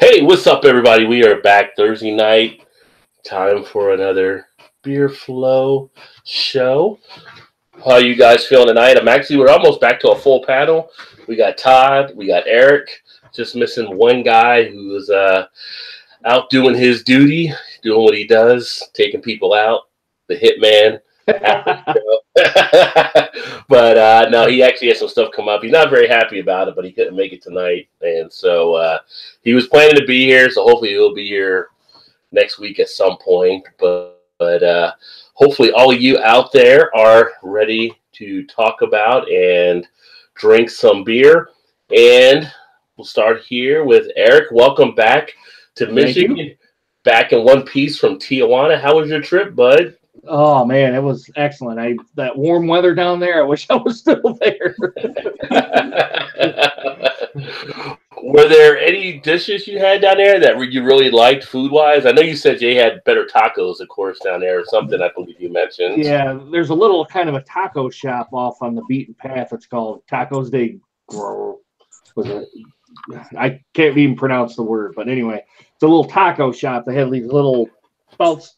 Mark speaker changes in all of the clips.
Speaker 1: Hey, what's up, everybody? We are back Thursday night. Time for another Beer Flow show. How you guys feeling tonight? We're almost back to a full panel. We got Todd, we got Eric. Just missing one guy who's out doing his duty, doing what he does, taking people out, the hitman. But no, he actually had some stuff come up. He's not very happy about it, but he couldn't make it tonight, and so he was planning to be here. So hopefully he'll be here next week at some point. But hopefully all of you out there are ready to talk about and drink some beer. And we'll start here with Eric. Welcome back to Michigan, back in one piece from Tijuana. How was your trip, bud?
Speaker 2: Oh man, it was excellent. That warm weather down there, I wish I was still there.
Speaker 1: Were there any dishes you had down there that you really liked food-wise? I know you said Jay had better tacos, of course, down there or something, I believe you mentioned.
Speaker 2: Yeah, there's a little kind of a taco shop off on the beaten path. It's called Tacos de Gro. I can't even pronounce the word, but anyway, it's a little taco shop. They have these little, about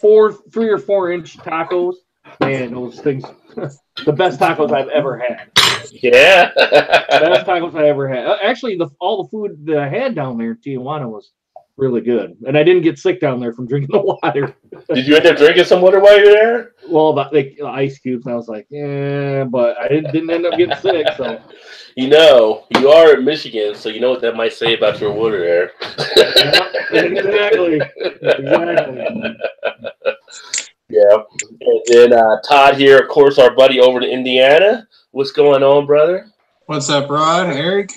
Speaker 2: 3 or 4 inch tacos. Man, those things, the best tacos I've ever had.
Speaker 1: Yeah.
Speaker 2: Best tacos I ever had. Actually, all the food that I had down there in Tijuana was really good. And I didn't get sick down there from drinking the water.
Speaker 1: Did you end up drinking some water while you were there?
Speaker 2: Well, the ice cubes, and I was like, yeah, but I didn't end up getting sick. So,
Speaker 1: you know, you are in Michigan, so you know what that might say about your water there.
Speaker 2: Yeah, exactly.
Speaker 1: Yeah. And then Todd here, of course, our buddy over in Indiana. What's going on, brother?
Speaker 3: What's up, Rod? Eric?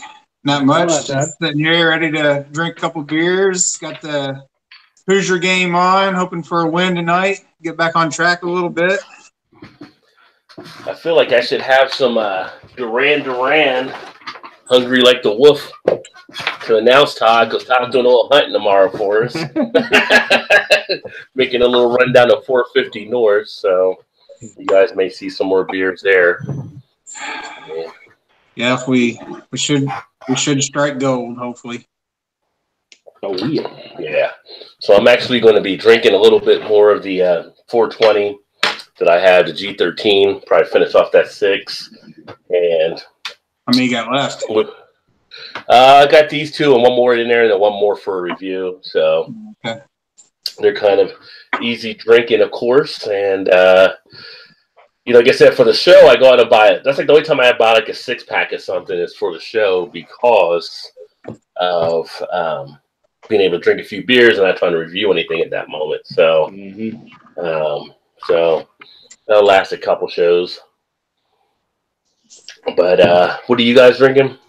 Speaker 3: Not much. Just sitting here ready to drink a couple beers. Got the Hoosier game on, hoping for a win tonight. Get back on track a little bit.
Speaker 1: I feel like I should have some Duran, Hungry Like the Wolf, to announce Todd, because Todd's doing a little hunting tomorrow for us. Making a little run down to 450 North, so you guys may see some more beers there.
Speaker 3: Yeah, we should strike gold, hopefully.
Speaker 2: Oh yeah.
Speaker 1: Yeah. So I'm actually going to be drinking a little bit more of the 420 that I had, the G13. Probably finish off that 6. And
Speaker 3: how many you got left?
Speaker 1: I got these 2 and one more in there, and then one more for a review. So
Speaker 3: okay.
Speaker 1: They're kind of easy drinking, of course, and like I said, for the show, I go out and buy it. That's like the only time I buy like a 6-pack of something is for the show, because of being able to drink a few beers and not trying to review anything at that moment. So, so that'll last a couple shows. But what are you guys drinking?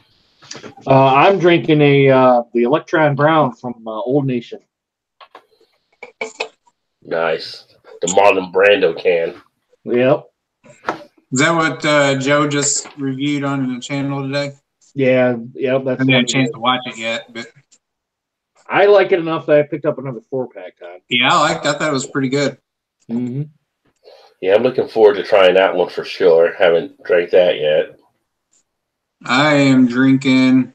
Speaker 2: I'm drinking the Electron Brown from Old Nation.
Speaker 1: Nice, the Marlon Brando can.
Speaker 2: Yep.
Speaker 3: Is that what Joe just reviewed on the channel today?
Speaker 2: Yeah, yep.
Speaker 3: I haven't had a chance to watch it yet, but
Speaker 2: I like it enough that I picked up another 4-pack. Todd.
Speaker 3: Yeah, I like that. That was pretty good.
Speaker 2: Mm-hmm.
Speaker 1: Yeah, I'm looking forward to trying that one for sure. Haven't drank that yet.
Speaker 3: I am drinking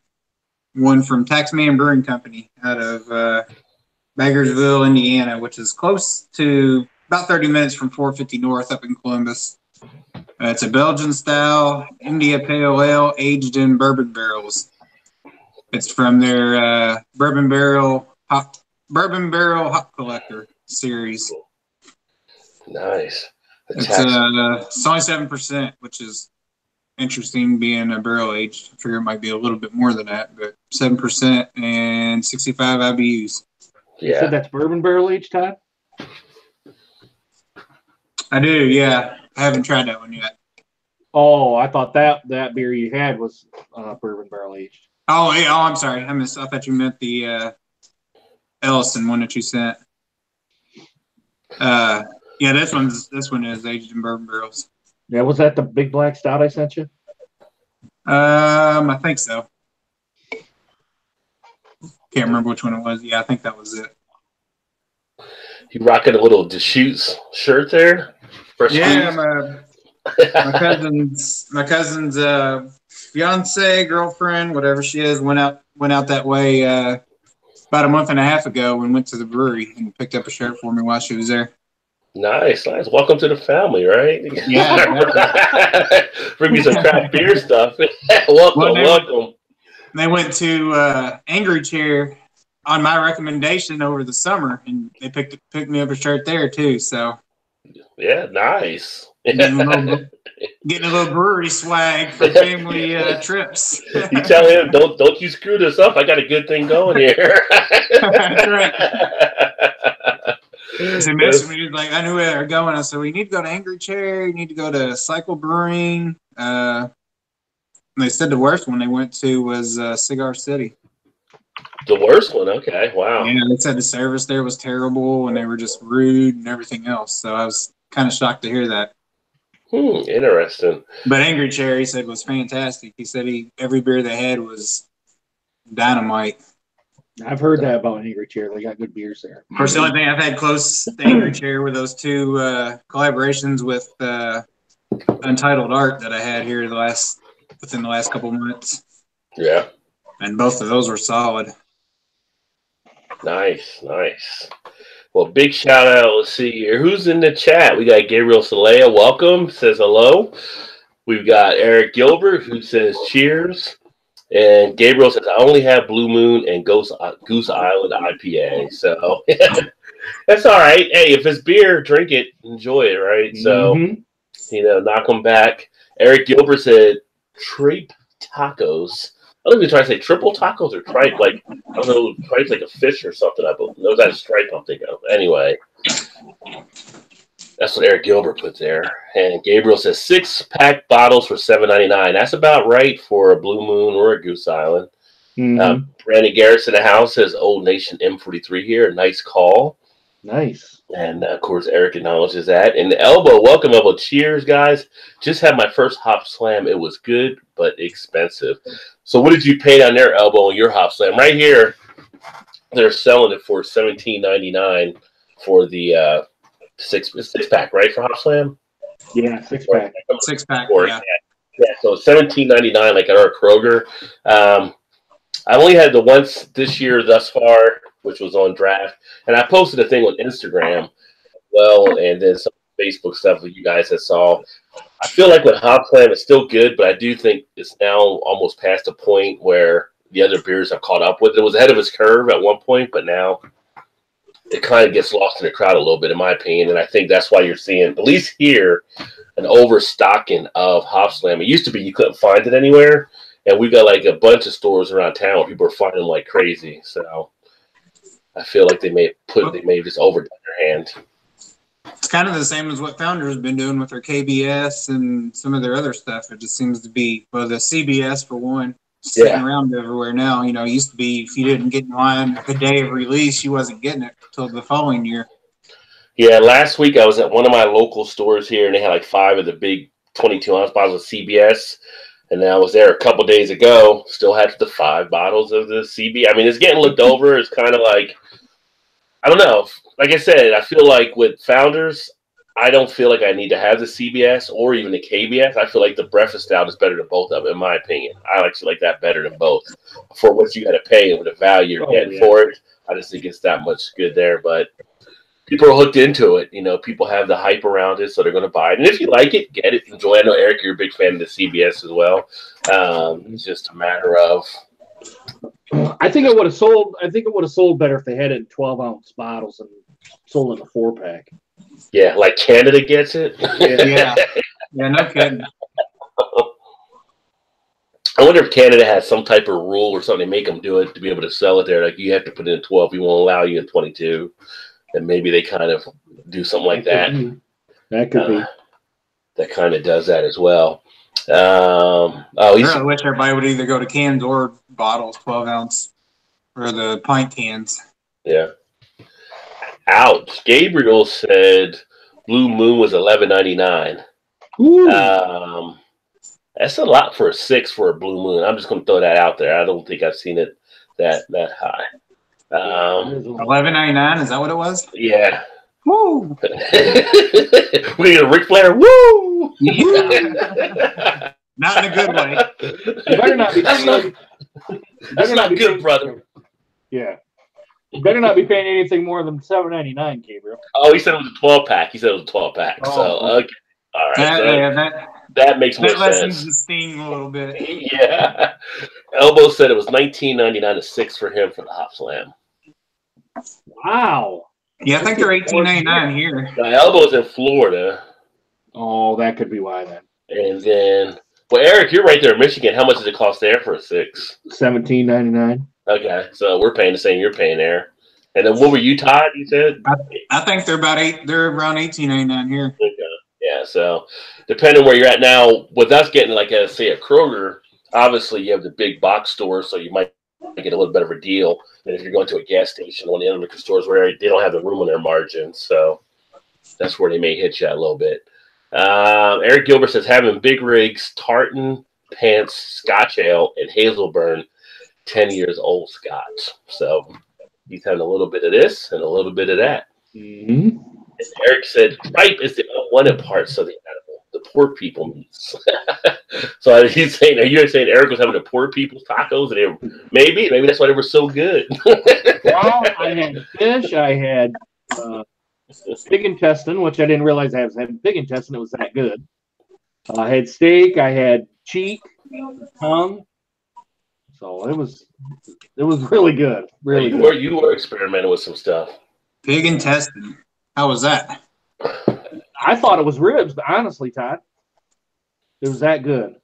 Speaker 3: one from Taxman Brewing Company out of Baggersville, Indiana, which is close to about 30 minutes from 450 North up in Columbus. It's a Belgian-style India Pale Ale aged in bourbon barrels. It's from their Bourbon Barrel Hop Collector series.
Speaker 1: Nice.
Speaker 3: It's only 7%, which is interesting, being a barrel aged. I figure it might be a little bit more than that, but 7% and 65 IBUs.
Speaker 1: Yeah.
Speaker 2: You said that's bourbon barrel aged, Todd?
Speaker 3: I do, yeah. I haven't tried that one yet.
Speaker 2: Oh, I thought that beer you had was bourbon barrel aged.
Speaker 3: Oh, hey, I'm sorry. I thought you meant the Ellison one that you sent. Yeah, this one is aged in bourbon barrels.
Speaker 2: Yeah, was that the big black stout I sent you?
Speaker 3: I think so. Can't remember which one it was. Yeah, I think that was it.
Speaker 1: You rocking a little Deschutes shirt there?
Speaker 3: Yeah, my cousin's fiance, girlfriend, whatever she is, went out that way about a month and a half ago and went to the brewery and picked up a shirt for me while she was there.
Speaker 1: Nice. Welcome to the family, right?
Speaker 3: Yeah.
Speaker 1: Bring me some craft beer stuff. welcome.
Speaker 3: They went to Angry Chair on my recommendation over the summer, and they picked me up a shirt there too. So
Speaker 1: yeah, nice.
Speaker 3: Getting a little brewery swag for family trips.
Speaker 1: You tell him, don't you screw this up. I got a good thing going here.
Speaker 3: That's right. He messaged me. He was like, I knew where they were going. I said, well, you need to go to Angry Chair. You need to go to Cycle Brewing. They said the worst one they went to was Cigar City.
Speaker 1: The worst one? Okay, wow.
Speaker 3: Yeah, they said the service there was terrible and they were just rude and everything else. So I was kind of shocked to hear that.
Speaker 1: Interesting.
Speaker 3: But Angry Chair, he said, was fantastic. He said every beer they had was dynamite.
Speaker 2: I've heard that about Angry Chair. They got good beers there.
Speaker 3: Of course, the only thing I've had close to Angry Chair were those two collaborations with Untitled Art that I had here within the last couple of months.
Speaker 1: Yeah.
Speaker 3: And both of those were solid.
Speaker 1: Nice. Well, big shout out. Let's see here. Who's in the chat? We got Gabriel Salea. Welcome. Says hello. We've got Eric Gilbert who says cheers. And Gabriel says, I only have Blue Moon and Goose Island IPA. So that's all right. Hey, if it's beer, drink it. Enjoy it, right? So, knock them back. Eric Gilbert said, tripe tacos. I don't even try to say triple tacos or tripe. Like, I don't know, tripe's like a fish or something. I believe. No, that's stripe I'm thinking of. Anyway, that's what Eric Gilbert put there. And Gabriel says 6-pack bottles for $7.99. That's about right for a Blue Moon or a Goose Island. Brandon Garrison in the house says Old Nation M43 here. Nice call.
Speaker 2: Nice.
Speaker 1: And of course, Eric acknowledges that. And Elbow, welcome, Elbow. Cheers, guys. Just had my first Hop Slam. It was good, but expensive. So what did you pay down there, Elbow, on your Hop Slam? Right here, they're selling it for $17.99 for the six pack, right, for Hop Slam?
Speaker 2: Yeah, 6-pack.
Speaker 3: 6-pack, yeah.
Speaker 1: So $17.99, like at our Kroger. I only had the once this year thus far, which was on draft, and I posted a thing on Instagram, and then some Facebook stuff that you guys have saw. I feel like with Hop Slam, it's still good, but I do think it's now almost past a point where the other beers have caught up with it. It was ahead of its curve at one point, but now it kind of gets lost in the crowd a little bit, in my opinion, and I think that's why you're seeing, at least here, an overstocking of Hop Slam. It used to be you couldn't find it anywhere, and we got like a bunch of stores around town where people are finding them like crazy. So I feel like they may have just overdone their hand.
Speaker 3: It's kind of the same as what Founders have been doing with their KBS and some of their other stuff. It just seems to be, the CBS for one, sitting around everywhere now. It used to be if you didn't get in line the day of release, you wasn't getting it until the following year.
Speaker 1: Yeah, last week I was at one of my local stores here, and they had like 5 of the big 22-ounce bottles of CBS. And then I was there a couple days ago, still had the 5 bottles of the CB. I mean, it's getting looked over. It's kind of like, I don't know. Like I said, I feel like with Founders, I don't feel like I need to have the CBS or even the KBS. I feel like the breakfast stout is better than both of them, in my opinion. I actually like that better than both. For what you got to pay and with the value you're getting for it, I just think it's that much good there. But people are hooked into it. People have the hype around it, so they're going to buy it. And if you like it, get it. Enjoy it. I know, Eric, you're a big fan of the CBS as well. It's just a matter of.
Speaker 2: I think it would have sold. I think it would have sold better if they had it in 12-ounce bottles and sold in a 4-pack.
Speaker 1: Yeah, like Canada gets it.
Speaker 3: Yeah, no kidding.
Speaker 1: I wonder if Canada has some type of rule or something to make them do it to be able to sell it there. Like you have to put it in 12, we won't allow you in 22. And maybe they kind of do something like that.
Speaker 2: That could be.
Speaker 1: That kind of does that as well.
Speaker 3: I really wish everybody would either go to cans or bottles, 12-ounce, or the pint cans.
Speaker 1: Yeah. Ouch. Gabriel said Blue Moon was $11.99. That's a lot for a 6 for a Blue Moon. I'm just going to throw that out there. I don't think I've seen it that high.
Speaker 3: $11.99, is that what it was?
Speaker 1: Yeah.
Speaker 3: Woo!
Speaker 1: We need a Ric Flair. Woo!
Speaker 3: Not in a good way.
Speaker 2: You better not be.
Speaker 1: That's not good, brother.
Speaker 2: Yeah. You better not be paying anything more than $7.99, Gabriel.
Speaker 1: Oh, he said it was a 12-pack. He said it was a 12-pack.
Speaker 2: Oh,
Speaker 1: so, okay. All right. That makes more
Speaker 3: that lessens
Speaker 1: sense.
Speaker 3: the sting a little bit.
Speaker 1: Yeah. Elbow said it was $19.99 a 6 for him for the Hop Slam.
Speaker 2: Wow.
Speaker 3: Yeah, I think they're $18.99 here.
Speaker 1: Now, Elbow's in Florida.
Speaker 2: Oh, that could be why then.
Speaker 1: And then, well, Eric, you're right there in Michigan. How much does it cost there for a 6?
Speaker 2: $17.99.
Speaker 1: Okay, so we're paying the same you're paying there. And then what were you, Todd? You said?
Speaker 3: I think they're around $18.99 here.
Speaker 1: Okay. Yeah, so depending where you're at now, with us getting like say a Kroger, obviously you have the big box stores, so you might get a little bit of a deal than if you're going to a gas station or one of the other liquor stores where they don't have the room on their margins. So that's where they may hit you a little bit. Eric Gilbert says having Big Rigs, Tartan, Pants, Scotch Ale, and Hazelburn 10 years old Scotch. So he's having a little bit of this and a little bit of that.
Speaker 2: Mm-hmm.
Speaker 1: And Eric said tripe is the unwanted parts of the animal, the poor people meats. So he's saying, are you saying Eric was having the poor people's tacos? And maybe that's why they were so good.
Speaker 2: Well, I had fish. I had pig intestine, which I didn't realize I was having pig intestine. It was that good. I had steak. I had cheek, tongue. So it was really good. Really good.
Speaker 1: You were experimenting with some stuff.
Speaker 3: Pig intestine. How was that?
Speaker 2: I thought it was ribs, but honestly, Todd, it was that good.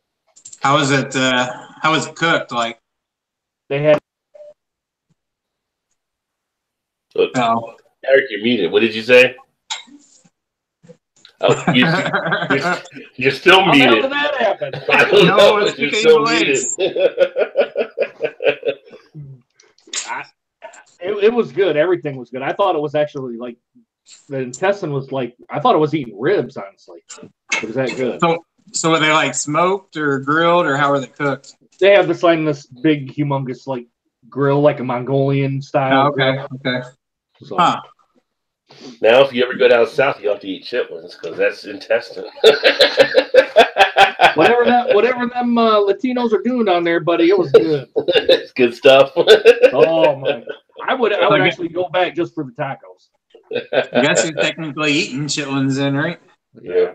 Speaker 3: How was it? How was it cooked? Like
Speaker 2: they had.
Speaker 3: Oh.
Speaker 1: Eric, you're muted. What did you say? Oh, you're still muted.
Speaker 2: How did that happen?
Speaker 1: I don't know, but you're still muted.
Speaker 2: It was good. Everything was good. I thought it was actually like the intestine was like I thought it was eating ribs. Honestly, it was that good.
Speaker 3: So were they like smoked or grilled or how were they cooked?
Speaker 2: They have this big, humongous like grill, like a Mongolian style.
Speaker 3: Oh, okay.
Speaker 2: Grill.
Speaker 3: Okay.
Speaker 2: So,
Speaker 3: huh.
Speaker 1: Now, if you ever go down south, you have to eat chitlins because that's intestine.
Speaker 2: whatever them Latinos are doing down there, buddy, it was good.
Speaker 1: It's good stuff.
Speaker 2: Oh my! I would actually go back just for the tacos.
Speaker 3: I guess you're technically eating chitlins then, right?
Speaker 1: Yeah.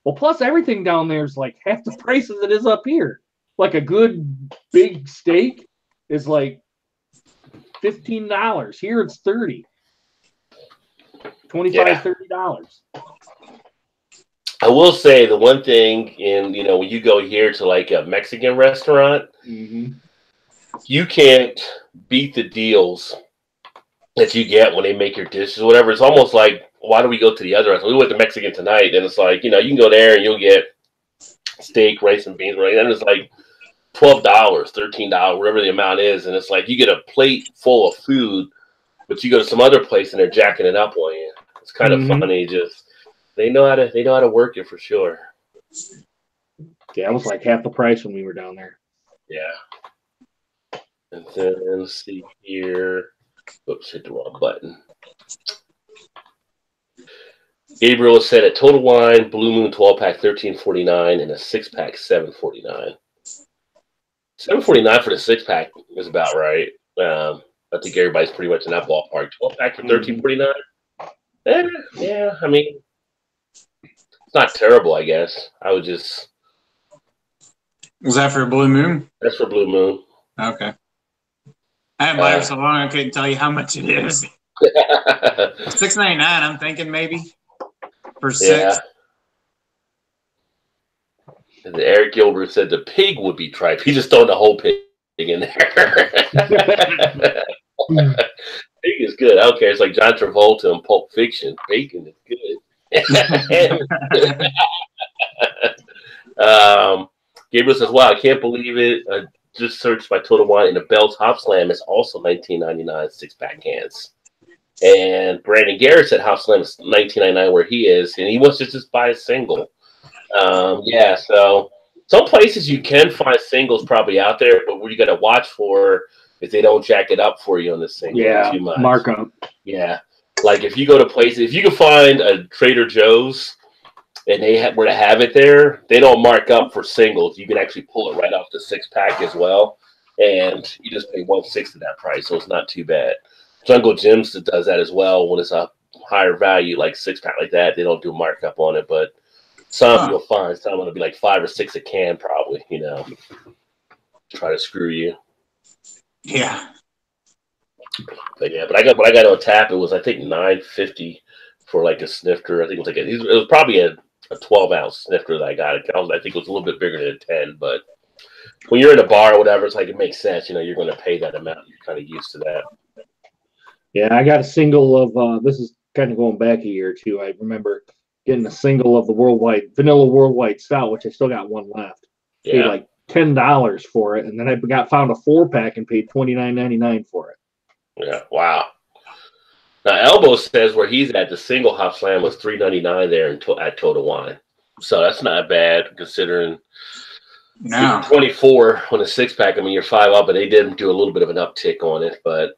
Speaker 2: Well, plus everything down there is like half the price as it is up here. Like a good big steak is like $15. Here it's $30. $25, $30.
Speaker 1: I will say the one thing when you go here to like a Mexican restaurant,
Speaker 2: mm-hmm.
Speaker 1: you can't beat the deals that you get when they make your dishes or whatever. It's almost like, why do we go to the other restaurant? We went to Mexican tonight, and it's like, you can go there and you'll get steak, rice, and beans, right? And it's like $12, $13, whatever the amount is. And it's like you get a plate full of food, but you go to some other place and they're jacking it up on you. It's kind of funny. Just they know how to work it for sure.
Speaker 2: Yeah, it was like half the price when we were down there.
Speaker 1: Yeah. And then let's see here. Oops, hit the wrong button. Gabriel said at Total Wine, Blue Moon 12-pack $13.49 and a 6-pack $7.49. $7.49 for the 6-pack is about right. I think everybody's pretty much in that ballpark. 12-pack for $13.49. Yeah, I mean, it's not terrible, I guess. I would just.
Speaker 3: Was that for Blue Moon?
Speaker 1: That's for Blue Moon.
Speaker 3: Okay. I haven't bought it so long I couldn't tell you how much it is. $6.99, I'm thinking maybe for 6.
Speaker 1: Yeah. And Eric Gilbert said the pig would be tripe. He just throwing the whole pig in there. Pig is good. I don't care. It's like John Travolta in Pulp Fiction. Bacon is good. Gabriel says, "Wow, I can't believe it. I just searched by Total Wine, and the Bell's Hop Slam is also $19.99 6-pack cans." And Brandon Garrett said Hop Slam is $19.99 where he is, and he wants to just buy a single. Yeah, so some places you can find singles probably out there, but what you got to watch for if they don't jack it up for you on the single too much. Markup. Yeah, like if you go to places, if you can find a Trader Joe's and they were to have it there, they don't mark up for singles. You can actually pull it right off the 6-pack as well, and you just pay 1/6 of that price, so it's not too bad. Jungle Gyms that does that as well when it's a higher value, like 6-pack like that. They don't do markup on it, but some you'll find some will be like 5 or 6 a can, probably. Try to screw you.
Speaker 3: Yeah.
Speaker 1: But yeah, but I got what I got on tap. It was I think $9.50 for like a snifter. I think it was probably a 12-ounce snifter that I got. I think it was a little bit bigger than a 10, but when you're in a bar or whatever, it's like it makes sense. You're going to pay that amount. You're kind of used to that.
Speaker 2: Yeah, I got a single of this is kind of going back a year or two. I remember getting a single of the vanilla worldwide stout, which I still got one left.
Speaker 1: Yeah.
Speaker 2: Paid like $10 for it, and then I found a 4-pack and paid $29.99 for it.
Speaker 1: Yeah, wow. Now Elbow says where he's at, the single hop slam was $3.99 there at Total Wine, so that's not bad considering.
Speaker 3: No.
Speaker 1: 24 on a 6-pack. I mean, you're 5 up, but they did do a little bit of an uptick on it. But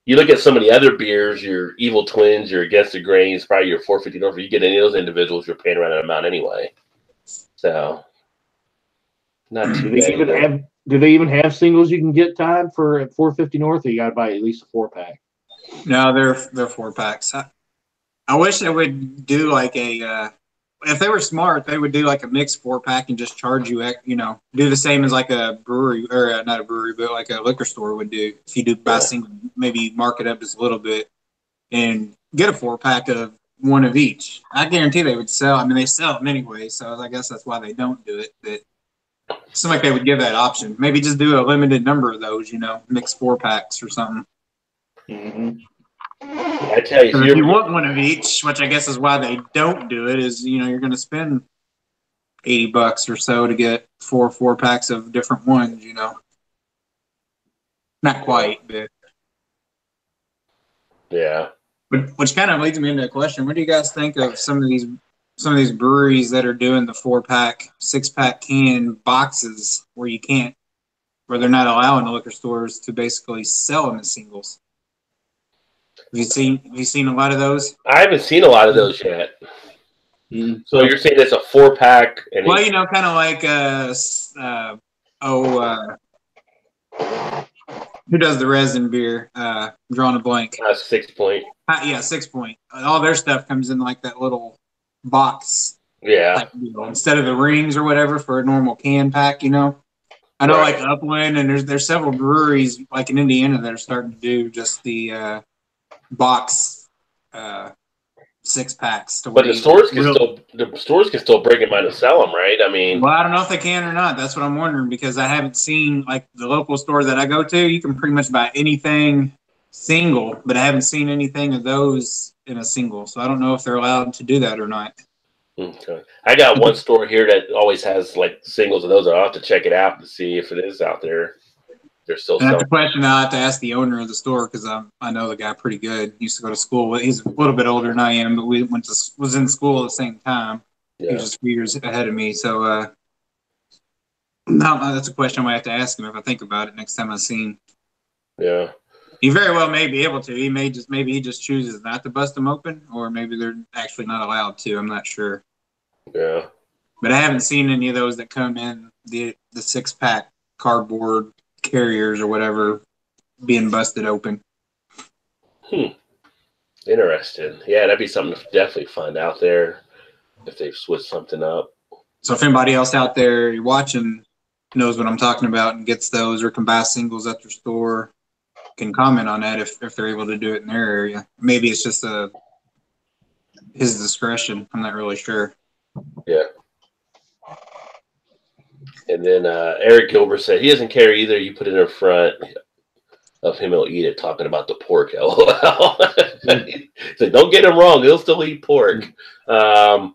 Speaker 1: you look at some of the other beers, your Evil Twins, your Against the Grains, probably your 450 North. You get any of those individuals, you're paying around that amount anyway. So not too bad.
Speaker 2: Do they even have singles you can get, Todd, for at 450 North, or you got to buy at least a 4-pack?
Speaker 3: No, they're 4-packs. I wish they would do like a. If they were smart, they would do like a mixed 4-pack and just charge you, do the same as like a brewery, or not a brewery, but like a liquor store would do. If you do buy single, maybe mark it up just a little bit and get a 4-pack of one of each. I guarantee they would sell. I mean, they sell them anyway, so I guess that's why they don't do it. But it seems like they would give that option. Maybe just do a limited number of those, mix 4-packs or something.
Speaker 2: Mm-hmm.
Speaker 1: I tell you,
Speaker 3: if you want one of each, which I guess is why they don't do it, is you're going to spend $80 or so to get 4-packs of different ones. Not quite, but
Speaker 1: yeah.
Speaker 3: Which kind of leads me into a question: what do you guys think of some of these breweries that are doing the 4-pack, 6-pack can boxes where they're not allowing the liquor stores to basically sell them as singles? Have you seen a lot of those?
Speaker 1: I haven't seen a lot of those yet. Mm-hmm. So you're saying it's a 4-pack?
Speaker 3: Well, kind of like who does the resin beer? I'm drawing a blank.
Speaker 1: 6 Point.
Speaker 3: Yeah, 6 Point. All their stuff comes in like that little box.
Speaker 1: Yeah.
Speaker 3: Instead of the rings or whatever for a normal can pack, I know like Upland, and there's several breweries like in Indiana that are starting to do just the box 6-packs.
Speaker 1: But the stores can still bring them out and sell them, right? I mean,
Speaker 3: well, I don't know if they can or not. That's what I'm wondering, because I haven't seen, like, the local store that I go to. You can pretty much buy anything single, but I haven't seen anything of those in a single. So I don't know if they're allowed to do that or not.
Speaker 1: Okay. I got one store here that always has like singles of those. I'll have to check it out to see if it is out there. They're still selling.
Speaker 3: That's a question I have to ask the owner of the store, because I know the guy pretty good. He used to go to school. He's a little bit older than I am, but we was in school at the same time. Yeah. He was just a few years ahead of me. So no, that's a question I might have to ask him if I think about it next time I see him.
Speaker 1: Yeah.
Speaker 3: He very well may be able to. Maybe he just chooses not to bust them open, or maybe they're actually not allowed to. I'm not sure.
Speaker 1: Yeah.
Speaker 3: But I haven't seen any of those that come in the 6-pack cardboard carriers or whatever being busted open.
Speaker 1: Interesting. Yeah, that'd be something to definitely find out there if they've switched something up.
Speaker 3: So if anybody else out there watching knows what I'm talking about and gets those, or can buy singles at their store, can comment on that if they're able to do it in their area. Maybe it's just his discretion. I'm not really sure.
Speaker 1: Yeah. And then Eric Gilbert said he doesn't care either. You put it in front of him, he'll eat it, talking about the pork. LOL. He's like, don't get him wrong. He'll still eat pork. And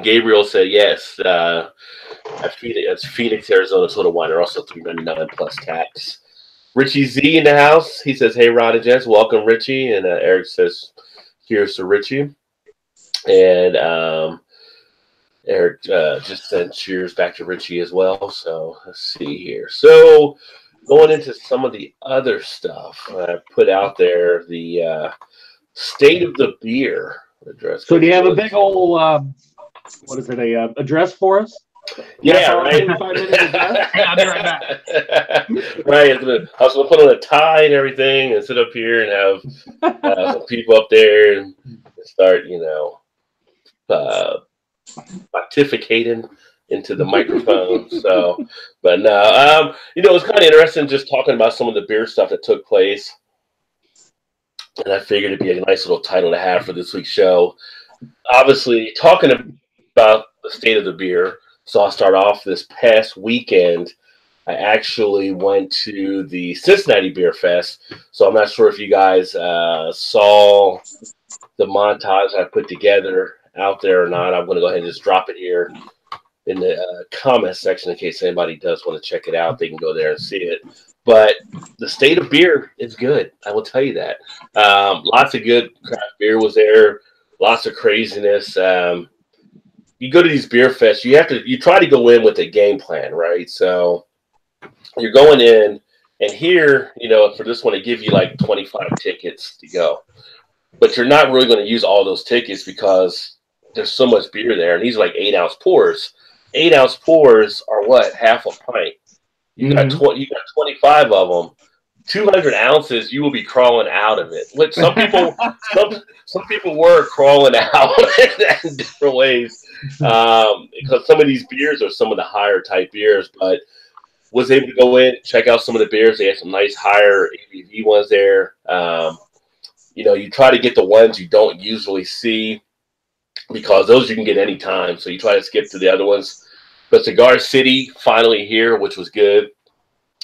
Speaker 1: Gabriel said, yes. That's Phoenix, Arizona Total Wine. They're also $3.99 plus tax. Richie Z in the house. He says, hey, Rod and Jess. Welcome, Richie. And Eric says, here's to Richie. And Eric just sent cheers back to Richie as well. So let's see here. So going into some of the other stuff I put out there, the state of the beer address.
Speaker 2: So do you have a big old what is it? A address for us?
Speaker 1: Yeah, right.
Speaker 2: 25-minute address?
Speaker 3: I'll be right back.
Speaker 1: Right. I was gonna put on a tie and everything and sit up here and have some people up there and start, pontificating into the microphone. So, but no, it was kind of interesting just talking about some of the beer stuff that took place. And I figured it'd be a nice little title to have for this week's show. Obviously, talking about the state of the beer. So I'll start off this past weekend. I actually went to the Cincinnati Beer Fest. So I'm not sure if you guys saw the montage I put together out there or not. I'm going to go ahead and just drop it here in the comment section in case anybody does want to check it out. They can go there and see it. But the state of beer is good. I will tell you that. Lots of good craft beer was there. Lots of craziness. You go to these beer fests, you try to go in with a game plan, right? So you're going in, and here, for this one, they give you like 25 tickets to go. But you're not really going to use all those tickets because there's so much beer there. And these are like 8-ounce pours. 8-ounce pours are what? Half a pint. You got 25 of them. 200 ounces, you will be crawling out of it. Which some people, some people were crawling out in different ways because some of these beers are some of the higher type beers. But was able to go in, check out some of the beers. They had some nice higher ABV ones there. You try to get the ones you don't usually see because those you can get anytime. So you try to skip to the other ones. But Cigar City finally here, which was good.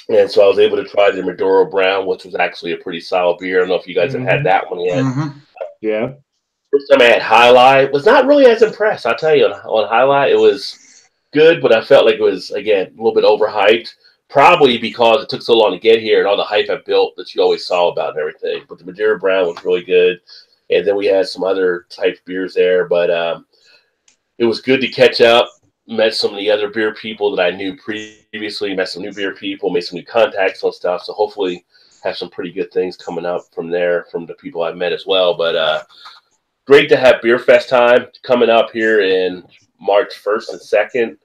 Speaker 1: And so I was able to try the Maduro Brown, which was actually a pretty solid beer. I don't know if you guys have had that one yet.
Speaker 3: Mm-hmm.
Speaker 2: Yeah.
Speaker 1: First time I had Highlight. Was not really as impressed. I'll tell you, on Highlight, it was good, but I felt like it was, again, a little bit overhyped. Probably because it took so long to get here and all the hype I built that you always saw about and everything. But the Maduro Brown was really good. And then we had some other type beers there. But it was good to catch up. Met some of the other beer people that I knew previously, met some new beer people, made some new contacts on stuff. So hopefully have some pretty good things coming up from there, from the people I've met as well. But great to have Beer Fest time coming up here in March 1st and 2nd.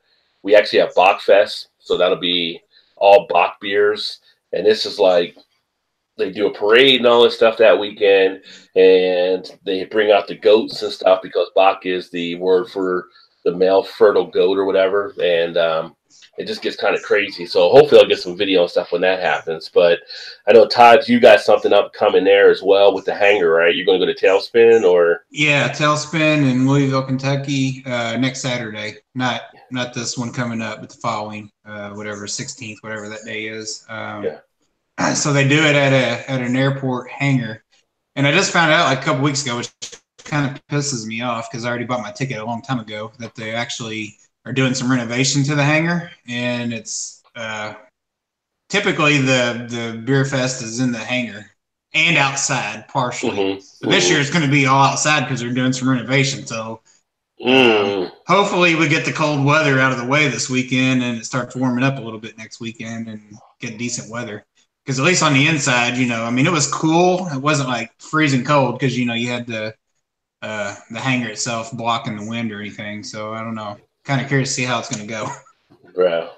Speaker 1: We actually have Bach Fest, so that'll be all Bach beers. And this is like, they do a parade and all this stuff that weekend, and they bring out the goats and stuff because Bach is the word for the male fertile goat or whatever, and it just gets kind of crazy. So hopefully I'll get some video and stuff when that happens. But I know, Todd, you got something upcoming there as well with the hangar, right? You're going to go to Tailspin, or? Yeah,
Speaker 3: Tailspin in Louisville, Kentucky, next Saturday. Not this one coming up, but the following, whatever, 16th, whatever that day is. So they do it at an airport hangar. And I just found out like a couple weeks ago, which kind of pisses me off because I already bought my ticket a long time ago, that they actually are doing some renovation to the hangar. And it's typically the beer fest is in the hangar and outside partially. But this year it's going to be all outside because they're doing some renovation. So hopefully we get the cold weather out of the way this weekend and it starts warming up a little bit next weekend and get decent weather. Because at least on the inside, it was cool. It wasn't like freezing cold because, you had the hangar itself blocking the wind or anything. So I don't know. Kind of curious to see how it's going to go.
Speaker 1: Bro.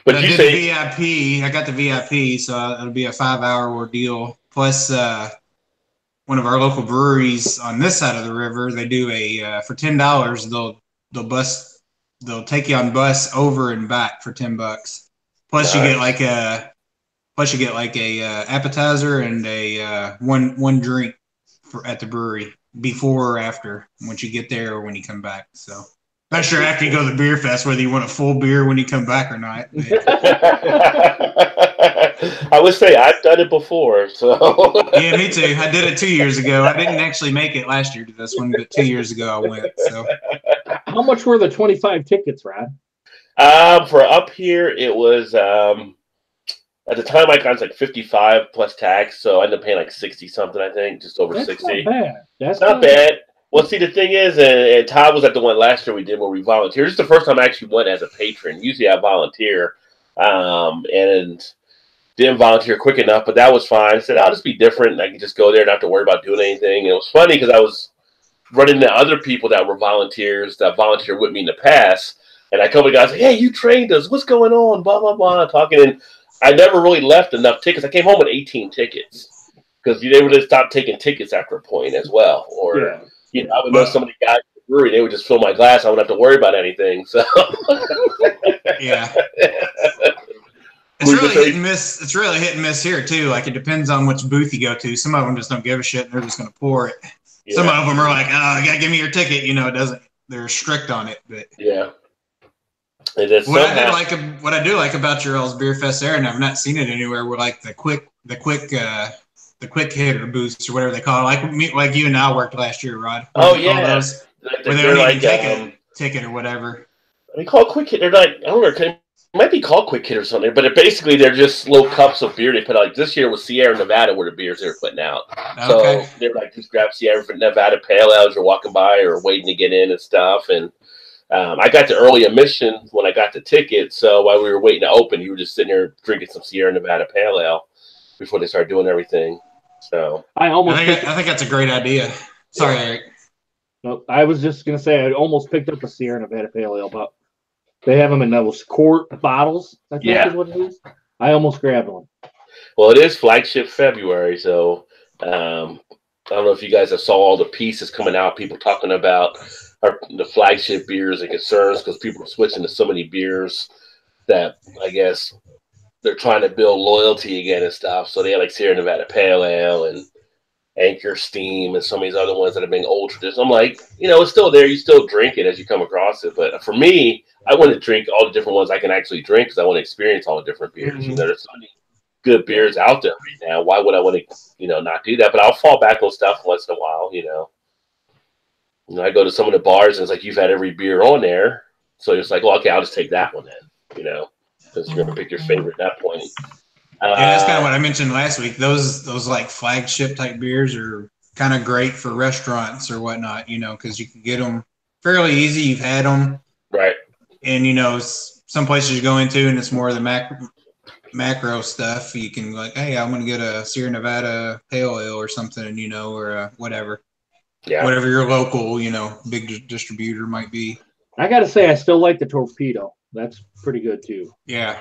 Speaker 3: But I did the VIP. I got the VIP, so it'll be a 5-hour ordeal. Plus, one of our local breweries on this side of the river, they do for $10. They'll take you on bus over and back for $10. Plus, you get like a appetizer and a one drink at the brewery before or after, once you get there or when you come back. So not sure after you go to the beer fest whether you want a full beer when you come back or not.
Speaker 1: I would say I've done it before. So
Speaker 3: yeah, me too. I did it 2 years ago. I didn't actually make it last year to this one, but 2 years ago I went. So
Speaker 2: how much were the 25 tickets, Rod?
Speaker 1: For up here it was at the time I got, it was like 55 plus tax, so I ended up paying like 60 something, I think, just over 60.
Speaker 2: Not bad. That's
Speaker 1: not bad. Well, see, the thing is, and Todd was at the one last year we did where we volunteered. This is the first time I actually went as a patron. Usually I volunteer, and didn't volunteer quick enough, but that was fine. I said, I'll just be different. I can just go there and not have to worry about doing anything. And it was funny because I was run into other people that were volunteers that volunteered with me in the past. And I come to guys like, hey, you trained us. What's going on? Blah, blah, blah. Talking. And I never really left enough tickets. I came home with 18 tickets because they would have stopped taking tickets after a point as well. Or, I would know some of the guys at the brewery, they would just fill my glass. I wouldn't have to worry about anything. So,
Speaker 3: yeah. It's really hit and miss. It's really hit and miss here too. Like it depends on which booth you go to. Some of them just don't give a shit and they're just going to pour it. Yeah. Some of them are like, "Oh, you got to give me your ticket." It doesn't. They're strict on it. But
Speaker 1: yeah.
Speaker 3: What I do like about your all's Beer Fest there, and I've not seen it anywhere. We're like the quick hitter booths or whatever they call it. Like you and I worked last year, Rod.
Speaker 1: Oh yeah.
Speaker 3: Where they don't even take a ticket or whatever.
Speaker 1: They call it quick hit. They're like, I don't know. It might be called quick hit or something, but they're just little cups of beer they put out. Like this year was Sierra Nevada were the beers they were putting out. Okay. So they're like, just grab Sierra Nevada Pale Ale as you're walking by or waiting to get in and stuff. And I got the early admission when I got the ticket. So while we were waiting to open, you were just sitting there drinking some Sierra Nevada Pale Ale before they started doing everything. So
Speaker 3: I think that's a great idea. Sorry, Eric.
Speaker 2: No, I was just gonna say I almost picked up a Sierra Nevada Pale Ale, but they have them in those quart bottles. I think is what it is. I almost grabbed one.
Speaker 1: Well, it is Flagship February, so I don't know if you guys have saw all the pieces coming out. People talking about the flagship beers and concerns because people are switching to so many beers that I guess they're trying to build loyalty again and stuff. So they have like Sierra Nevada Pale Ale and Anchor Steam and some of these other ones that have been old traditions. I'm like, it's still there. You still drink it as you come across it. But for me, I want to drink all the different ones I can actually drink because I want to experience all the different beers.
Speaker 2: Mm-hmm.
Speaker 1: There's so many good beers out there right now. Why would I want to, not do that? But I'll fall back on stuff once in a while, I go to some of the bars and it's like, you've had every beer on there. So it's like, well, okay, I'll just take that one then, because you're going to pick your favorite at that point.
Speaker 3: Yeah, that's kind of what I mentioned last week. Those like flagship type beers are kind of great for restaurants or whatnot, because you can get them fairly easy. You've had them.
Speaker 1: Right.
Speaker 3: And, some places you go into and it's more of the macro stuff. You can like, hey, I'm going to get a Sierra Nevada Pale Ale or something, or whatever. Yeah. Whatever your local, big distributor might be.
Speaker 2: I got to say, I still like the Torpedo. That's pretty good too.
Speaker 3: Yeah.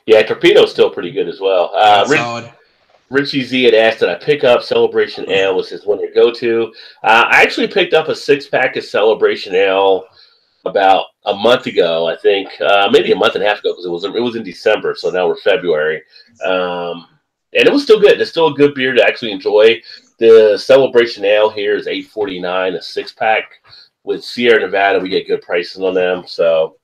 Speaker 1: Yeah, Torpedo's still pretty good as well.
Speaker 3: Solid.
Speaker 1: Richie Z had asked that I pick up Celebration Ale was his one to go to. I actually picked up a 6-pack of Celebration Ale about a month ago, I think, maybe a month and a half ago because it was in December, so now we're February, and it was still good. It's still a good beer to actually enjoy. The Celebration Ale here is $8.49 a 6-pack. With Sierra Nevada, we get good prices on them, so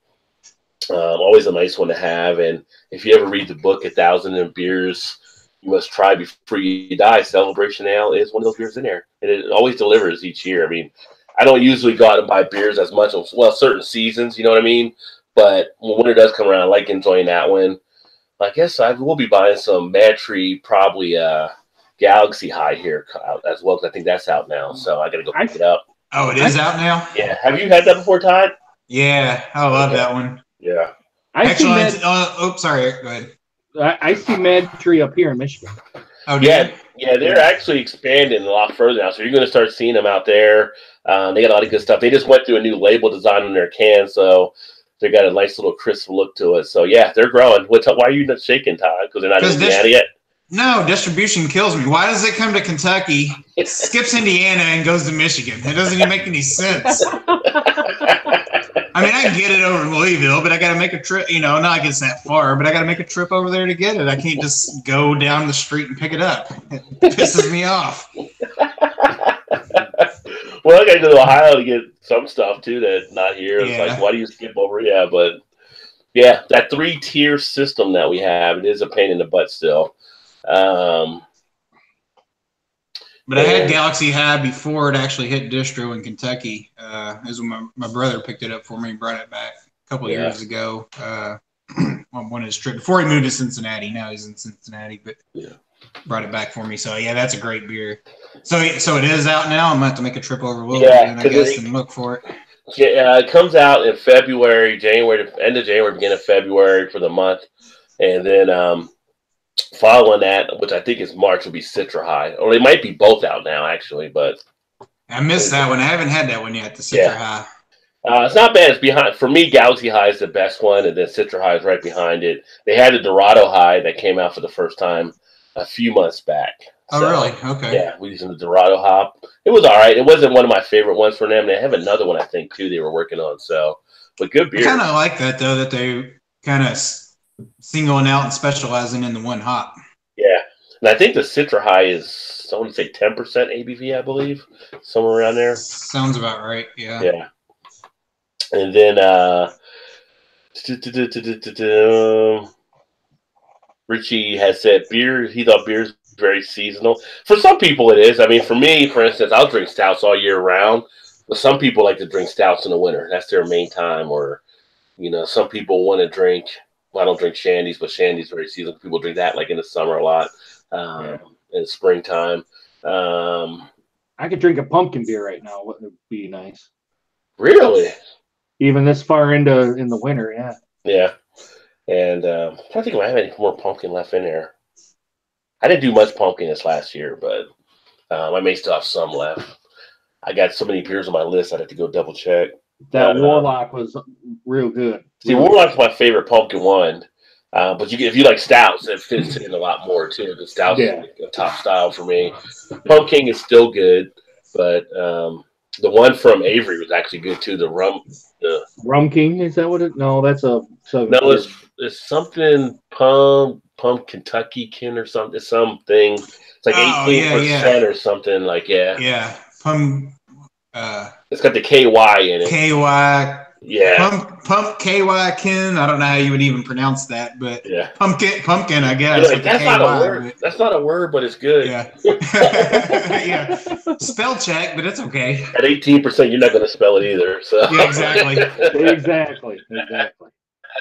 Speaker 1: always a nice one to have. And if you ever read the book 1,000 Beers You Must Try Before You Die, Celebration Ale is one of those beers in there, and it always delivers each year. I mean, I don't usually go out and buy beers as much, certain seasons, you know what I mean? But when winter does come around, I like enjoying that one. I guess I will be buying some Mad Tree, probably Galaxy High here as well, because I think that's out now. So I got to go pick it up.
Speaker 3: Oh, it is out now?
Speaker 1: Yeah. Have you had that before, Todd?
Speaker 3: Yeah, I love that one.
Speaker 1: Yeah.
Speaker 3: Sorry, go ahead.
Speaker 2: I see Mad Tree up here in Michigan.
Speaker 3: Oh,
Speaker 1: yeah. Yeah, they're actually expanding a lot further now. So you're going to start seeing them out there. They got a lot of good stuff. They just went through a new label design on their can, so they got a nice little crisp look to it. So, yeah, they're growing. Why are you not shaking, Todd? Because they're not in Indiana yet?
Speaker 3: No, distribution kills me. Why does it come to Kentucky, skips Indiana, and goes to Michigan? It doesn't even make any sense. I mean, I can get it over Louisville, but I got to make a trip, not like it's that far, but I got to make a trip over there to get it. I can't just go down the street and pick it up. It pisses me off.
Speaker 1: Well, I got to go to Ohio to get some stuff, too, that's not here. It's like, why do you skip over? Yeah, but, yeah, that 3-tier system that we have, it is a pain in the butt still.
Speaker 3: But I had Galaxy High before it actually hit distro in Kentucky. As when my brother picked it up for me and brought it back a couple of years ago on one of his trips before he moved to Cincinnati. Now he's in Cincinnati, but brought it back for me. So yeah, that's a great beer. So it is out now. I'm gonna have to make a trip over Louisville, I guess, and look for it.
Speaker 1: Yeah, it comes out in February, end of January, beginning of February for the month, and then following that, which I think is March, will be Citra High, or they might be both out now actually, but
Speaker 3: I missed that one. I haven't had that one yet. The Citra High.
Speaker 1: It's not bad. It's behind. For me, Galaxy High is the best one, and then Citra High is right behind it. They had the Dorado High that came out for the first time a few months back.
Speaker 3: Oh, really? Okay.
Speaker 1: Yeah, we're using the Dorado hop. It was all right. It wasn't one of my favorite ones from them. They have another one, I think, too, they were working on. So, but good beer.
Speaker 3: I kind of like that, though, that they kind of singling out and specializing in the one hop.
Speaker 1: Yeah. And I think the Citra High is, I want to say 10% ABV, I believe, somewhere around there.
Speaker 3: Sounds about right. Yeah.
Speaker 1: Yeah. And then Richie has said beer. He thought beer is very seasonal. For some people, it is. I mean, for me, for instance, I'll drink stouts all year round. But some people like to drink stouts in the winter. That's their main time. Or, some people want to drink. Well, I don't drink shandies, but shandies very seasonal. People drink that like in the summer a lot, in springtime.
Speaker 2: I could drink a pumpkin beer right now. Wouldn't it be nice?
Speaker 1: Really?
Speaker 2: Even this far in the winter, yeah.
Speaker 1: Yeah. And I'm trying to think if I have any more pumpkin left in there. I didn't do much pumpkin this last year, but I may still have some left. I got so many beers on my list, I'd have to go double check.
Speaker 2: That Warlock was real good.
Speaker 1: See, Warlock's my favorite pumpkin one. But if you like stouts, it fits in a lot more, too. The stouts is a top style for me. Pumpkin is still good, but the one from Avery was actually good, too. The
Speaker 2: Rum King, is that what it? No, that's a.
Speaker 1: No, it's something Kentucky Kin or something. It's something. It's like 18% or something. Like
Speaker 3: Yeah,
Speaker 1: it's got the KY in it.
Speaker 3: KY.
Speaker 1: Yeah.
Speaker 3: Pump KY Kin. I don't know how you would even pronounce that, but pumpkin. I guess.
Speaker 1: Like, that's not a word. But that's not a word, but it's good.
Speaker 3: Yeah. Yeah. Spell check, but it's okay.
Speaker 1: At 18%, you're not going to spell it either. So.
Speaker 3: Yeah, exactly.
Speaker 2: Exactly.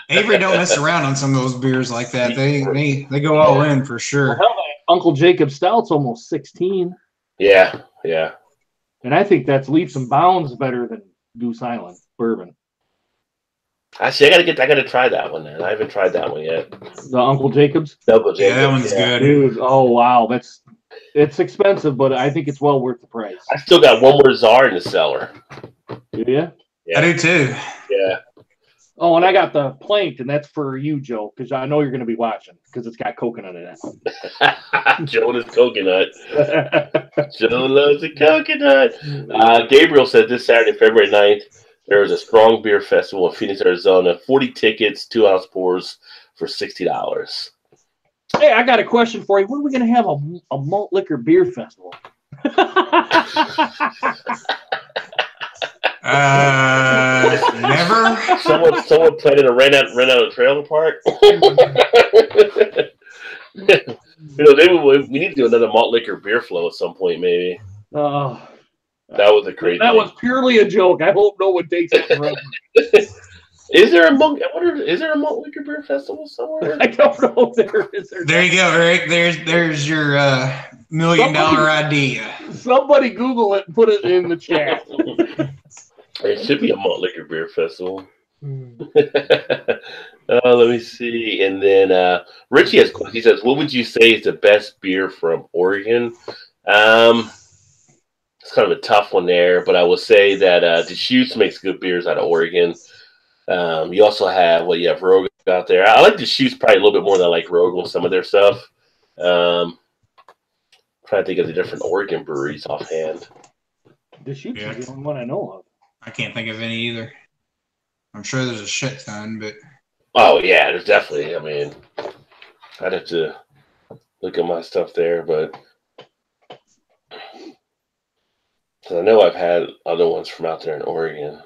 Speaker 3: Avery don't mess around on some of those beers like that. They go all in for sure.
Speaker 2: Well, Uncle Jacob Stout's almost 16.
Speaker 1: Yeah.
Speaker 2: And I think that's leaps and bounds better than Goose Island bourbon.
Speaker 1: Actually, I gotta try that one. Then I haven't tried that one yet.
Speaker 2: The Uncle Jacob's.
Speaker 1: Uncle Jacob's.
Speaker 3: Yeah, that one's good,
Speaker 2: dude. Oh wow, it's expensive, but I think it's well worth the price.
Speaker 1: I still got one more Czar in the cellar.
Speaker 2: Do you?
Speaker 1: Yeah.
Speaker 3: I do too.
Speaker 1: Yeah.
Speaker 2: Oh, and I got the planked, and that's for you, Joe, because I know you're going to be watching because it's got coconut in it.
Speaker 1: Joe loves coconut. Joe loves the coconut. Gabriel said this Saturday, February 9th, there is a strong beer festival in Phoenix, Arizona. 40 tickets, 2-ounce pours for $60.
Speaker 2: Hey, I got a question for you. When are we going to have a malt liquor beer festival?
Speaker 3: Never.
Speaker 1: Someone planning to rent out a trailer park. We need to do another malt liquor beer flow at some point, maybe. That was a crazy.
Speaker 2: That was purely a joke. I hope no one takes it from me.
Speaker 1: Is there a malt liquor beer festival somewhere?
Speaker 2: I don't know if there is.
Speaker 3: There you go, Eric. There's your $1 million idea.
Speaker 2: Somebody Google it and put it in the chat.
Speaker 1: It should be a malt liquor beer festival. Let me see. And then Richie has questions. He says, what would you say is the best beer from Oregon? It's kind of a tough one there, but I will say that Deschutes makes good beers out of Oregon. You also have, you have Rogue out there. I like Deschutes probably a little bit more than I like Rogue on some of their stuff. Trying to think of the different Oregon breweries offhand.
Speaker 2: Deschutes is the only one I know of.
Speaker 3: I can't think of any either. I'm sure there's a shit ton, but...
Speaker 1: Oh, yeah, there's definitely. I mean, I'd have to look at my stuff there, but... I know I've had other ones from out there in Oregon.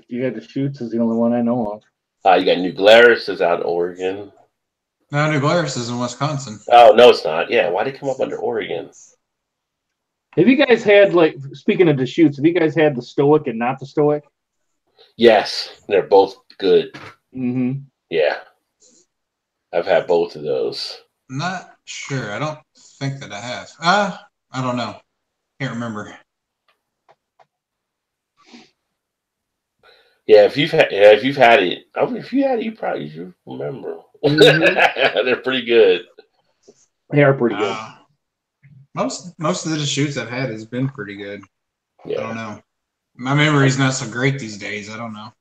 Speaker 2: You got Deschutes is the only one I know of.
Speaker 1: You got New Glarus is out in Oregon.
Speaker 3: No, New Glarus is in Wisconsin.
Speaker 1: Oh, no, it's not. Yeah, why did it come up under Oregon?
Speaker 2: Have you guys had, speaking of Deschutes, have you guys had the Stoic and not the Stoic?
Speaker 1: Yes, they're both good.
Speaker 2: Mm-hmm.
Speaker 1: Yeah. I've had both of those.
Speaker 3: Not sure. I don't think that I have. I don't know. Can't remember.
Speaker 1: Yeah, if you've had it, you probably remember. Mm-hmm. They're pretty good.
Speaker 2: They are pretty good.
Speaker 3: Most of the Deschutes I've had has been pretty good.
Speaker 1: Yeah.
Speaker 3: I don't know. My memory's not so great these days. I don't know.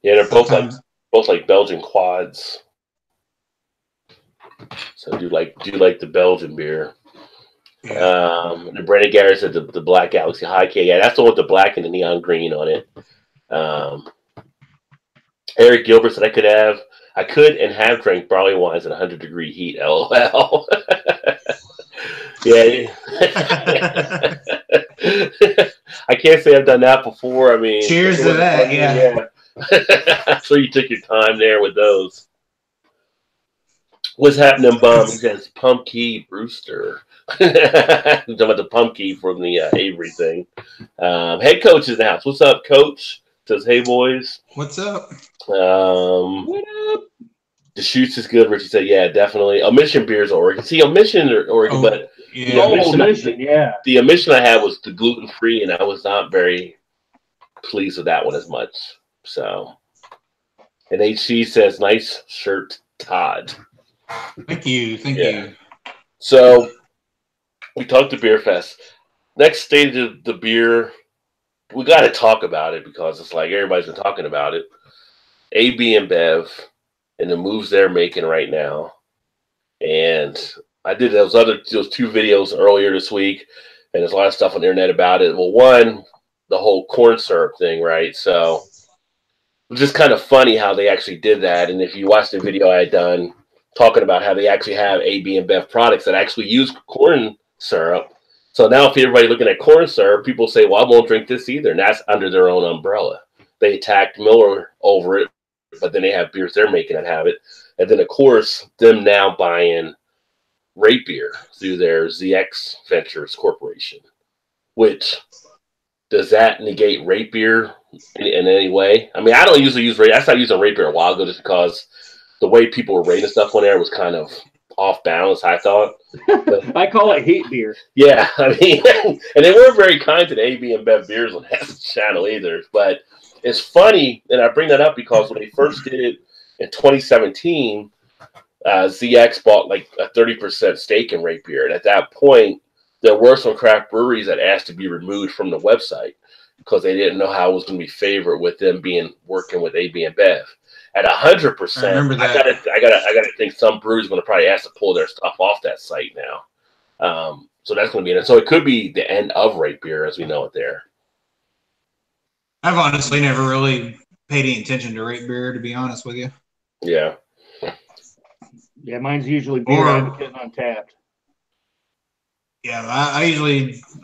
Speaker 1: Yeah, they're
Speaker 3: Sometimes.
Speaker 1: both like Belgian quads. So do like the Belgian beer.
Speaker 3: Yeah.
Speaker 1: The Brandon Garrett said the Black Galaxy High K. Yeah, that's the one with the black and the neon green on it. Eric Gilbert said I could and have drank barley wines at 100-degree heat. LOL. Yeah. I can't say I've done that before. I mean,
Speaker 3: cheers to that. Yeah.
Speaker 1: So you took your time there with those. What's happening, Bum? He says Pumpkin Brewster. Talking about the Pumpkin from the Avery thing. Head coach is in the house. What's up, Coach? Says, hey, boys.
Speaker 3: What's up?
Speaker 2: What up?
Speaker 1: The shoots is good. Richie said, yeah, definitely. Omission beers are Oregon. See, Omission are Oregon, but
Speaker 3: yeah.
Speaker 1: The Omission I had was the gluten-free, and I was not very pleased with that one as much. So, and HC says, nice shirt, Todd.
Speaker 3: Thank you.
Speaker 1: So, we talked to Beer Fest. Next stage of the beer, we got to talk about it because it's like everybody's been talking about it. AB and Bev and the moves they're making right now. And I did those two videos earlier this week, and there's a lot of stuff on the internet about it. Well, one, the whole corn syrup thing, right? So it was just kind of funny how they actually did that. And if you watch the video I had done talking about how they actually have AB and Bev products that actually use corn syrup. So now if everybody looking at corn syrup, people say, well, I won't drink this either. And that's under their own umbrella. They attacked Miller over it, but then they have beers they're making that have it. And then, of course, them now buying Rate Beer through their ZX Ventures Corporation, which does that negate Rate Beer in any way? I mean, I don't usually use Rate. I started using Rate Beer a while ago just because the way people were rating stuff on there was kind of off balance, I thought. But,
Speaker 2: I call it hate beer.
Speaker 1: Yeah, I mean, and they weren't very kind to the AB and Bev beers on that channel either. But it's funny, and I bring that up because when they first did it in 2017, ZX bought like a 30% stake in Rate Beer. And at that point, there were some craft breweries that asked to be removed from the website because they didn't know how it was going to be favored with them working with AB and Bev. At 100%,
Speaker 3: I remember that.
Speaker 1: I gotta think some breweries are going to probably ask to pull their stuff off that site now. So that's going to be it. So it could be the end of Rate Beer as we know it there.
Speaker 3: I've honestly never really paid any attention to Rate Beer, to be honest with you.
Speaker 1: Yeah.
Speaker 2: Yeah, mine's usually Beer Advocate and Untapped.
Speaker 3: Yeah,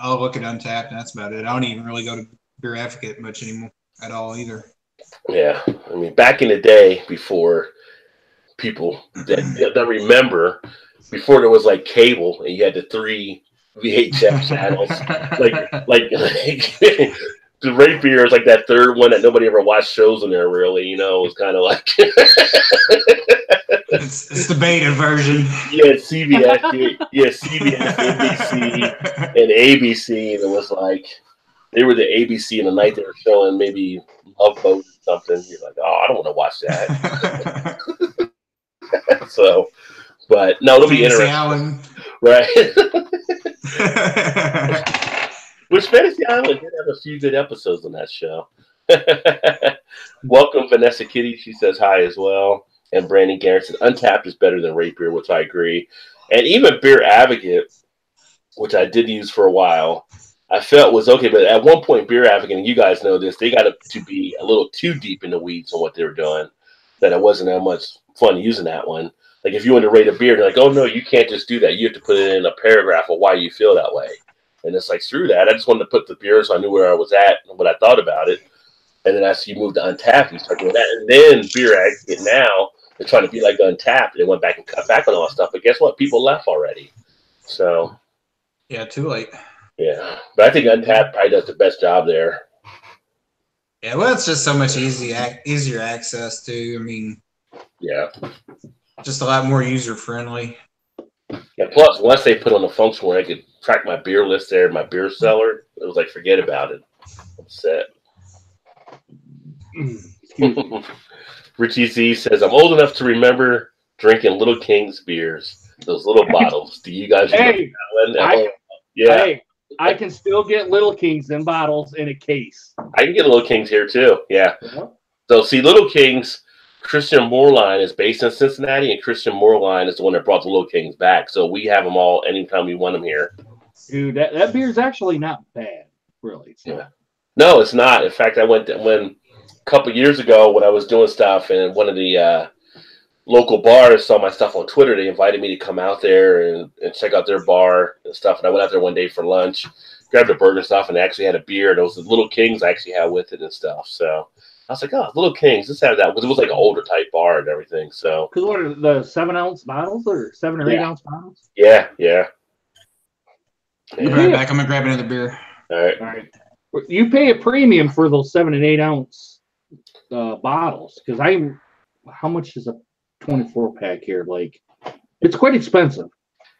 Speaker 3: I'll look at Untapped, and that's about it. I don't even really go to Beer Advocate much anymore at all either.
Speaker 1: Yeah, I mean, back in the day, before people that remember, before there was like cable, and you had the 3 VHF channels, like the Rate Beer is like that third one that nobody ever watched shows on there. Really, you know, it was kind of like
Speaker 3: it's the beta version.
Speaker 1: Yeah, CBS, CBS, NBC, and ABC, and it was like they were the ABC in the night they were showing maybe Love Boat or something. You're like, oh, I don't want to watch that. So, but no, it'll be interesting,
Speaker 3: Island.
Speaker 1: Right? Which Fantasy Island did have a few good episodes on that show. Welcome, Vanessa Kitty. She says hi as well. And Brandon Garrett says Untapped is better than Rate Beer, which I agree. And even Beer Advocate, which I did use for a while, I felt was okay. But at one point, Beer Advocate, and you guys know this, they got to be a little too deep in the weeds on what they were doing, that it wasn't that much fun using that one. Like if you want to rate a beer, they're like, oh, no, you can't just do that. You have to put it in a paragraph of why you feel that way. And it's like, screw that. I just wanted to put the beer so I knew where I was at and what I thought about it. And then as you move to Untapped, you start doing that. And then Beer Advocate now, they're trying to be like Untapped. They went back and cut back on all that stuff. But guess what? People left already. So.
Speaker 3: Yeah, too late.
Speaker 1: Yeah. But I think Untapped probably does the best job there.
Speaker 3: Yeah, well, it's just so much easier access to. I mean.
Speaker 1: Yeah.
Speaker 3: Just a lot more user-friendly.
Speaker 1: And plus, once they put on the function where I could track my beer list there, my beer cellar, it was like, forget about it. I'm set. Richie Z says, I'm old enough to remember drinking Little King's beers, those little bottles. Do you guys remember that one? Yeah.
Speaker 2: Hey, I can still get Little Kings in bottles in a case.
Speaker 1: I can get Little Kings here too. Yeah.
Speaker 2: Uh-huh.
Speaker 1: So see, Little Kings, Christian Moorline is based in Cincinnati, and Christian Moorline is the one that brought the Little Kings back. So we have them all anytime we want them here.
Speaker 2: Dude, that beer's actually not bad, really. It's not.
Speaker 1: No, it's not. In fact, I went a couple years ago when I was doing stuff, and one of the local bars saw my stuff on Twitter. They invited me to come out there and check out their bar and stuff. And I went out there one day for lunch, grabbed a burger and stuff, and they actually had a beer. And it was the Little Kings I actually had with it and stuff. So I was like, oh, Little Kings, let's have that. Because it was like an older type bar and everything. So,
Speaker 2: because what are the 7-ounce bottles or 7 or 8-ounce bottles?
Speaker 1: Yeah.
Speaker 3: Be right back. I'm going to grab another beer.
Speaker 1: All right.
Speaker 2: You pay a premium for those 7 and 8-ounce bottles. Because how much is a 24-pack here? Like, it's quite expensive.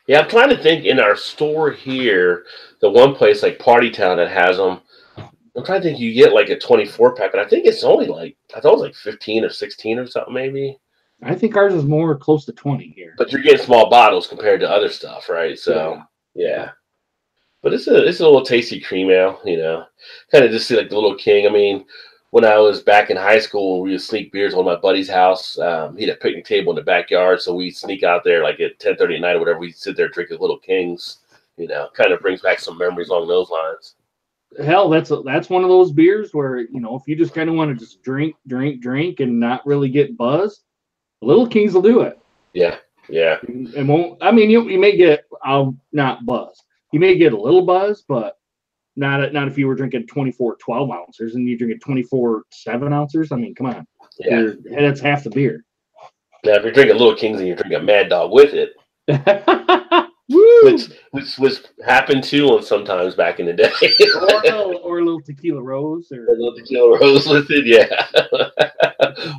Speaker 1: Yeah, I'm trying to think in our store here, the one place like Party Town that has them. I'm trying to think you get like a 24-pack, but I think it's only I thought it was like 15 or 16 or something maybe.
Speaker 2: I think ours is more close to 20 here.
Speaker 1: But you're getting small bottles compared to other stuff, right? So yeah. But it's a little tasty cream ale, Kind of just see like the Little King. I mean, when I was back in high school, we would sneak beers on my buddy's house. He had a picnic table in the backyard, so we'd sneak out there like at 10:30 at night or whatever. We'd sit there drinking Little Kings. Kind of brings back some memories along those lines.
Speaker 2: Hell, that's one of those beers where if you just kind of want to just drink and not really get buzzed, Little Kings will do it.
Speaker 1: Yeah.
Speaker 2: It won't. I mean, you may get not buzzed. You may get a little buzz, but not if you were drinking 24 12-ounces and you drinking 24 7-ounces. I mean, come on.
Speaker 1: Yeah.
Speaker 2: That's half the beer.
Speaker 1: Now, if you're drinking Little Kings and you're drinking Mad Dog with it, which happened too sometimes back in the day,
Speaker 2: or a little tequila rose, or
Speaker 1: a little tequila rose with it, yeah,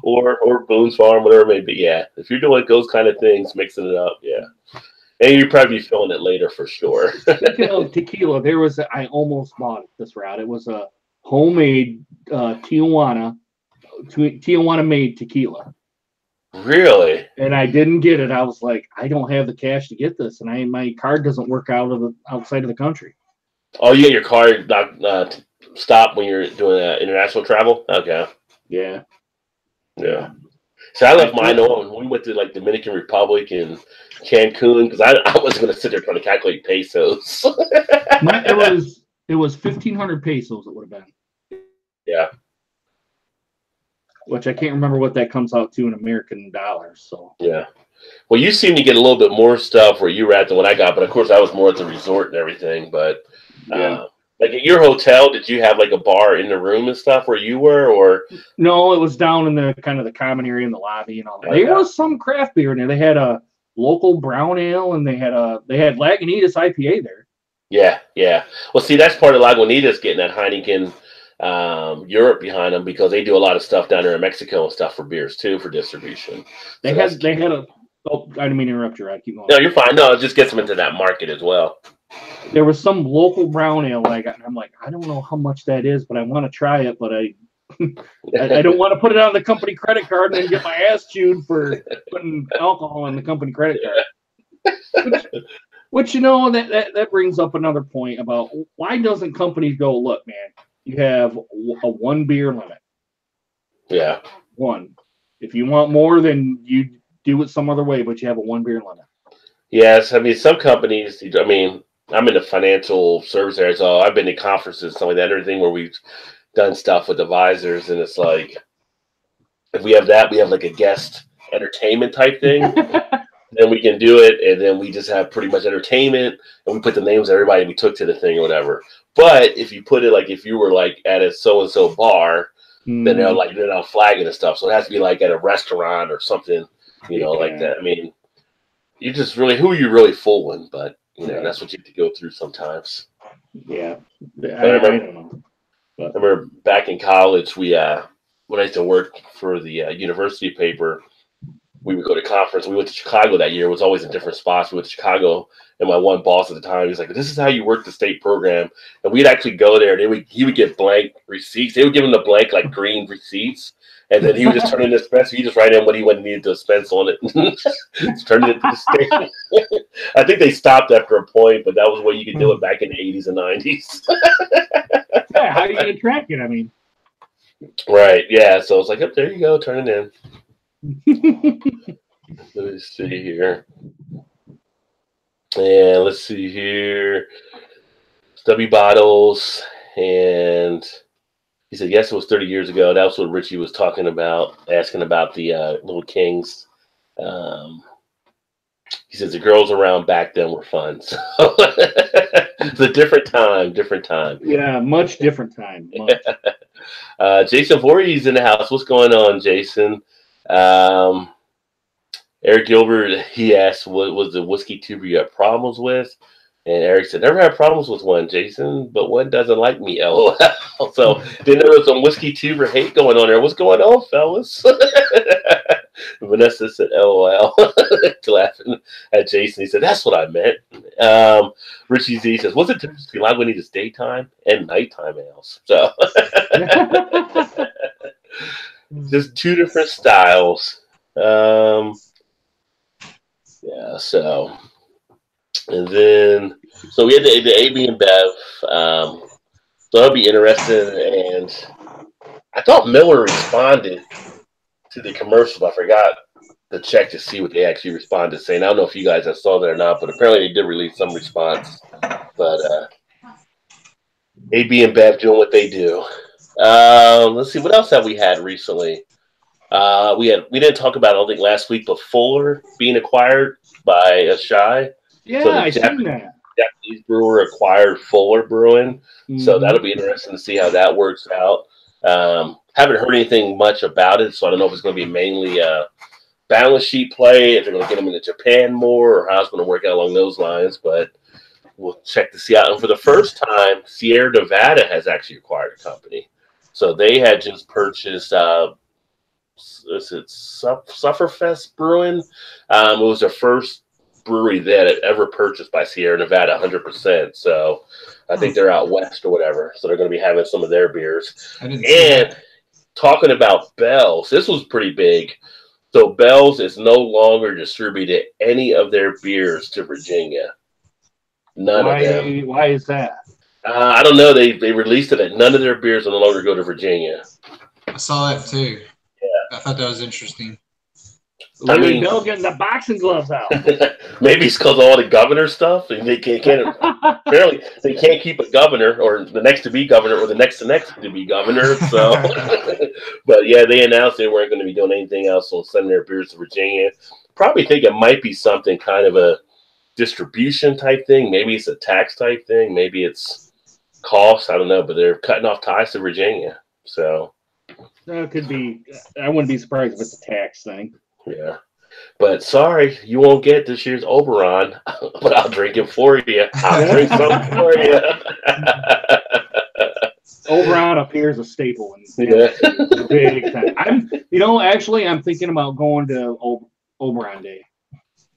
Speaker 1: or Boone's Farm, whatever it may be, yeah. If you're doing those kind of things, mixing it up, yeah. And you'd probably be feeling it later for sure.
Speaker 2: Speaking of tequila, I almost bought it this route. It was a homemade Tijuana made tequila.
Speaker 1: Really?
Speaker 2: And I didn't get it. I was like, I don't have the cash to get this, and my card doesn't work outside of the country.
Speaker 1: Oh, you get your card stopped when you're doing international travel? Okay.
Speaker 2: Yeah.
Speaker 1: So I left mine on. We went to like Dominican Republic and Cancun because I wasn't going to sit there trying to calculate pesos.
Speaker 2: It was 1,500 pesos. It would have been.
Speaker 1: Yeah.
Speaker 2: Which I can't remember what that comes out to in American dollars. So
Speaker 1: yeah. Well, you seem to get a little bit more stuff where you were at than what I got, but of course I was more at the resort and everything. But like at your hotel, did you have like a bar in the room and stuff where you were, or
Speaker 2: no? It was down in the kind of the common area in the lobby and all that. There was some craft beer in there. They had a local brown ale and they had Lagunitas IPA there.
Speaker 1: Yeah. Well, see, that's part of Lagunitas getting that Heineken Europe behind them because they do a lot of stuff down there in Mexico and stuff for beers too for distribution.
Speaker 2: They had a. Oh, I didn't mean to interrupt you. I keep going.
Speaker 1: No, you're fine. No, it just gets them into that market as well.
Speaker 2: There was some local brown ale I got, and I'm like, I don't know how much that is, but I want to try it, but I don't want to put it on the company credit card and then get my ass chewed for putting alcohol on the company credit card. Which that brings up another point about why doesn't companies go, look, man, you have a 1 beer limit.
Speaker 1: Yeah.
Speaker 2: 1. If you want more, then you do it some other way, but you have a 1 beer limit.
Speaker 1: Yes, I mean some companies. I mean, I'm in the financial service area, so I've been to conferences and stuff like that, and everything where we've done stuff with advisors, and it's like if we have that, we have like a guest entertainment type thing. Then we can do it, and then we just have pretty much entertainment, and we put the names of everybody we took to the thing or whatever. But if you put it like if you were like at a so and so bar, then they'll flag it and stuff. So it has to be like at a restaurant or something, like that. I mean, you just really who are you really fooling? But that's what you have to go through sometimes.
Speaker 2: Yeah,
Speaker 1: I don't know. I remember back in college, we when I used to work for the university paper, we would go to conference. We went to Chicago that year. It was always in different spots. We went to Chicago, and my one boss at the time, he's like, "This is how you work the state program." And we'd actually go there, and he would get blank receipts. They would give him the blank, like green receipts, and then he would just turn in the expense. He just write in what he needed to expense on it. Just turn it into the state. I think they stopped after a point, but that was what you could do it back in the 80s and 90s.
Speaker 2: Yeah, how do you track it? I mean,
Speaker 1: right? Yeah. So it's like, oh, there you go, turn it in. Let me see here. And let's see here. Stubby bottles. And he said, yes, it was 30 years ago. That was what Richie was talking about, asking about the Little Kings. He says the girls around back then were fun. So it's a different time.
Speaker 2: Yeah, much different time. Much.
Speaker 1: Jason Voorhees in the house. What's going on, Jason? Eric Gilbert, he asked, what was the whiskey tuber you had problems with? And Eric said, never had problems with one, Jason, but one doesn't like me, LOL. So then there was some whiskey tuber hate going on there. What's going on, fellas? Vanessa said, LOL, laughing at Jason. He said, that's what I meant. Richie Z says, what's the difference between Lagunitas daytime and nighttime ales? So just two different styles. Yeah, so, and then, so we had the AB and Bev, so that'll be interesting, and I thought Miller responded to the commercial, but I forgot to check to see what they actually responded saying. I don't know if you guys have saw that or not, but apparently they did release some response, but AB and Bev doing what they do. Let's see, what else have we had recently? We didn't talk about, I don't think, last week, but Fuller being acquired by Shy.
Speaker 2: Yeah,
Speaker 1: so
Speaker 2: I seen that.
Speaker 1: Japanese brewer acquired Fuller Brewing, so that'll be interesting to see how that works out. Haven't heard anything much about it, so I don't know if it's going to be mainly a balance sheet play, if they're going to get them into Japan more, or how it's going to work out along those lines. But we'll check to see out. And for the first time, Sierra Nevada has actually acquired a company, so they had just purchased. Is it Sufferfest Brewing? It was their first brewery that had ever purchased by Sierra Nevada, 100%. So I think they're out west or whatever. So they're going to be having some of their beers. And talking about Bell's, this was pretty big. So Bell's is no longer distributed any of their beers to Virginia. None of them.
Speaker 2: Why is that?
Speaker 1: I don't know. They released it that none of their beers will no longer go to Virginia.
Speaker 3: I saw that too.
Speaker 1: Yeah.
Speaker 3: I thought that was interesting.
Speaker 2: I mean, Bill getting the boxing gloves out.
Speaker 1: Maybe it's because of all the governor stuff, and they can't apparently they can't keep a governor or the next to be governor or the next to be governor. So, but yeah, they announced they weren't going to be doing anything else on sending their beers to Virginia. Probably think it might be something kind of a distribution type thing. Maybe it's a tax type thing. Maybe it's cost. I don't know, but they're cutting off ties to Virginia. So.
Speaker 2: It could be. I wouldn't be surprised if it's a tax thing.
Speaker 1: Yeah. But sorry, you won't get this year's Oberon, but I'll drink it for you. I'll drink something for you.
Speaker 2: Oberon appears a staple in big time. I'm thinking about going to Oberon Day.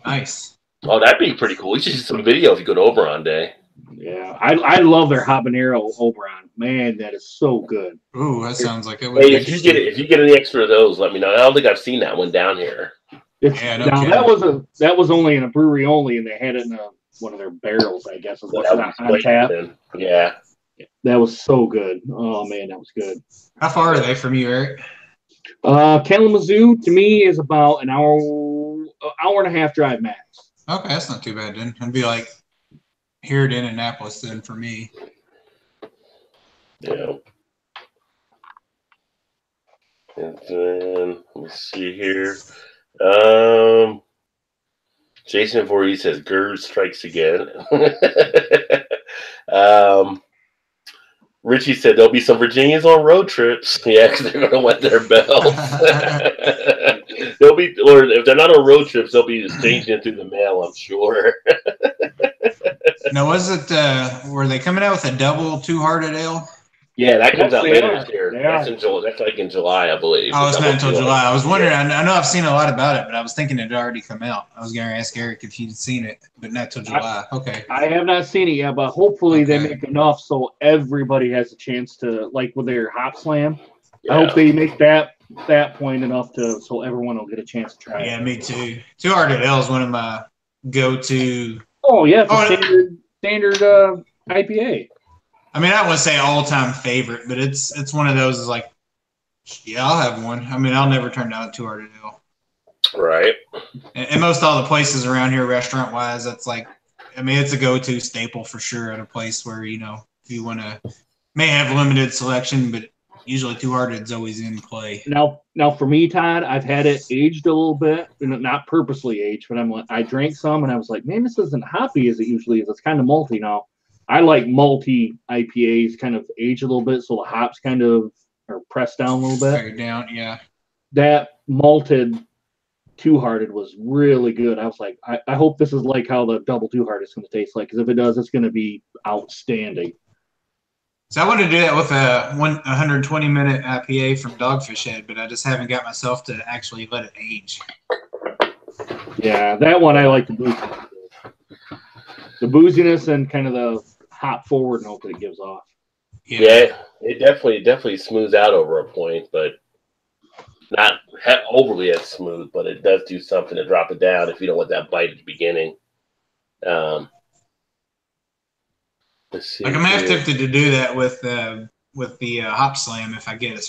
Speaker 3: Nice.
Speaker 1: Oh, that'd be pretty cool. We should do some video if you go to Oberon Day.
Speaker 2: Yeah, I love their habanero Oberon. Man, that is so good.
Speaker 3: Ooh, that sounds like it.
Speaker 1: Hey, if you get any extra of those, let me know. I don't think I've seen that one down here.
Speaker 2: That was only in a brewery only, and they had it in one of their barrels, I guess. Is what's not on tap.
Speaker 1: Yeah,
Speaker 2: that was so good. Oh man, that was good.
Speaker 3: How far are they from you, Eric?
Speaker 2: Kalamazoo to me is about an hour and a half drive max.
Speaker 3: Okay, that's not too bad then. It'd be like here at Indianapolis then for me.
Speaker 1: Yeah. And then let me see here. Jason Voorhees says GERD strikes again. Richie said there'll be some Virginians on road trips. Yeah, because they're going to want their bells. They'll be, or if they're not on road trips, they'll be exchanging it through the mail, I'm sure.
Speaker 3: Now, was it? Were they coming out with a double two-hearted ale?
Speaker 1: Yeah, that comes out
Speaker 2: Yes, they
Speaker 1: later
Speaker 2: are.
Speaker 1: this year.
Speaker 2: They
Speaker 1: That's
Speaker 2: are.
Speaker 1: in July. That's like in July, I believe.
Speaker 3: Oh, it's not until July. I was wondering.
Speaker 1: Yeah.
Speaker 3: I know I've seen a lot about it, but I was thinking it had already come out. I was going to ask Eric if he'd seen it, but not till July. Okay.
Speaker 2: I have not seen it yet, but hopefully they
Speaker 3: Okay.
Speaker 2: make enough so everybody has a chance to, like with their Hop Slam.
Speaker 1: Yeah.
Speaker 2: I hope they make that point enough so everyone will get a chance to try it.
Speaker 3: Yeah, me too. Two Hearted Ale is one of my go-to.
Speaker 2: Oh yeah, it's a standard IPA.
Speaker 3: I mean, I wouldn't say all-time favorite, but it's one of those is like, yeah, I'll have one. I mean, I'll never turn down a Two Hearted Ale.
Speaker 1: Right.
Speaker 3: And most all the places around here, restaurant-wise, that's like, I mean, it's a go-to staple for sure at a place where, you know, if you want to, may have limited selection, but usually Two Hearted is always in play.
Speaker 2: Now for me, Todd, I've had it aged a little bit, not purposely aged, but I drank some and I was like, man, this isn't hoppy as it usually is. It's kind of malty now. I like malty IPAs, kind of age a little bit, so the hops kind of are pressed down a little bit.
Speaker 3: Pared down, yeah.
Speaker 2: That malted Two Hearted was really good. I was like, I hope this is like how the double Two Hearted is going to taste like, because if it does, it's going to be outstanding.
Speaker 3: So I wanted to do that with a 120-minute IPA from Dogfish Head, but I just haven't got myself to actually let it age.
Speaker 2: Yeah, that one I like the booziness. The booziness and kind of the hop forward note that it gives off.
Speaker 1: Yeah, it definitely smooths out over a point, but not overly as smooth. But it does do something to drop it down if you don't want that bite at the beginning. Let's see.
Speaker 3: Like I'm half tempted to do that with the Hop Slam if I get a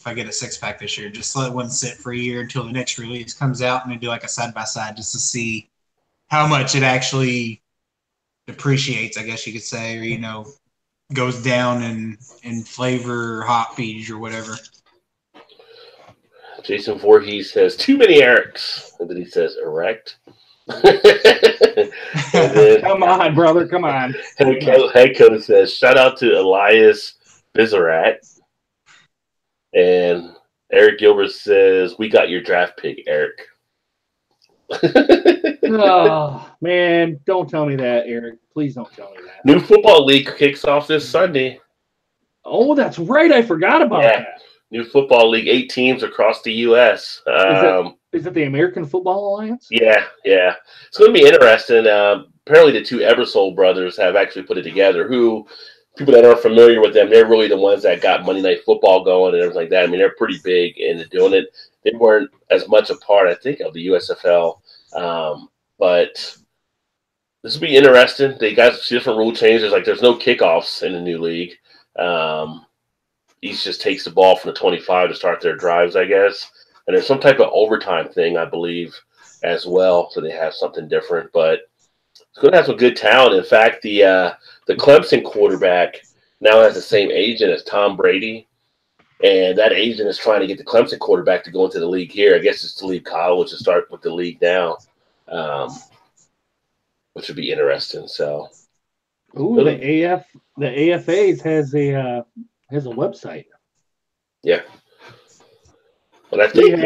Speaker 3: 6-pack this year. Just let one sit for a year until the next release comes out, and then do like a side-by-side just to see how much it actually depreciates, I guess you could say, or, you know, goes down in flavor, hop age, or whatever.
Speaker 1: Jason Voorhees says, too many Erics. And then he says, erect.
Speaker 2: Then, come on, brother, come on.
Speaker 1: Head coach says, shout out to Elias Bizarat. And Eric Gilbert says, we got your draft pick, Eric.
Speaker 2: Oh, man, don't tell me that, Eric. Please don't tell me that.
Speaker 1: New football league kicks off this Sunday.
Speaker 2: Oh, that's right. I forgot about that.
Speaker 1: New football league, 8 teams across the U.S.
Speaker 2: Is it the American Football Alliance?
Speaker 1: Yeah. It's going to be interesting. Apparently, the two Ebersol brothers have actually put it together. Who, people that aren't familiar with them, they're really the ones that got Monday Night Football going and everything like that. I mean, they're pretty big into doing it. They weren't as much a part, I think, of the USFL. But this will be interesting. They got different rule changes. Like, there's no kickoffs in the new league. Each just takes the ball from the 25 to start their drives, I guess. And there's some type of overtime thing, I believe, as well. So they have something different. But it's going to have some good talent. In fact, the Clemson quarterback now has the same agent as Tom Brady. And that agent is trying to get the Clemson quarterback to go into the league here. I guess it's to leave college to start with the league now, which would be interesting. So,
Speaker 2: really? the AFAs has a website.
Speaker 1: Yeah. But I think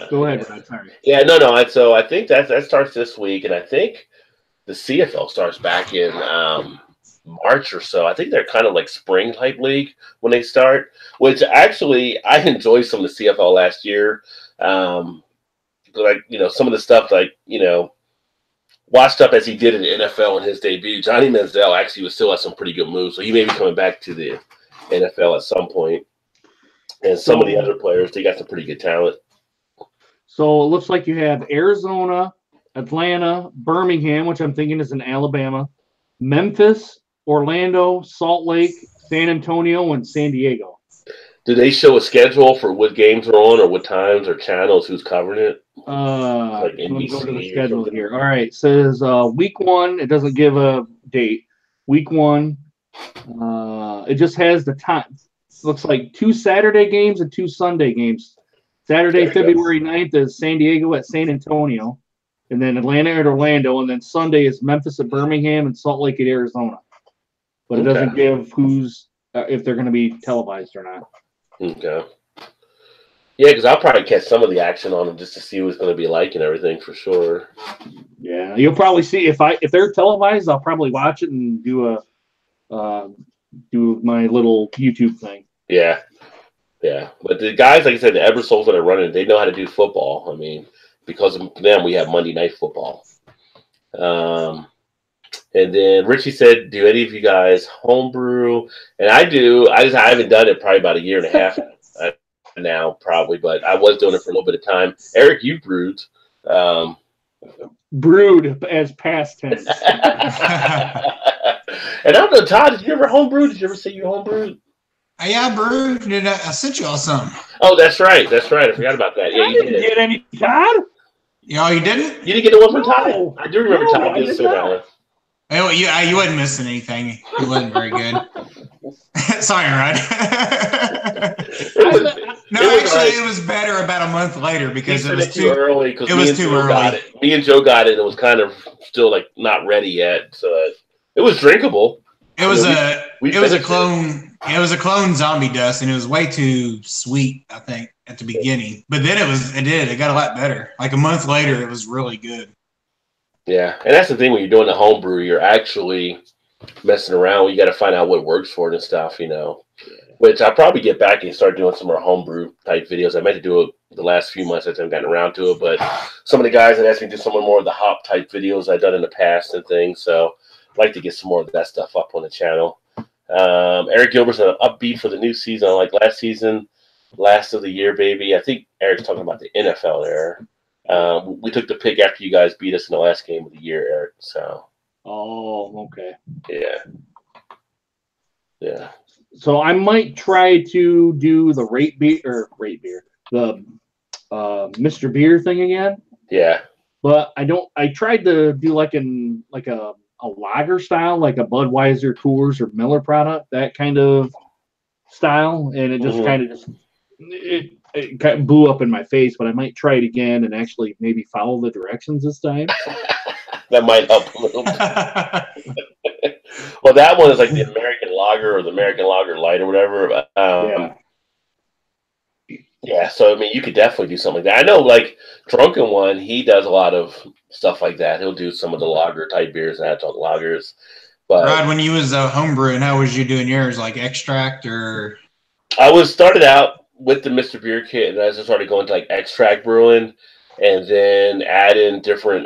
Speaker 2: Go ahead, Brad. Sorry.
Speaker 1: Yeah, no. So I think that starts this week, and I think the CFL starts back in March or so. I think they're kind of like spring type league when they start, which actually I enjoyed some of the CFL last year. Like, you know, some of the stuff, like, you know, watched up as he did in the NFL in his debut. Johnny Manziel actually still has some pretty good moves, so he may be coming back to the NFL at some point. And some of the other players, they got some pretty good talent.
Speaker 2: So it looks like you have Arizona, Atlanta, Birmingham, which I'm thinking is in Alabama, Memphis, Orlando, Salt Lake, San Antonio, and San Diego.
Speaker 1: Do they show a schedule for what games are on or what times or channels, who's covering it?
Speaker 2: Like let me go to the schedule here. All right. It says week 1. It doesn't give a date. Week 1. It just has the time. Looks like 2 Saturday games and 2 Sunday games. Saturday, February 9th is San Diego at San Antonio, and then Atlanta at Orlando, and then Sunday is Memphis at Birmingham and Salt Lake at Arizona. But it doesn't give who's if they're going to be televised or not.
Speaker 1: Okay. Yeah, because I'll probably catch some of the action on them just to see what it's going to be like and everything for sure.
Speaker 2: Yeah, you'll probably see if they're televised, I'll probably watch it and do a do my little YouTube thing.
Speaker 1: Yeah. Yeah. But the guys, like I said, the Ebersols that are running, they know how to do football. I mean, because of them, we have Monday Night Football. And then Richie said, "Do any of you guys homebrew?" And I do. I haven't done it probably about a year and a half now, probably, but I was doing it for a little bit of time. Eric, you brewed.
Speaker 2: Brewed as past tense.
Speaker 1: And I don't know, Todd, did you ever homebrew? Did you ever say you homebrewed?
Speaker 3: Yeah, I brewed. I sent you all some.
Speaker 1: Oh, that's right. That's right. I forgot about that. Yeah, you
Speaker 2: didn't get any, Todd.
Speaker 3: Oh, you didn't?
Speaker 1: You didn't get the one from Todd? I do remember Todd did say that one.
Speaker 3: Oh, you wasn't missing anything. He wasn't very good. Sorry, Rod. It was better about a month later because it was too early.
Speaker 1: It was too early. Me and Joe got it. It was kind of still like not ready yet, so it was drinkable.
Speaker 3: It was a clone. It was a clone zombie dust, and it was way too sweet, I think, at the beginning. But then it got a lot better. Like a month later, it was really good.
Speaker 1: Yeah, and that's the thing when you're doing the homebrew, you're actually messing around. You got to find out what works for it and stuff, you know. Which I'll probably get back and start doing some more homebrew type videos. I meant to do it the last few months. I haven't gotten around to it, but some of the guys had asked me to do some more of the hop type videos I've done in the past and things. So I'd like to get some more of that stuff up on the channel. Eric Gilbert's an upbeat for the new season, like last season, last of the year, baby. I think Eric's talking about the NFL there. We took the pick after you guys beat us in the last game of the year, Eric. So.
Speaker 2: Oh, okay.
Speaker 1: Yeah. Yeah.
Speaker 2: So I might try to do the the Mr. Beer thing again.
Speaker 1: Yeah.
Speaker 2: But I tried to do like a lager style, like a Budweiser, Coors, or Miller product, that kind of style, and it just kind of it kind of blew up in my face. But I might try it again and actually maybe follow the directions this time.
Speaker 1: That might help a little bit. Well, that one is like the American Lager or the American Lager Light or whatever. Yeah, so I mean, you could definitely do something like that. I know, like Drunken One, he does a lot of stuff like that. He'll do some of the lager type beers and adjunct lagers. But
Speaker 3: Rod, when you was homebrewing, how was you doing yours? Like extract or?
Speaker 1: I started out with the Mr. Beer kit, and I just started going to like extract brewing, and then add in different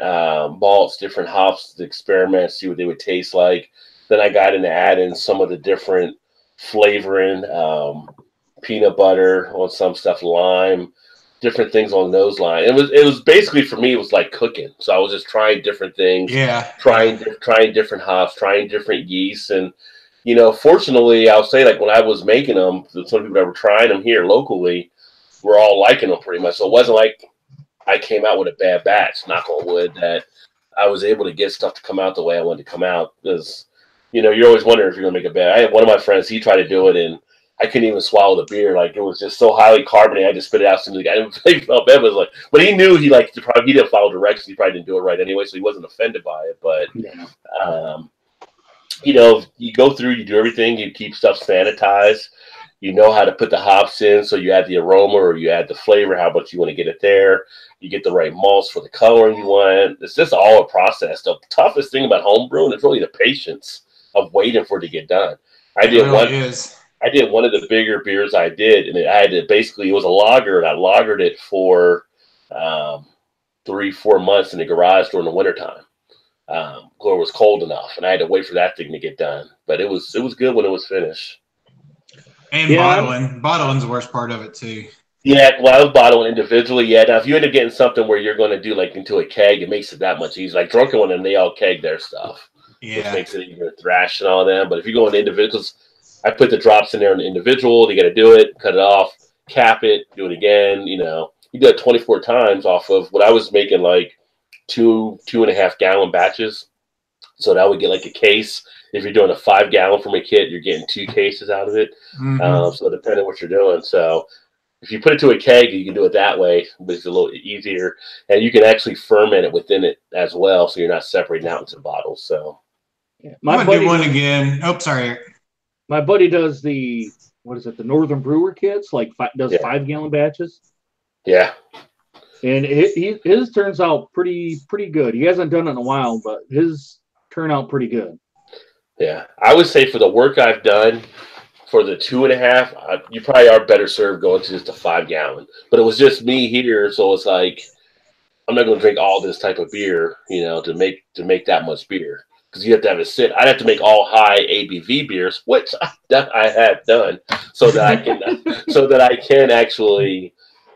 Speaker 1: malts, different hops to experiment, see what they would taste like. Then I got into adding some of the different flavoring, peanut butter on some stuff, lime, different things along those lines. It was basically, for me, it was like cooking. So I was just trying different things, trying different hops, trying different yeasts, and you know, fortunately, I'll say, like when I was making them, some people that were trying them here locally were all liking them pretty much. So it wasn't like I came out with a bad batch, knock on wood, that I was able to get stuff to come out the way I wanted to come out. Because, you know, you're always wondering if you're going to make a bad. I had one of my friends, he tried to do it, and I couldn't even swallow the beer. Like, it was just so highly carbonated, I just spit it out. I didn't felt bad. It was like, but he knew he didn't follow directions. He probably didn't do it right anyway, so he wasn't offended by it. But, you know, you go through, you do everything, you keep stuff sanitized. You know how to put the hops in, so you add the aroma or you add the flavor, how much you want to get it there. You get the right malts for the coloring you want. It's just all a process. The toughest thing about homebrewing is really the patience of waiting for it to get done. I did one of the bigger beers I did, and I had to basically, it was a lager, and I lagered it for 3-4 months in the garage during the wintertime. It was cold enough, and I had to wait for that thing to get done. But it was good when it was finished.
Speaker 3: And bottling's the worst part of it too.
Speaker 1: Yeah, well, I was bottling individually. Yeah, now if you end up getting something where you're going to do like into a keg, it makes it that much easier. Like Drunken One, and they all keg their stuff, which makes it easier to thrash and all that. But if you go in individuals, I put the drops in there in the individual. You got to do it, cut it off, cap it, do it again. You know, you do it 24 times off of what I was making, like 2.5 gallon batches. So that would get like a case. If you're doing a 5 gallon from a kit, you're getting 2 cases out of it. So depending on what you're doing. So if you put it to a keg, you can do it that way, but it's a little easier. And you can actually ferment it within it as well, so you're not separating out into bottles. So
Speaker 3: I'm going to do one again. Oh, sorry.
Speaker 2: My buddy does the Northern Brewer kits, like does 5 gallon batches.
Speaker 1: Yeah.
Speaker 2: And his turns out pretty good. He hasn't done it in a while, but his turn out pretty good.
Speaker 1: Yeah, I would say for the work I've done, for the 2.5, you probably are better served going to just a 5-gallon. But it was just me here, so it's like I'm not going to drink all this type of beer, to make that much beer because you have to have it sit. I'd have to make all high ABV beers, which I have done, so that I can actually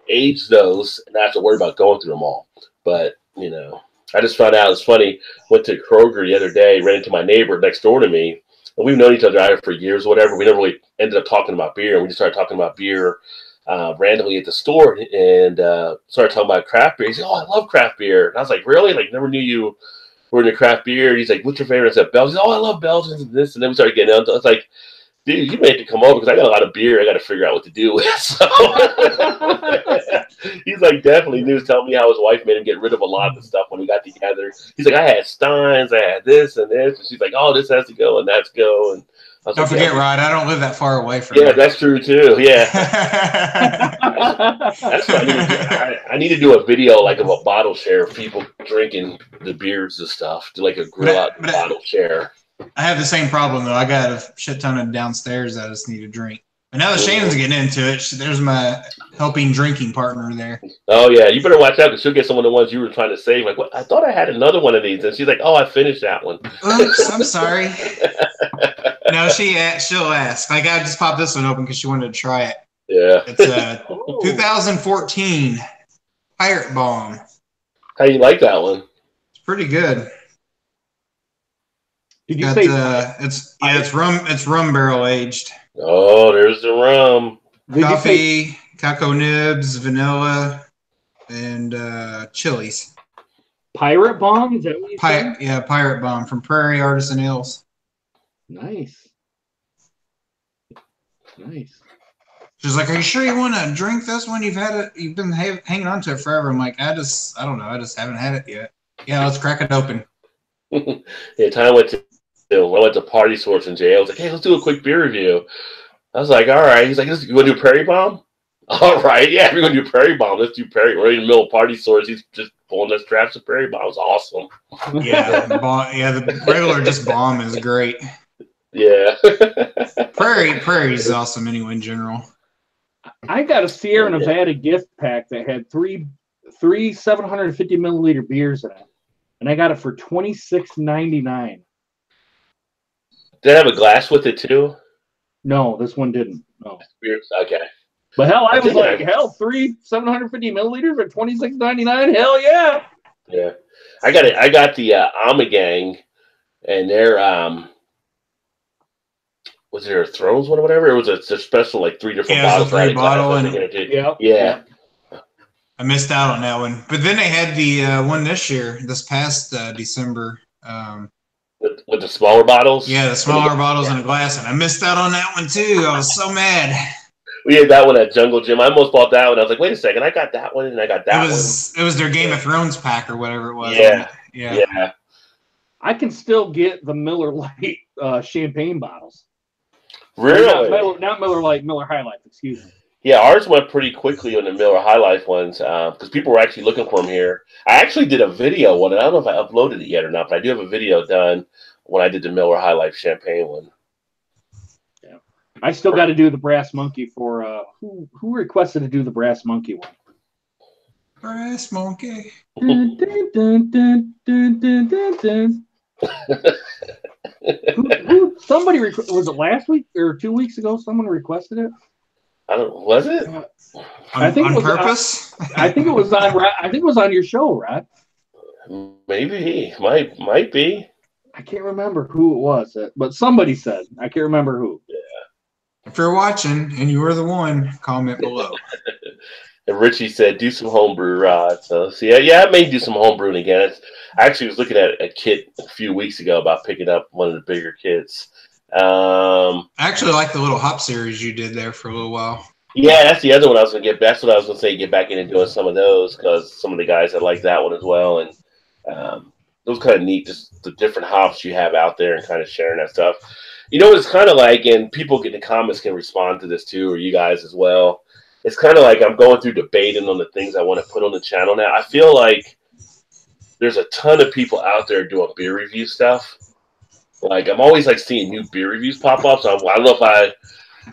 Speaker 1: age those and not have to worry about going through them all. But I just found out it's funny. Went to Kroger the other day, ran into my neighbor next door to me. And we've known each other out for years, or whatever. We never really ended up talking about beer. And we just started talking about beer randomly at the store and started talking about craft beer. He's like, "Oh, I love craft beer." And I was like, "Really? Like, never knew you were into craft beer." And he's like, "What's your favorite?" I said, "Belgian." "Oh, I love Belgians and this." And then we started getting into it. I was like, "Dude, you may have to come over because I got a lot of beer. I got to figure out what to do with." So he's like, definitely. He was telling me how his wife made him get rid of a lot of the stuff when we got together. He's like, "I had Steins, I had this and this," and she's like, "Oh, this has to go and that's go." And
Speaker 3: don't forget, Rod, I don't live that far away from
Speaker 1: you.
Speaker 3: you.
Speaker 1: That's true too. Yeah, that's what I need to do. I need to do a video like of a bottle share of people drinking the beers and stuff. Do like a grill out bottle share.
Speaker 3: I have the same problem though. I got a shit ton of downstairs that I just need to drink. But now that Shannon's getting into it, there's my helping drinking partner there.
Speaker 1: Oh yeah, you better watch out because she'll get some of the ones you were trying to save. Like, what? I thought I had another one of these, and she's like, "Oh, I finished that one."
Speaker 3: Oops, I'm sorry. No, she'll ask. Like, I just popped this one open because she wanted to try it.
Speaker 1: Yeah.
Speaker 3: It's a 2014 Pirate Bomb.
Speaker 1: How you like that one?
Speaker 3: It's pretty good.
Speaker 2: Did you say
Speaker 3: it's rum barrel aged.
Speaker 1: Oh, there's the rum.
Speaker 3: Coffee, cocoa nibs, vanilla, and chilies.
Speaker 2: Pirate Bomb? Is that what you said?
Speaker 3: Yeah, Pirate Bomb from Prairie Artisan Ales.
Speaker 2: Nice.
Speaker 3: She's like, "Are you sure you want to drink this one? You've been hanging on to it forever." I'm like, I don't know. I just haven't had it yet. Yeah, let's crack it open.
Speaker 1: Yeah, I went to Party Source in jail. I was like, "Hey, let's do a quick beer review." I was like, "All right." He's like, "You want to do Prairie Bomb?" All right, yeah, we're going to do Prairie Bomb. Let's do Prairie. We're in the middle of Party Source. He's just pulling us drafts of Prairie Bomb. It was awesome.
Speaker 3: Yeah, the regular just bomb is great.
Speaker 1: Yeah.
Speaker 3: Prairie is awesome anyway in general.
Speaker 2: I got a Sierra Nevada gift pack that had three 750 milliliter beers in it, and I got it for $26.99.
Speaker 1: Did it have a glass with it too?
Speaker 2: No, this one didn't. No.
Speaker 1: Okay.
Speaker 2: But hell, I was like, three 750 milliliters for $26.99. Hell yeah.
Speaker 1: Yeah, I got the Amagang, and their was there a Thrones one or whatever? It was a special like 3 different bottles.
Speaker 3: Three bottle and
Speaker 1: yeah.
Speaker 3: I missed out on that one, but then they had the one this past December.
Speaker 1: With the smaller bottles.
Speaker 3: Yeah, the smaller bottles in a glass, and I missed out on that one too. I was so mad.
Speaker 1: We had that one at Jungle Gym. I almost bought that one. I was like, "Wait a second, I got that one, and I got that one."
Speaker 3: It was their Game of Thrones pack or whatever it was.
Speaker 1: Yeah.
Speaker 2: I can still get the Miller Lite champagne bottles.
Speaker 1: Really?
Speaker 2: Not Miller Lite, Miller High Life. Excuse me.
Speaker 1: Yeah, ours went pretty quickly on the Miller High Life ones because people were actually looking for them here. I actually did a video one, and I don't know if I uploaded it yet or not, but I do have a video done when I did the Miller High Life champagne one.
Speaker 2: Yeah, I still got to do the Brass Monkey for who requested to do the Brass Monkey one.
Speaker 3: Brass Monkey.
Speaker 2: Dun, dun, dun, dun, dun, dun, dun. Somebody was it last week or 2 weeks ago? Someone requested it.
Speaker 1: Was it?
Speaker 2: I think
Speaker 3: on
Speaker 2: it was
Speaker 3: purpose.
Speaker 2: I think it was on. I think it was on your show, Rod.
Speaker 1: Maybe might be.
Speaker 2: I can't remember who it was, but somebody said. I can't remember who.
Speaker 1: Yeah.
Speaker 3: If you're watching and you were the one, comment below.
Speaker 1: And Richie said, "Do some homebrew, Rod." So see, I may do some homebrewing again. I actually was looking at a kit a few weeks ago about picking up one of the bigger kits. I
Speaker 3: actually like the little hop series you did there for a little while.
Speaker 1: Yeah, that's the other one I was going to get. That's what I was going to say, get back into doing some of those because some of the guys that like that one as well. And it was kind of neat, just the different hops you have out there and kind of sharing that stuff. You know what it's kind of like, and people in the comments can respond to this too, or you guys as well. It's kind of like I'm going through debating on the things I want to put on the channel now. I feel like there's a ton of people out there doing beer review stuff. Like I'm always like seeing new beer reviews pop up. So I don't know if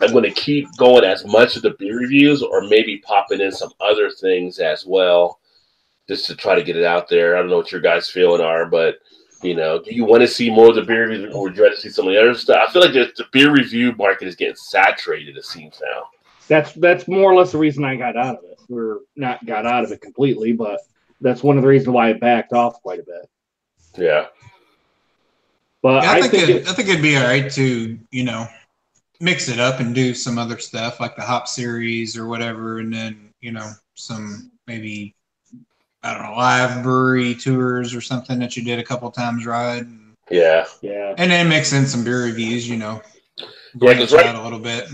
Speaker 1: I'm going to keep going as much of the beer reviews or maybe popping in some other things as well, just to try to get it out there. I don't know what your guys' feeling are, but do you want to see more of the beer reviews or would you rather see some of the other stuff? I feel like the beer review market is getting saturated, it seems now.
Speaker 2: That's more or less the reason I got out of it. Or not got out of it completely, but that's one of the reasons why I backed off quite a bit.
Speaker 1: Yeah.
Speaker 3: But yeah, I think it'd be all right to, mix it up and do some other stuff like the hop series or whatever, and then, some maybe, I don't know, live brewery tours or something that you did a couple times, right?
Speaker 1: Yeah.
Speaker 3: And then mix in some beer reviews,
Speaker 1: branch
Speaker 3: out a little bit.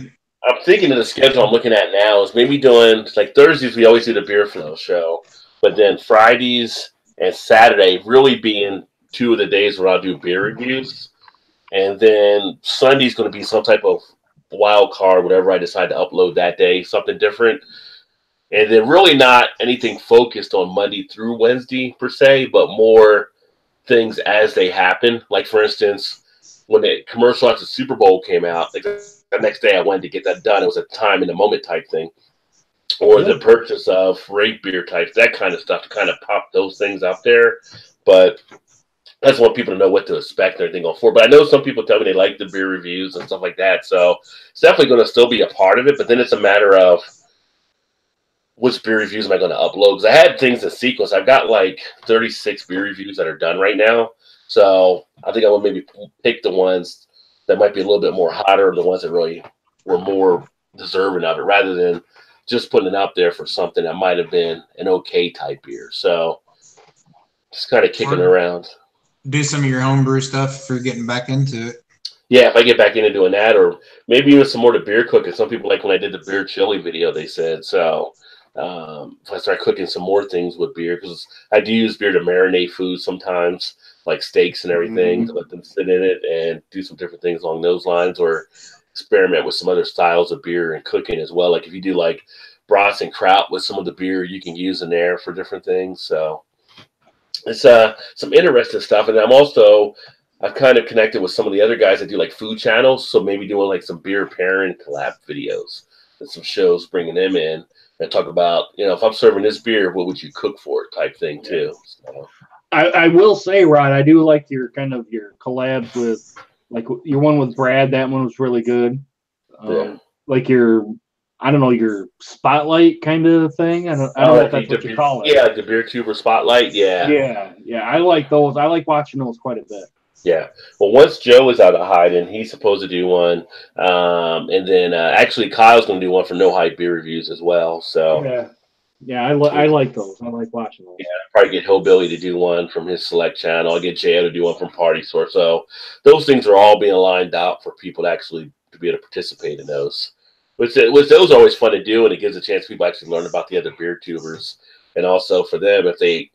Speaker 1: I'm thinking of the schedule I'm looking at now is maybe doing, like Thursdays, we always do the Beer Flow show, but then Fridays and Saturday really being 2 of the days where I'll do beer reviews. And then Sunday's going to be some type of wild card, whatever I decide to upload that day, something different. And then really not anything focused on Monday through Wednesday per se, but more things as they happen. Like, for instance, when the commercial after the Super Bowl came out, like the next day I wanted to get that done. It was a time in the moment type thing. Or the purchase of rate beer types, that kind of stuff, to kind of pop those things out there. But I just want people to know what to expect and everything going forward. But I know some people tell me they like the beer reviews and stuff like that. So it's definitely going to still be a part of it. But then it's a matter of which beer reviews am I going to upload? Because I had things in sequence. I've got like 36 beer reviews that are done right now. So I think I will maybe pick the ones that might be a little bit more hotter, the ones that really were more deserving of it, rather than just putting it out there for something that might have been an okay type beer. So just kind of kicking around.
Speaker 3: Do some of your homebrew stuff for getting back into it.
Speaker 1: Yeah, if I get back into doing that, or maybe even some more to beer cooking. Some people like when I did the beer chili video, they said. So if I start cooking some more things with beer, because I do use beer to marinate food sometimes, like steaks and everything, to let them sit in it and do some different things along those lines, or experiment with some other styles of beer and cooking as well. Like if you do like brats and kraut with some of the beer you can use in there for different things. So it's some interesting stuff. And I've kind of connected with some of the other guys that do like food channels. So maybe doing like some beer pairing collab videos and some shows, bringing them in and talk about, if I'm serving this beer, what would you cook for it type thing too. So.
Speaker 2: I will say, Rod, I do like your collabs with, like your one with Brad. That one was really good. Like your spotlight kind of thing. I don't know if that's what you call it.
Speaker 1: Yeah, the beer tuber spotlight. Yeah.
Speaker 2: I like those. I like watching those quite a bit.
Speaker 1: Yeah. Well, once Joe is out of hiding, he's supposed to do one. And then actually Kyle's going to do one for No Hype Beer Reviews as well. So
Speaker 2: I like those. I like watching those.
Speaker 1: Yeah, I'll probably get Hillbilly to do one from his select channel. I'll get J.O. to do one from Party Source. So those things are all being lined out for people to actually to be able to participate in those. Which those are always fun to do, and it gives a chance for people to actually learn about the other beer tubers. And also for them, if they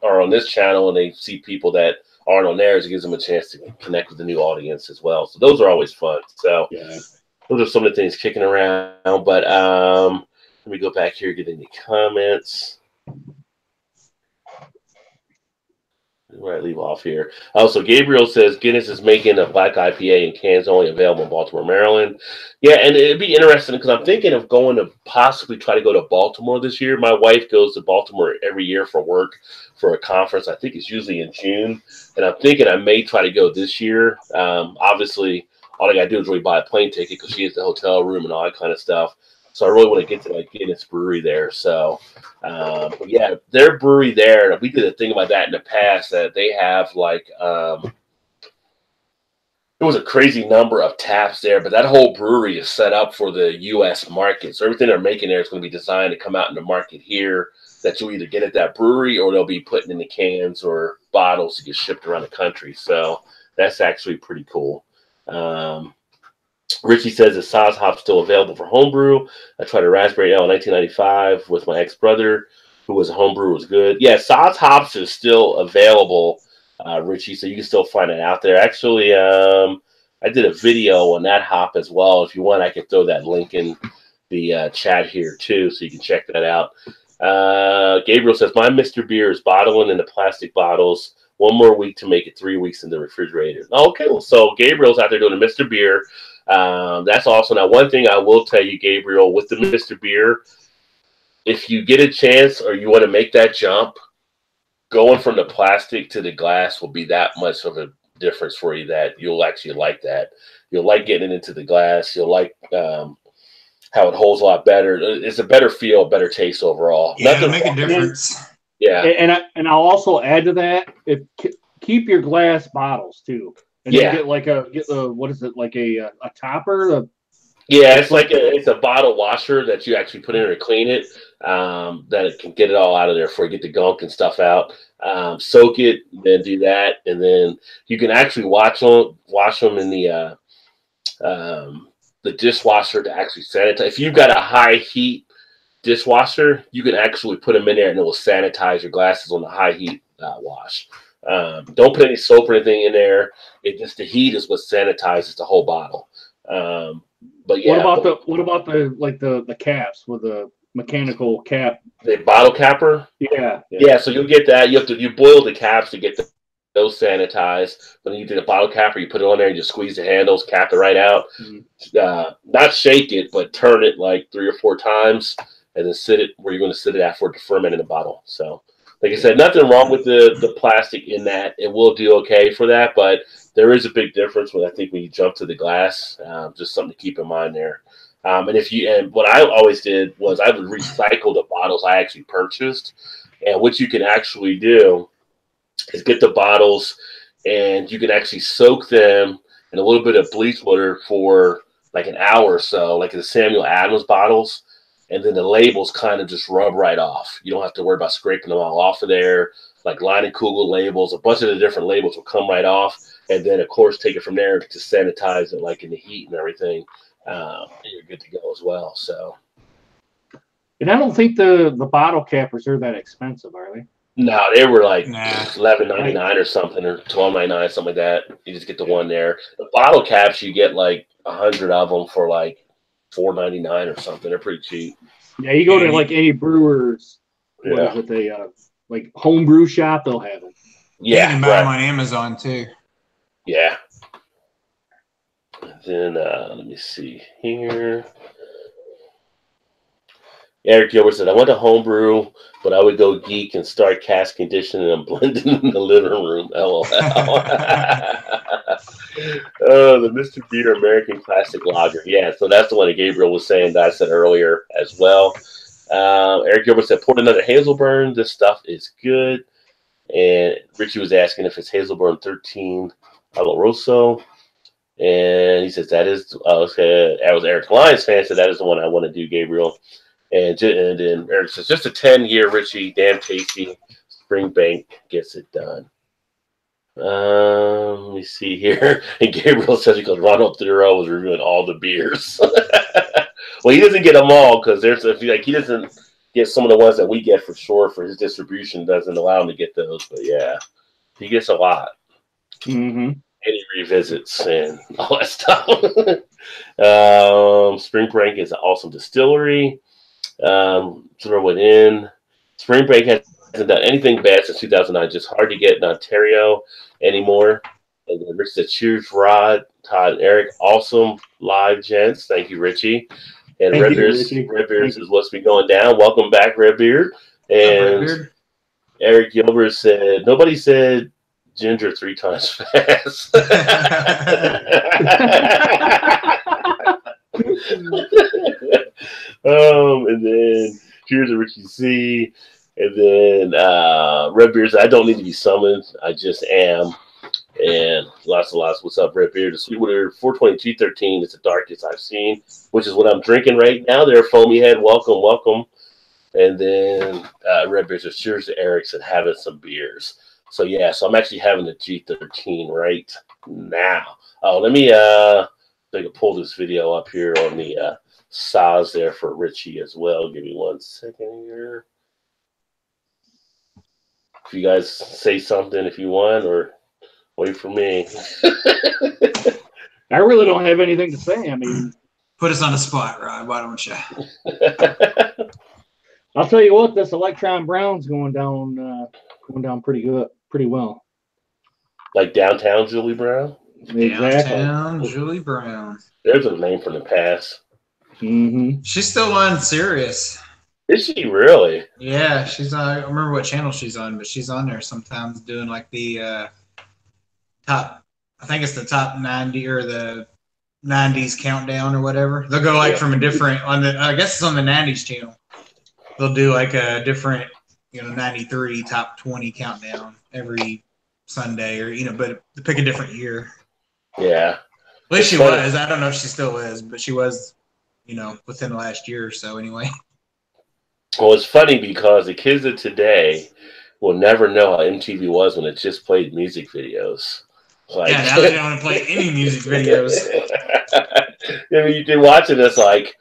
Speaker 1: are on this channel and they see people that aren't on theirs, it gives them a chance to connect with the new audience as well. So those are always fun. So those are some of the things kicking around. But let me go back here, get any comments. Where I leave off here. Also, Gabriel says Guinness is making a black IPA in cans only available in Baltimore, Maryland. Yeah, and it'd be interesting because I'm thinking of going to possibly try to go to Baltimore this year. My wife goes to Baltimore every year for work for a conference. I think it's usually in June. And I'm thinking I may try to go this year. Obviously, all I got to do is really buy a plane ticket because she has the hotel room and all that kind of stuff. So I really want to get to like Guinness Brewery there. So, yeah, their brewery there. We did a thing about that in the past that they have like it was a crazy number of taps there, but that whole brewery is set up for the U.S. market. So everything they're making there is going to be designed to come out in the market here. That you'll either get at that brewery or they'll be putting in the cans or bottles to get shipped around the country. So that's actually pretty cool. Richie says the Saz Hop's still available for homebrew. I tried a raspberry ale in 1995 with my ex-brother, who was a homebrewer, was good. Yeah, Saz Hops is still available, Richie, so you can still find it out there. Actually, I did a video on that hop as well. If you want, I can throw that link in the chat here, too, so you can check that out. Gabriel says, my Mr. Beer is bottling in the plastic bottles one more week to make it 3 weeks in the refrigerator. Okay, well, so Gabriel's out there doing a Mr. Beer. That's awesome. Now, one thing I will tell you, Gabriel, with the Mr. Beer, if you get a chance or you want to make that jump, going from the plastic to the glass will be that much of a difference for you that you'll actually like that. You'll like getting it into the glass. You'll like how it holds a lot better. It's a better feel, better taste overall.
Speaker 3: Yeah, it'll make a difference.
Speaker 1: Yeah,
Speaker 2: and I'll also add to that, keep your glass bottles too, and
Speaker 1: yeah,
Speaker 2: you get the what is it, like a topper?
Speaker 1: Yeah, it's a bottle washer that you actually put in there to clean it. That it can get it all out of there before you get the gunk and stuff out. Soak it, then do that, and then you can actually wash them in the dishwasher to actually sanitize. If you've got a high heat dishwasher, you can actually put them in there and it will sanitize your glasses on the high heat wash. Don't put any soap or anything in there. The heat is what sanitizes the whole bottle. But yeah,
Speaker 2: what about the caps with the mechanical cap?
Speaker 1: The bottle capper? Yeah. So you'll get that. You boil the caps to get those sanitized. But then you do the bottle capper, you put it on there and just squeeze the handles, cap it right out. Mm-hmm. Not shake it, but turn it like 3 or 4 times, and then sit it where you're going to sit it at for it to ferment in the bottle. So, like I said, nothing wrong with the plastic in that. It will do okay for that, but there is a big difference when you jump to the glass. Just something to keep in mind there. And what I always did was I would recycle the bottles I actually purchased. And what you can actually do is get the bottles and you can actually soak them in a little bit of bleach water for like an hour or so, like the Samuel Adams bottles. And then the labels kind of just rub right off. You don't have to worry about scraping them all off of there. Like Leinenkugel labels, a bunch of the different labels will come right off. And then, of course, take it from there to sanitize it, like in the heat and everything. You're good to go as well. So,
Speaker 2: and I don't think the bottle cappers are that expensive, are they?
Speaker 1: No, they were like $11.99 or something, or $12.99, something like that. You just get the one there. The bottle caps, you get like 100 of them for like $4.99 or something. They're pretty cheap.
Speaker 2: Yeah, you go to like any brewer's, like homebrew shop, they'll have them.
Speaker 3: Yeah, you can buy them on Amazon too.
Speaker 1: Yeah. Then let me see here. Eric Gilbert said, I went to homebrew, but I would go geek and start cask conditioning and blending in the living room. LOL. The Mr. Beer American Classic Lager. Yeah, so that's the one that Gabriel was saying that I said earlier as well. Eric Gilbert said, poured another Hazelburn. This stuff is good. And Richie was asking if it's Hazelburn 13 Oloroso. And he says, that is, okay, I was Eric Lyons fan, so that is the one I want to do, Gabriel. And then Eric says, just a 10-year, Richie, damn tasty. Springbank gets it done. Let me see here. And Gabriel says, because Ronald Theroux was reviewing all the beers. Well, he doesn't get them all because he doesn't get some of the ones that we get for sure for his distribution. Doesn't allow him to get those. But yeah, he gets a lot.
Speaker 2: Mm-hmm.
Speaker 1: And he revisits and all that stuff. Spring Break is an awesome distillery. Throw it in. Spring Break hasn't done anything bad since 2009. Just hard to get in Ontario anymore. And then Rich said, cheers, Rod, Todd, and Eric. Awesome live, gents. Thank you, Richie. And Redbeard is what's been going down. Welcome back, Redbeard. And Eric Gilbert said, nobody said ginger 3 times fast. And then here's a Richie C. And then Redbeard said, I don't need to be summoned. I just am. And lots. What's up, Redbeard? The Sweetwater 420 G13 is the darkest I've seen, which is what I'm drinking right now. There, Foamy Head. Welcome. And then Redbeard says, cheers to Eric's and having some beers. So yeah, so I'm actually having the G13 right now. Oh, let me I can pull this video up here on the SAS there for Richie as well. Give me 1 second here. If you guys say something if you want, or wait for me.
Speaker 2: I really don't have anything to say. I mean,
Speaker 3: put us on the spot, Rod. Why don't you?
Speaker 2: I'll tell you what, this Electron Brown's going down pretty well.
Speaker 1: Like Downtown Julie Brown?
Speaker 2: Exactly.
Speaker 3: Downtown Julie Brown.
Speaker 1: There's a name from the past.
Speaker 2: Mm-hmm.
Speaker 3: She's still on Sirius.
Speaker 1: Is she really?
Speaker 3: Yeah, she's on. I don't remember what channel she's on, but she's on there sometimes doing like the top. I think it's the top 90 or the 90s countdown or whatever. They'll go like from a different on the. I guess it's on the 90s channel. They'll do like a different, 93 top 20 countdown every Sunday, or but to pick a different year.
Speaker 1: Yeah.
Speaker 3: At least she was. I don't know if she still is, but she was, within the last year or so anyway.
Speaker 1: Well, it's funny because the kids of today will never know how MTV was when it just played music videos. Like,
Speaker 3: yeah, now they don't want to play any music videos.
Speaker 1: I mean, you're watching this like,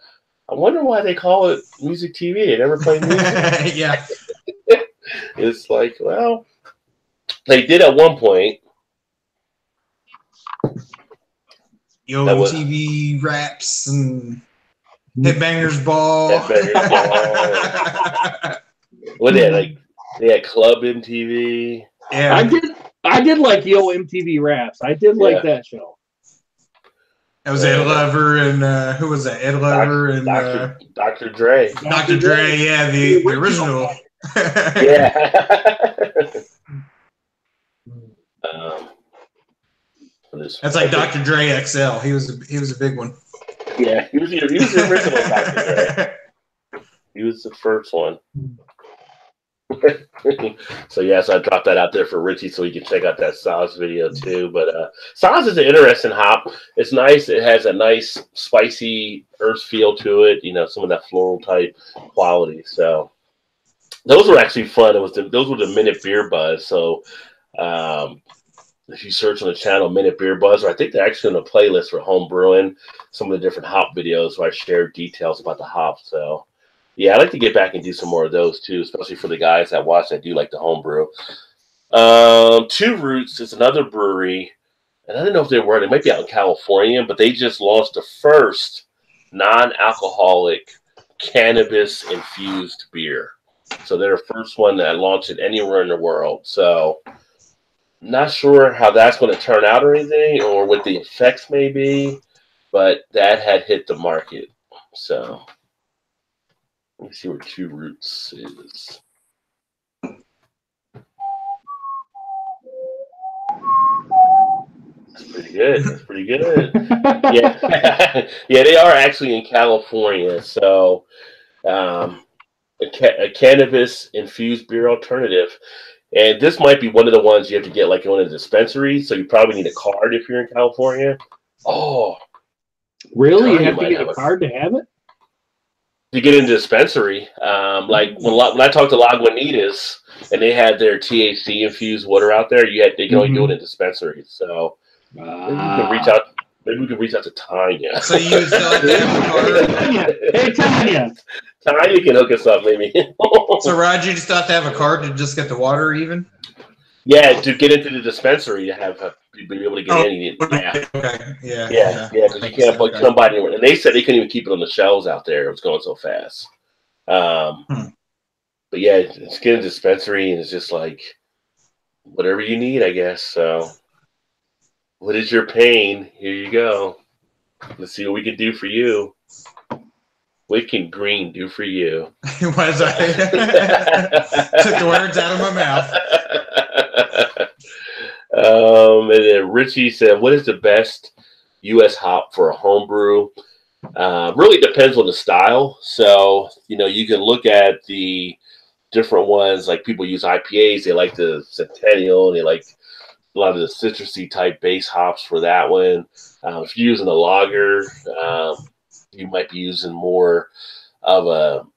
Speaker 1: I wonder why they call it music TV. They never play music.
Speaker 3: Yeah.
Speaker 1: It's like, well, they did at one point.
Speaker 3: Yo, MTV raps and Headbangers Ball.
Speaker 1: What they had, like, they had Club MTV.
Speaker 3: Yeah,
Speaker 2: I did like Yo MTV Raps. I did like that show.
Speaker 3: That was Ed Lover and who was that? Ed Lover and
Speaker 1: Dr. Dre.
Speaker 3: Dr. Dre, yeah, the original.
Speaker 1: Yeah.
Speaker 3: That's like Dr. Dre XL. He was a big one.
Speaker 1: Yeah, he was the original Dr. Dre. He was the first one. So I dropped that out there for Richie so he can check out that Saz video too. But Saz is an interesting hop. It's nice. It has a nice spicy earth feel to it. Some of that floral type quality. So those were actually fun. Those were the Minute Beer Buzz. So if you search on the channel Minute Beer Buzz, or I think they're actually on a playlist for home brewing, some of the different hop videos where I share details about the hops. So yeah, I'd like to get back and do some more of those too, especially for the guys that watch that do like the home brew. Two Roots is another brewery, and I don't know if they might be out in California, but they just launched the first non-alcoholic cannabis-infused beer. So they're the first one that launched it anywhere in the world. So not sure how that's going to turn out or anything, or what the effects may be, but that had hit the market. So let me see where Two Roots is. That's pretty good. That's pretty good. Yeah. Yeah, they are actually in California. So a cannabis-infused beer alternative. And this might be one of the ones you have to get like in a dispensary. So you probably need a card if you're in California. Oh.
Speaker 2: Really? You have to get a card to have it?
Speaker 1: To get into dispensary, like when I talked to Lagunitas and they had their THC infused water out there, they can only do it in dispensaries. So maybe we can reach out to Tanya.
Speaker 3: So you would still have to have a card?
Speaker 2: Hey, Tanya.
Speaker 1: Tanya can hook us up, maybe.
Speaker 3: So Rod, you just have to have a card to just get the water, even?
Speaker 1: Yeah, to get into the dispensary, you have to be able to get in.
Speaker 3: Yeah. Okay.
Speaker 1: Yeah, because you can't come by anywhere. And they said they couldn't even keep it on the shelves out there. It was going so fast. But yeah, it's getting a dispensary, and it's just like whatever you need, I guess. So, what is your pain? Here you go. Let's see what we can do for you. What can green do for you?
Speaker 3: Was I took the words out of my mouth.
Speaker 1: And then Richie said, what is the best U.S. hop for a home brew? Really depends on the style. So, you can look at the different ones. Like people use IPAs. They like the Centennial. And they like a lot of the citrusy type base hops for that one. If you're using a lager, you might be using more of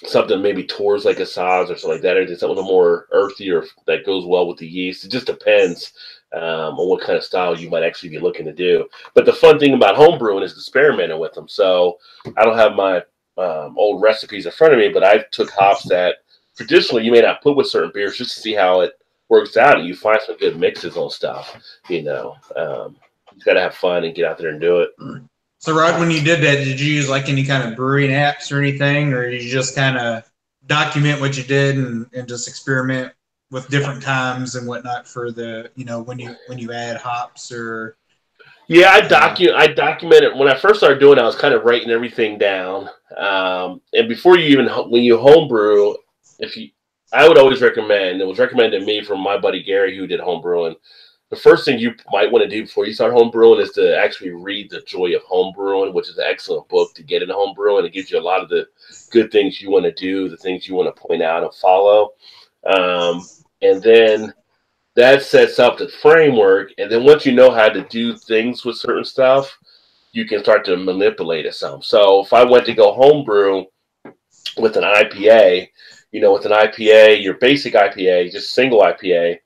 Speaker 1: something maybe towards like a Saz or something like that, or something a little more earthy or that goes well with the yeast. It just depends on what kind of style you might actually be looking to do. But the fun thing about home brewing is experimenting with them. So I don't have my old recipes in front of me, but I took hops that traditionally you may not put with certain beers just to see how it works out, and you find some good mixes on stuff. You got to have fun and get out there and do it.
Speaker 3: So, Rod, when you did that, did you use like any kind of brewing apps or anything, or did you just kind of document what you did and just experiment with different times and whatnot for the, you know, when you add hops or.
Speaker 1: Yeah, I documented when I first started doing it. I was kind of writing everything down, and before you even when you homebrew, I would always recommend. It was recommended to me from my buddy Gary who did homebrewing. The first thing you might want to do before you start homebrewing is to actually read The Joy of Homebrewing, which is an excellent book to get into homebrewing. It gives you a lot of the good things you want to do, the things you want to point out and follow, and then that sets up the framework. And then once you know how to do things with certain stuff, you can start to manipulate it some. So if I went to go homebrew with an IPA, with an IPA, your basic IPA, just single IPA,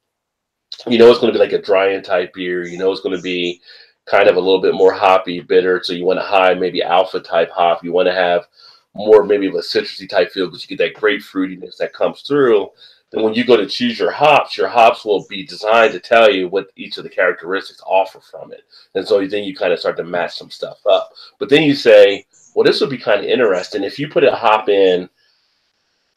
Speaker 1: it's going to be like a dry-in type beer. It's going to be kind of a little bit more hoppy, bitter. So you want a high, maybe alpha type hop. You want to have more maybe of a citrusy type feel because you get that great fruitiness that comes through. Then when you go to choose your hops will be designed to tell you what each of the characteristics offer from it. And so then you kind of start to match some stuff up. But then you say, well, this would be kind of interesting. If you put a hop in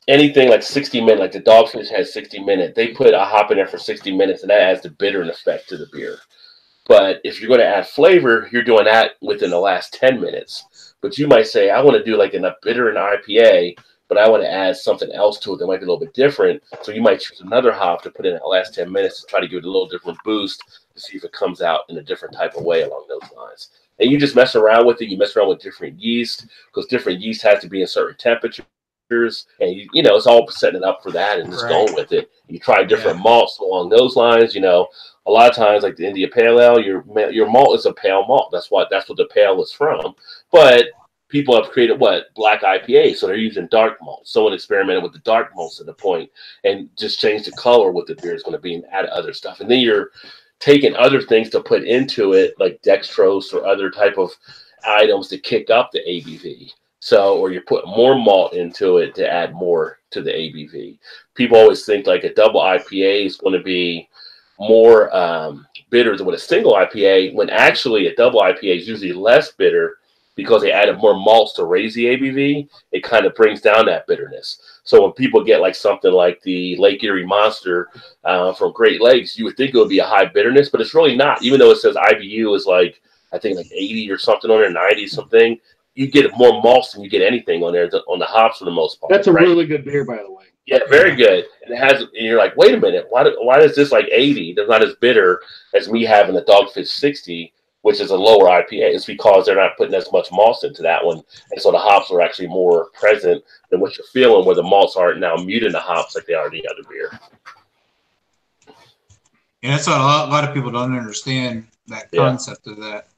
Speaker 1: anything like 60 minutes, like the Dogfish has 60 minutes, they put a hop in there for 60 minutes, and that adds the bittering effect to the beer. But if you're going to add flavor, you're doing that within the last 10 minutes. But you might say, I want to do like a bitter and IPA, but I want to add something else to it that might be a little bit different. So you might choose another hop to put in the last 10 minutes to try to give it a little different boost to see if it comes out in a different type of way along those lines. And you just mess around with it. You mess around with different yeast because different yeast has to be in certain temperatures. And, it's all setting it up for that and just going with it. You try different malts along those lines. A lot of times, like the India Pale Ale, your malt is a pale malt. That's what the pale is from. But people have created black IPA, so they're using dark malts. Someone experimented with the dark malts at the point and just changed the color what the beer is going to be and add other stuff. And then you're taking other things to put into it, like dextrose or other type of items to kick up the ABV. So, or you put more malt into it to add more to the ABV. People always think like a double IPA is going to be more bitter than what a single IPA, when actually a double IPA is usually less bitter because they added more malts to raise the ABV. It kind of brings down that bitterness. So when people get like something like the Lake Erie Monster from Great Lakes, you would think it would be a high bitterness, but it's really not. Even though it says IBU is like, I think like 80 or something on there, 90 something, you get more malts than you get anything on there on the hops for the most part.
Speaker 2: That's a really good beer, by the way.
Speaker 1: Yeah, very good. And you're like, wait a minute, why is this like 80? They're not as bitter as me having the Dogfish 60, which is a lower IPA. It's because they're not putting as much malts into that one. And so the hops are actually more present than what you're feeling, where the malts aren't now muting the hops like they are in the other beer.
Speaker 3: Yeah, that's what a lot of people don't understand, that concept of that.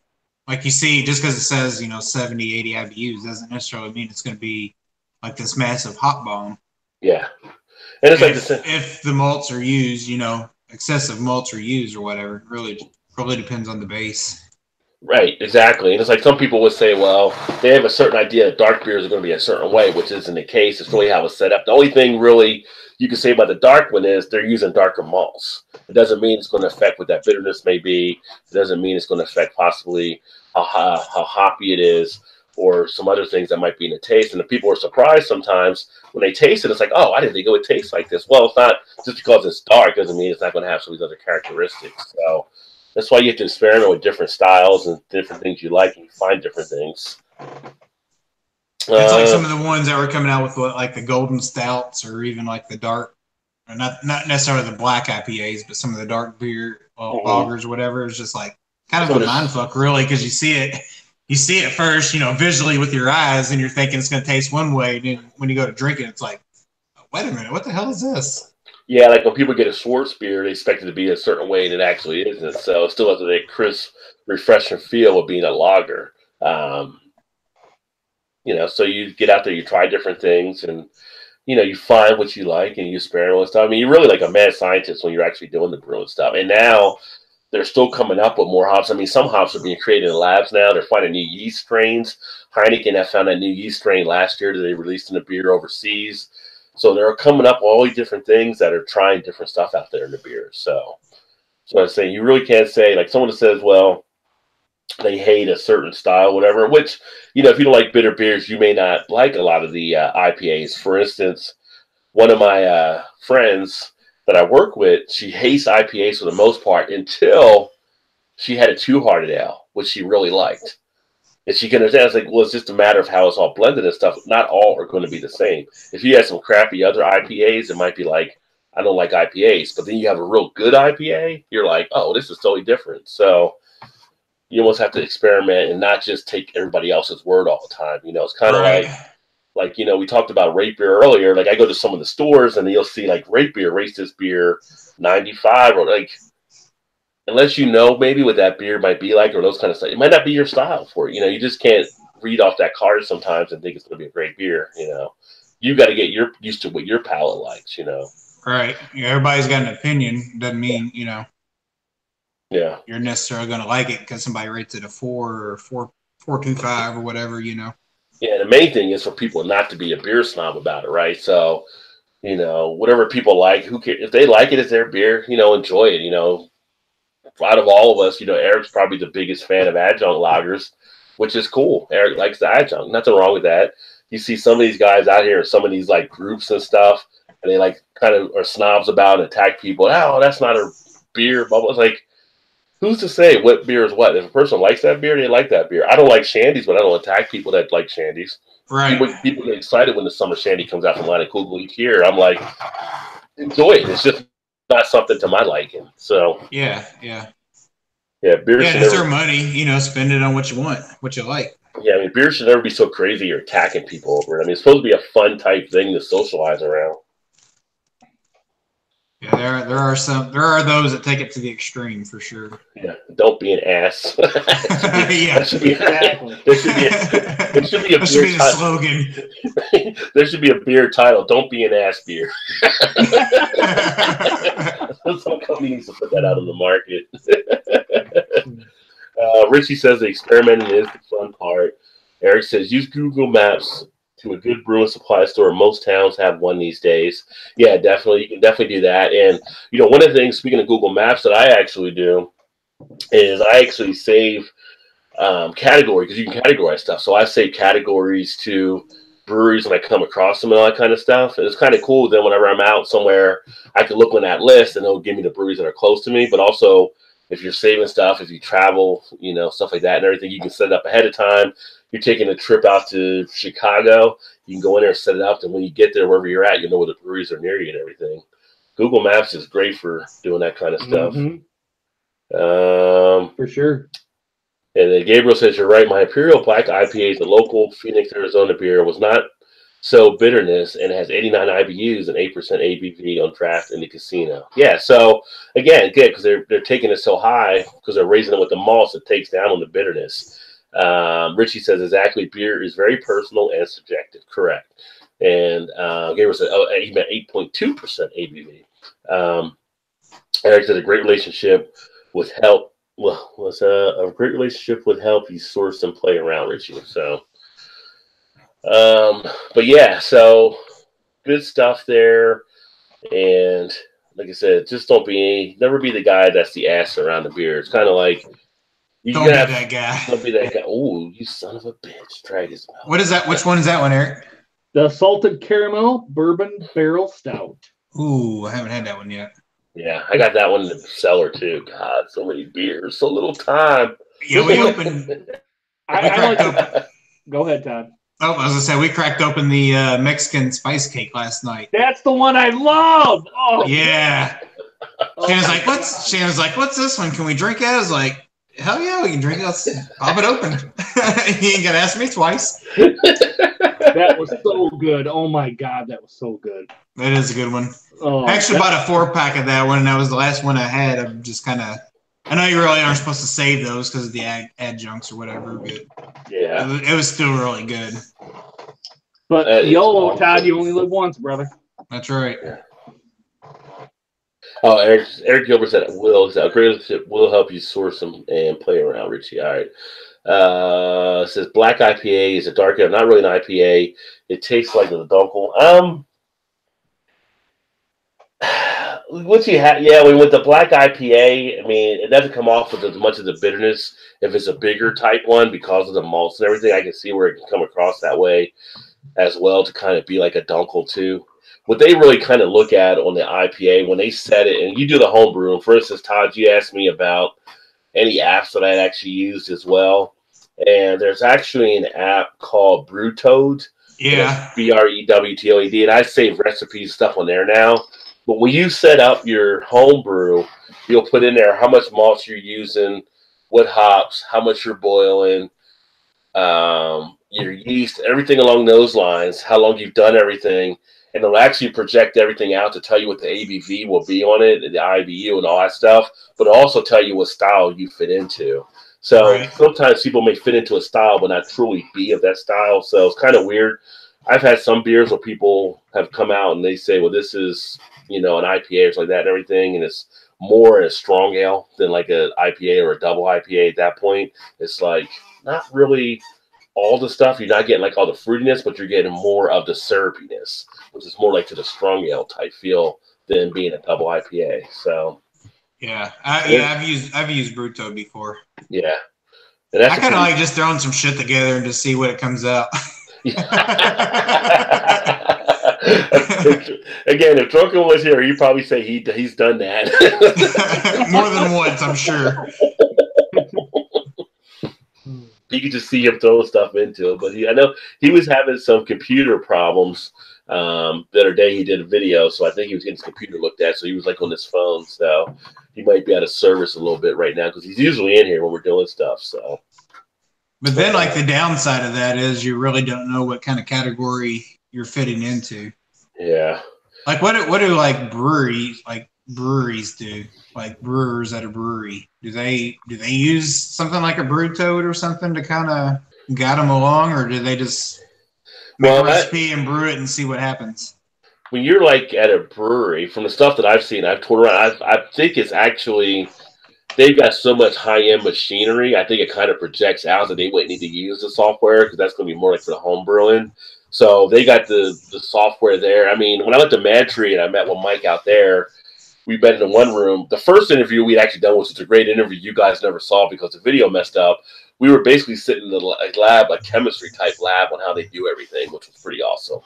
Speaker 3: Like you see, just because it says, 70, 80 IBUs doesn't necessarily mean it's going to be like this massive hop bomb.
Speaker 1: Yeah. And it's
Speaker 3: if the malts are used, excessive malts are used or whatever, really probably depends on the base.
Speaker 1: Right, exactly. And it's like some people would say, well, they have a certain idea that dark beers are going to be a certain way, which isn't the case. It's really how it's set up. The only thing really you can say about the dark one is they're using darker malts. It doesn't mean it's going to affect what that bitterness may be. It doesn't mean it's going to affect possibly how hoppy it is or some other things that might be in the taste. And the people are surprised sometimes when they taste it. It's like, oh, I didn't think it would taste like this. Well, it's not just because it's dark doesn't mean it's not going to have some of these other characteristics. So that's why you have to experiment with different styles and different things you like, and you find different things.
Speaker 3: It's like some of the ones that were coming out with like the golden stouts, or even like the dark, or not necessarily the black IPAs, but some of the dark beer lagers or whatever. It's just like kind of a mindfuck, really, because you see it first, visually with your eyes, and you're thinking it's going to taste one way, and then when you go to drink it, it's like, wait a minute, what the hell is this?
Speaker 1: Yeah, like when people get a Schwartz beer, they expect it to be a certain way, and it actually isn't. So it still has that crisp, refreshing feel of being a lager. So you get out there, you try different things, and you find what you like, and you experiment with stuff. I mean, you're really like a mad scientist when you're actually doing the brewing stuff. And now they're still coming up with more hops. I mean, some hops are being created in labs now. They're finding new yeast strains. Heineken have found a new yeast strain last year that they released in a beer overseas. So they're coming up with all these different things that are trying different stuff out there in the beer. So I'm saying you really can't say, like someone that says, well, they hate a certain style, whatever, which, if you don't like bitter beers, you may not like a lot of the IPAs. For instance, one of my friends that I work with, she hates IPAs for the most part until she had a two-hearted ale, which she really liked. And she can understand, it's like, well, it's just a matter of how it's all blended and stuff. Not all are going to be the same. If you had some crappy other IPAs, it might be like, I don't like IPAs. But then you have a real good IPA, you're like, oh, this is totally different. So you almost have to experiment and not just take everybody else's word all the time. You know, it's kind of like, you know, we talked about rate beer earlier. Like, I go to some of the stores and you'll see, like, rate this beer 95, or like, unless you know maybe what that beer might be like or those kind of stuff, it might not be your style for it. You know, you just can't read off that card sometimes and think it's going to be a great beer. You know, you got to get used to what your palate likes, you know.
Speaker 3: Right. Yeah, everybody's got an opinion. Doesn't mean, you know, you're necessarily going to like it because somebody rates it a 4 or 4.25 or whatever, you know.
Speaker 1: Yeah, the main thing is for people not to be a beer snob about it, right? So, you know, whatever people like, who cares? If they like it, it's their beer, you know, enjoy it, you know. Out of all of us, you know, Eric's probably the biggest fan of adjunct lagers, which is cool. Eric likes the adjunct. Nothing wrong with that. You see some of these guys out here, some of these like groups and stuff, and they like kind of are snobs about and attack people. Oh, that's not a beer. Bubble. It's like, who's to say what beer is what? If a person likes that beer, they like that beer. I don't like shandies, but I don't attack people that like shandies.
Speaker 3: Right.
Speaker 1: People get excited when the summer shandy comes out from Line of Kugel each year. I'm like, enjoy it. It's just not something to my liking. So
Speaker 3: yeah,
Speaker 1: beer.
Speaker 3: Yeah, it's their money. You know, spend it on what you want, what you like.
Speaker 1: Yeah, I mean, beer should never be so crazy you're attacking people over it. I mean, it's supposed to be a fun type thing to socialize around.
Speaker 3: Yeah, there are those that take it to the extreme for sure.
Speaker 1: Yeah, don't be an ass.
Speaker 3: Yeah,
Speaker 1: there should be a beer title.
Speaker 3: Slogan.
Speaker 1: There should be a beer title. Don't be an ass beer. Some company needs to put that out on the market. Richie says the experimenting is the fun part. Eric says use Google Maps to a good brewing supply store. Most towns have one these days. Yeah, definitely. You can definitely do that. And, you know, one of the things, speaking of Google Maps, that I actually do is I actually save category, because you can categorize stuff. So I save categories to breweries when I come across them and all that kind of stuff. And it's kind of cool. Then whenever I'm out somewhere, I can look on that list and it'll give me the breweries that are close to me. But also, if you're saving stuff, if you travel, you know, stuff like that and everything, you can set it up ahead of time. You're taking a trip out to Chicago, you can go in there and set it up. And when you get there, wherever you're at, you know where the breweries are near you and everything. Google Maps is great for doing that kind of stuff.
Speaker 2: For sure.
Speaker 1: And then Gabriel says, you're right. My Imperial Black IPA is a local Phoenix, Arizona beer. Was not so bitterness and has 89 IBUs and 8% ABV on draft in the casino. Yeah, so again, good, because they're taking it so high because they're raising it with the malts. It takes down on the bitterness. Richie says, exactly, beer is very personal and subjective. Correct. And Gabriel said, he meant 8.2% ABV. Eric said, a great relationship with help. Well, was a great relationship would help you source and play around, Richie. So, but yeah, so good stuff there. And like I said, just never be the guy that's the ass around the beer. It's kind of like,
Speaker 3: don't be that guy.
Speaker 1: Don't be that guy. Oh, you son of a bitch. Drag his mouth.
Speaker 3: What is that? Which one is that one, Eric?
Speaker 2: The salted caramel bourbon barrel stout.
Speaker 3: Ooh, I haven't had that one yet.
Speaker 1: Yeah, I got that one in the cellar too. God, so many beers, so little time.
Speaker 3: Yeah, we opened.
Speaker 2: Go ahead, Todd.
Speaker 3: Oh, I was gonna say we cracked open the Mexican spice cake last night.
Speaker 2: That's the one I love. Oh
Speaker 3: yeah. Shannon's like, what's this one? Can we drink it? I was like, hell yeah, we can drink it. Let's pop it open. He ain't gonna ask me twice.
Speaker 2: That was so good. Oh my God, that was so good.
Speaker 3: That is a good one.
Speaker 2: Oh,
Speaker 3: I actually bought a 4-pack of that one, and that was the last one I had. I'm just kind of, I know you really aren't supposed to save those because of the adjuncts or whatever, but
Speaker 1: yeah,
Speaker 3: it was still really good.
Speaker 2: But YOLO, Todd, you only live once, brother.
Speaker 3: That's right.
Speaker 1: Yeah. Oh, Eric Gilbert said a great relationship will help you source them and play around, Richie. All right. Says black IPA is a dark ale, not really an IPA. It tastes like a dunkel. What you have, with the black IPA, I mean, it doesn't come off with as much of the bitterness if it's a bigger type one because of the malts and everything. I can see where it can come across that way as well to kind of be like a dunkel too. what they really kind of look at on the IPA when they set it, and you do the home brew. And for instance, Todd, you asked me about any apps that I'd actually used as well. And there's actually an app called BrewToad.
Speaker 3: Yeah.
Speaker 1: BrewToad. And I save recipes stuff on there now. But when you set up your home brew, you'll put in there how much malt you're using, what hops, how much you're boiling, your yeast, everything along those lines, how long you've done everything. And it'll actually project everything out to tell you what the ABV will be on it, and the IBU and all that stuff, but it'll also tell you what style you fit into. So sometimes people may fit into a style but not truly be of that style. So it's kind of weird. I've had some beers where people have come out and they say, well, this is, an IPA or something like that and everything, and it's more a strong ale than like an IPA or a double IPA at that point. It's like not really all the stuff. You're not getting like all the fruitiness, but you're getting more of the syrupiness, which is more like to the strong ale type feel than being a double IPA. So
Speaker 3: I've used BrewToad before.
Speaker 1: Yeah, and that's
Speaker 3: I kind of like just throwing some shit together and just see what it comes out.
Speaker 1: Again, if Drunken was here, he'd probably say he's done that
Speaker 3: more than once, I'm sure.
Speaker 1: You could just see him throwing stuff into it. But I know he was having some computer problems. The other day he did a video, so I think he was getting his computer looked at. So he was like on his phone, so he might be out of service a little bit right now because he's usually in here when we're doing stuff. So,
Speaker 3: but then like the downside of that is you really don't know what kind of category you're fitting into.
Speaker 1: Yeah.
Speaker 3: Like what do like breweries do? Like brewers at a brewery, do they use something like a BrewToad or something to kind of guide them along, or do they just make a recipe and brew it and see what happens?
Speaker 1: When you're like at a brewery, from the stuff that I've seen, I've toured around, I think it's actually they've got so much high-end machinery. I think it kind of projects out that they wouldn't need to use the software because that's going to be more like for the home brewing. So they got the software there. I mean, when I went to Mad Tree and I met with Mike out there, we met in one room. The first interview we'd actually done was a great interview you guys never saw because the video messed up. We were basically sitting in the lab, a chemistry type lab on how they do everything, which was pretty awesome.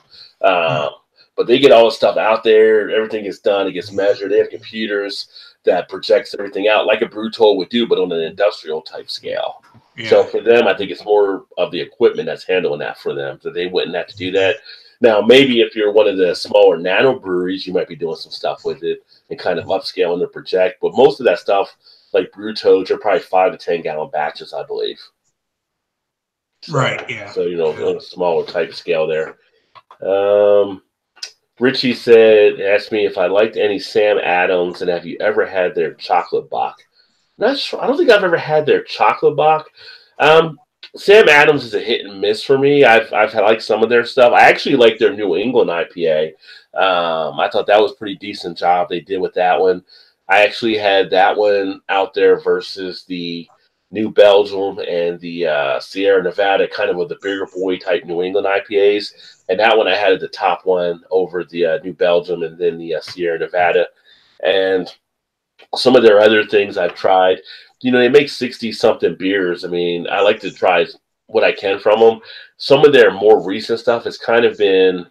Speaker 1: But they get all the stuff out there. Everything gets done. It gets measured. They have computers that projects everything out like a BrewToad would do, but on an industrial type scale. Yeah. So for them, I think it's more of the equipment that's handling that for them, so they wouldn't have to do that. Now, maybe if you're one of the smaller nano breweries, you might be doing some stuff with it and kind of upscaling the project. But most of that stuff, like BrewToads, are probably 5 to 10 gallon batches, I believe. So,
Speaker 3: right. Yeah.
Speaker 1: So on a smaller type scale there. Richie asked me if I liked any Sam Adams and have you ever had their chocolate Bach? Not sure. I don't think I've ever had their chocolate Bach. Sam Adams is a hit and miss for me. I've had like some of their stuff. I actually like their New England IPA. I thought that was a pretty decent job they did with that one. I actually had that one out there versus the New Belgium and the Sierra Nevada, kind of with the bigger boy type New England IPAs. And that one I had at the top one over the New Belgium and then the Sierra Nevada. And some of their other things I've tried. They make 60-something beers. I mean, I like to try what I can from them. Some of their more recent stuff has kind of been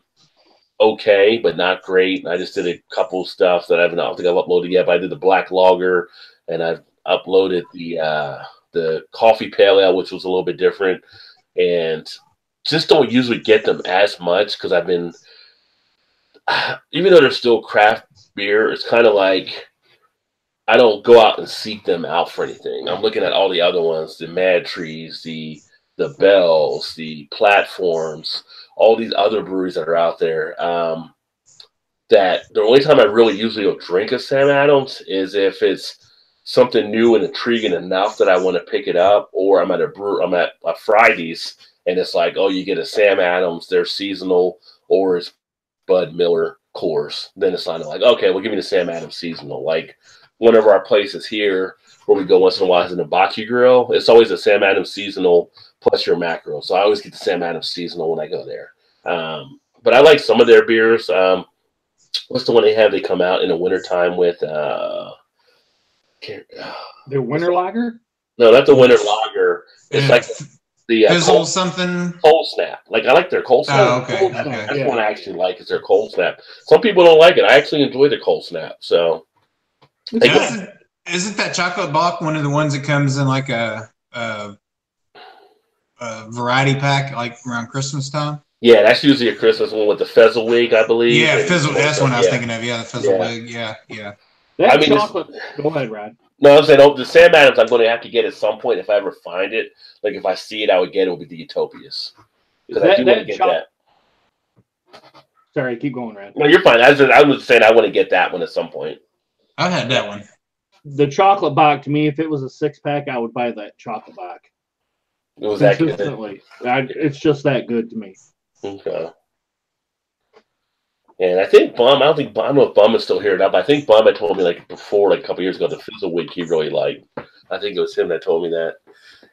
Speaker 1: okay, but not great. I just did a couple stuff that I don't think I've uploaded yet, but I did the Black Lager, and I've uploaded the Coffee Pale Ale, which was a little bit different, and just don't usually get them as much because I've been, even though they're still craft beer, it's kind of like I don't go out and seek them out for anything. I'm looking at all the other ones, the Mad Trees, the Bells, the Platforms, all these other breweries that are out there. That the only time I really usually will drink a Sam Adams is if it's something new and intriguing enough that I want to pick it up, or I'm at a Fridays and it's like, oh, you get a Sam Adams, they're seasonal, or it's Bud Miller Coors. Then it's like, okay, well, give me the Sam Adams seasonal. Like one of our places here where we go once in a while is an Hibachi Grill. It's always a Sam Adams seasonal plus your mackerel. So I always get the Sam Adams seasonal when I go there. But I like some of their beers. What's the one they have? They come out in the wintertime with
Speaker 2: the winter lager?
Speaker 1: No, not the winter lager. It's like The
Speaker 3: Fizzle something.
Speaker 1: Cold Snap. Like, I like their Cold Snap.
Speaker 3: Oh, okay.
Speaker 2: Cold
Speaker 3: Okay.
Speaker 2: Snap,
Speaker 1: That's
Speaker 2: yeah.
Speaker 1: one I actually like, is their Cold Snap. Some people don't like it. I actually enjoy the Cold Snap. So,
Speaker 3: Isn't that chocolate block one of the ones that comes in like a variety pack, like around Christmas time?
Speaker 1: yeah, that's usually a Christmas one with the Fezzelwig, I believe.
Speaker 3: Yeah,
Speaker 1: and
Speaker 3: Fizzle. That's what I was
Speaker 1: yeah.
Speaker 3: thinking of. Yeah, the Fizzlewig. Yeah, yeah.
Speaker 2: That
Speaker 1: I mean,
Speaker 2: chocolate. Go ahead, Rod.
Speaker 1: No, I'm saying the Sam Adams I'm going to have to get at some point if I ever find it. Like, if I see it, I would get it. Would be the Utopias. Because I do want to get that.
Speaker 2: Sorry, keep going, Rod.
Speaker 1: No, you're fine. I was saying I want to get that one at some point.
Speaker 3: I've had that one.
Speaker 2: The chocolate box, to me, if it was a 6-pack, I would buy that chocolate box.
Speaker 1: It was that good.
Speaker 2: Consistently. It's just that good to me.
Speaker 1: Okay. And I think Bum, I don't know if Bum is still here or not, but I think Bum had told me like before, like a couple years ago, the Fizzlewig he really liked. I think it was him that told me that.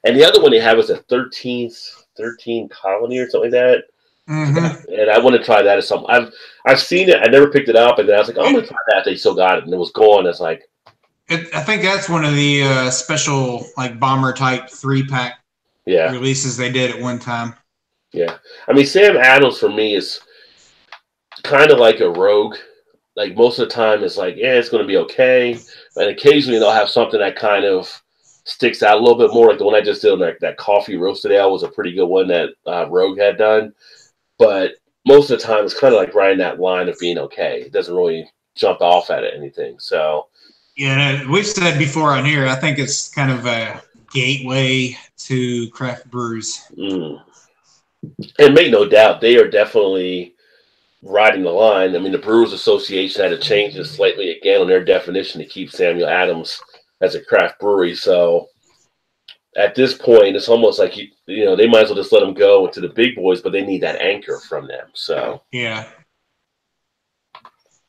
Speaker 1: And the other one they have is a 13 colony or something like that.
Speaker 3: Mm-hmm.
Speaker 1: And I want to try that at some. I've seen it. I never picked it up, and then I was like, oh, I'm gonna try that. They still got it, and it was gone. It's like,
Speaker 3: I think that's one of the special like bomber type 3-pack releases they did at one time.
Speaker 1: Yeah, I mean, Sam Adams for me is kind of like a rogue. Like, most of the time, it's like, yeah, it's going to be okay, and occasionally they'll have something that kind of sticks out a little bit more. Like the one I just did, like that coffee roasted ale was a pretty good one that Rogue had done. But most of the time, it's kind of like riding that line of being okay. It doesn't really jump off at anything. So,
Speaker 3: yeah, we've said before on here, I think it's kind of a gateway to craft brews.
Speaker 1: And make no doubt, they are definitely riding the line. I mean, the Brewers Association had to change it slightly again on their definition to keep Samuel Adams as a craft brewery. So at this point, it's almost like you know, they might as well just let them go to the big boys, but they need that anchor from them. So
Speaker 3: yeah,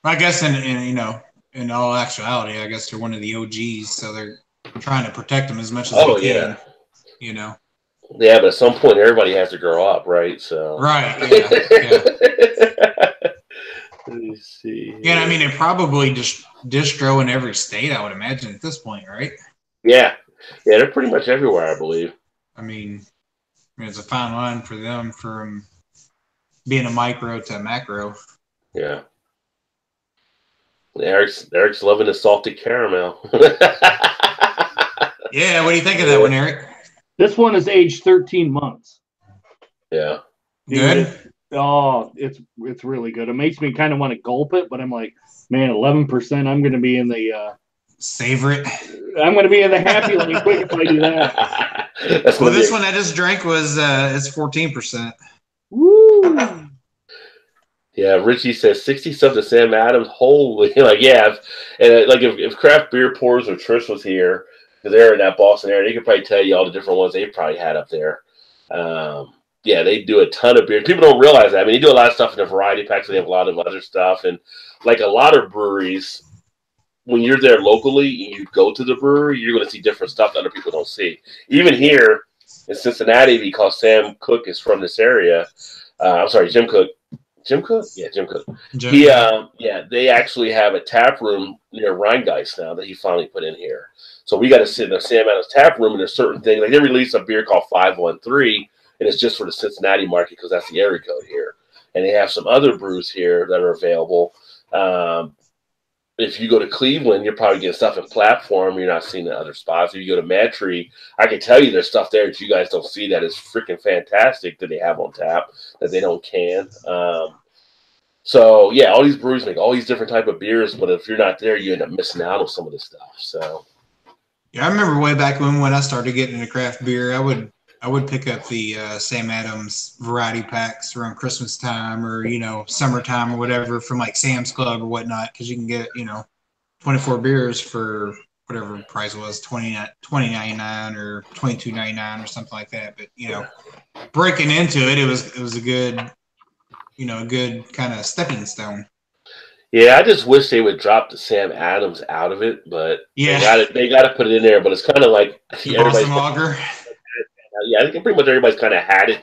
Speaker 3: I guess in all actuality, I guess they're one of the OGs, so they're trying to protect them as much as they can. You know.
Speaker 1: Yeah, but at some point, everybody has to grow up, right? So
Speaker 3: right, yeah.
Speaker 1: Let me see.
Speaker 3: Yeah, I mean, they're probably just distro in every state, I would imagine, at this point, right?
Speaker 1: Yeah, they're pretty much everywhere, I believe.
Speaker 3: I mean, it's a fine line for them from being a micro to a macro.
Speaker 1: Yeah. Eric's loving the salted caramel.
Speaker 3: Yeah, what do you think of that one, Eric?
Speaker 2: This one is aged 13 months.
Speaker 1: Yeah.
Speaker 3: Good?
Speaker 2: Oh, it's really good. It makes me kind of want to gulp it, but I'm like, man, 11%. I'm going to be in the
Speaker 3: savor it.
Speaker 2: I'm going to be in the happy lane quick if I do that.
Speaker 3: Well, this one I just drank was it's 14%.
Speaker 2: Woo!
Speaker 1: Yeah, Richie says 60 subs to Sam Adams. Holy, like, yeah, if Craft Beer Pours or Trish was here, because they're in that Boston area, they could probably tell you all the different ones they probably had up there. Yeah, they do a ton of beer. People don't realize that. I mean, they do a lot of stuff in the variety packs. They have a lot of other stuff. And like a lot of breweries, when you're there locally and you go to the brewery, you're going to see different stuff that other people don't see. Even here in Cincinnati, because Sam Cook is from this area. I'm sorry, Jim Cook. Jim Cook? Yeah, Jim Cook. They actually have a tap room near Rheingeist now that he finally put in here. So we got to sit in the Sam Adams tap room, and there's certain things. Like, they released a beer called 513, and it's just for the Cincinnati market because that's the area code here. And they have some other brews here that are available. If you go to Cleveland, you're probably getting stuff in Platform. You're not seeing the other spots. If you go to Mad Tree, I can tell you there's stuff there that you guys don't see that is freaking fantastic that they have on tap that they don't can. So, yeah, all these breweries make all these different type of beers, but if you're not there, you end up missing out on some of this stuff. So,
Speaker 3: yeah, I remember way back when I started getting into craft beer, I would pick up the Sam Adams variety packs around Christmas time or, summertime or whatever from like Sam's Club or whatnot, because you can get, 24 beers for whatever the price was, $20.99 or $22.99 or something like that. But, breaking into it, it was a good, a good kind of stepping stone.
Speaker 1: Yeah, I just wish they would drop the Sam Adams out of it, but
Speaker 3: yeah,
Speaker 1: they got to put it in there. But it's kind of like
Speaker 3: everybody's lager.
Speaker 1: Yeah, I think pretty much everybody's kind of had it,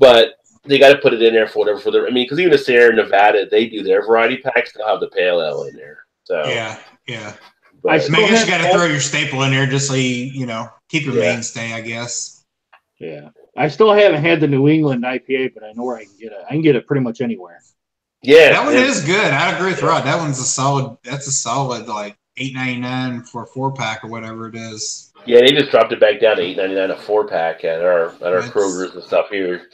Speaker 1: but they got to put it in there for whatever. Because even the Sierra Nevada, they do their variety packs. They'll have the pale ale in there. So
Speaker 3: yeah.
Speaker 1: But,
Speaker 3: I guess you got to throw your staple in there just so you keep your mainstay, I guess.
Speaker 2: Yeah. I still haven't had the New England IPA, but I know where I can get it. I can get it pretty much anywhere.
Speaker 1: Yeah,
Speaker 3: that one is good. I agree with Rod. That one's a solid. That's a solid like $8.99 for a 4-pack or whatever it is.
Speaker 1: Yeah, they just dropped it back down to $8.99 a 4-pack at our Kroger's and stuff here.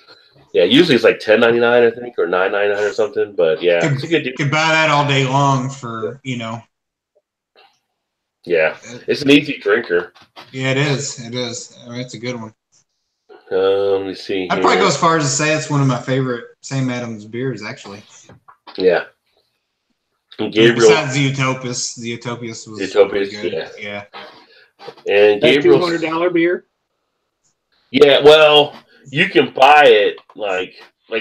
Speaker 1: Yeah, usually it's like $10.99 I think, or $9.99 or something. But yeah, it's a good deal.
Speaker 3: Could buy that all day long for
Speaker 1: Yeah, it's an easy drinker.
Speaker 3: Yeah, it is. It is. I mean, it's a good one.
Speaker 1: Let me see.
Speaker 3: I'd probably go as far as to say it's one of my favorite Sam Adams beers, actually.
Speaker 1: Yeah. And Gabriel.
Speaker 3: Besides the Utopias. The Utopias was
Speaker 1: Utopias,
Speaker 3: good. Yeah.
Speaker 1: And
Speaker 2: That
Speaker 1: Gabriel.
Speaker 2: $200 beer?
Speaker 1: Yeah, well, you can buy it like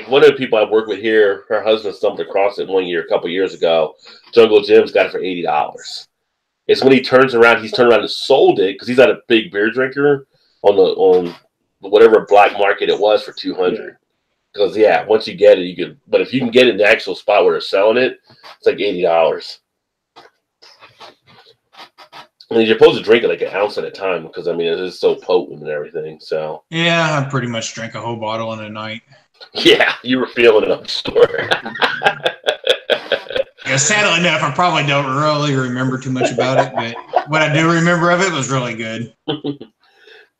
Speaker 1: one of the people I work with here, her husband stumbled across it one year, a couple years ago. Jungle Jim's got it for $80. It's when he's turned around and sold it because he's not a big beer drinker on whatever black market it was for $200. Because once you get it, you can. But if you can get it in the actual spot where they're selling it, it's like $80. And you're supposed to drink it like an ounce at a time because it is so potent and everything. So
Speaker 3: yeah, I pretty much drank a whole bottle in a night.
Speaker 1: Yeah, you were feeling it up the store.
Speaker 3: Yeah, sadly enough, I probably don't really remember too much about it, but what I do remember of it was really good.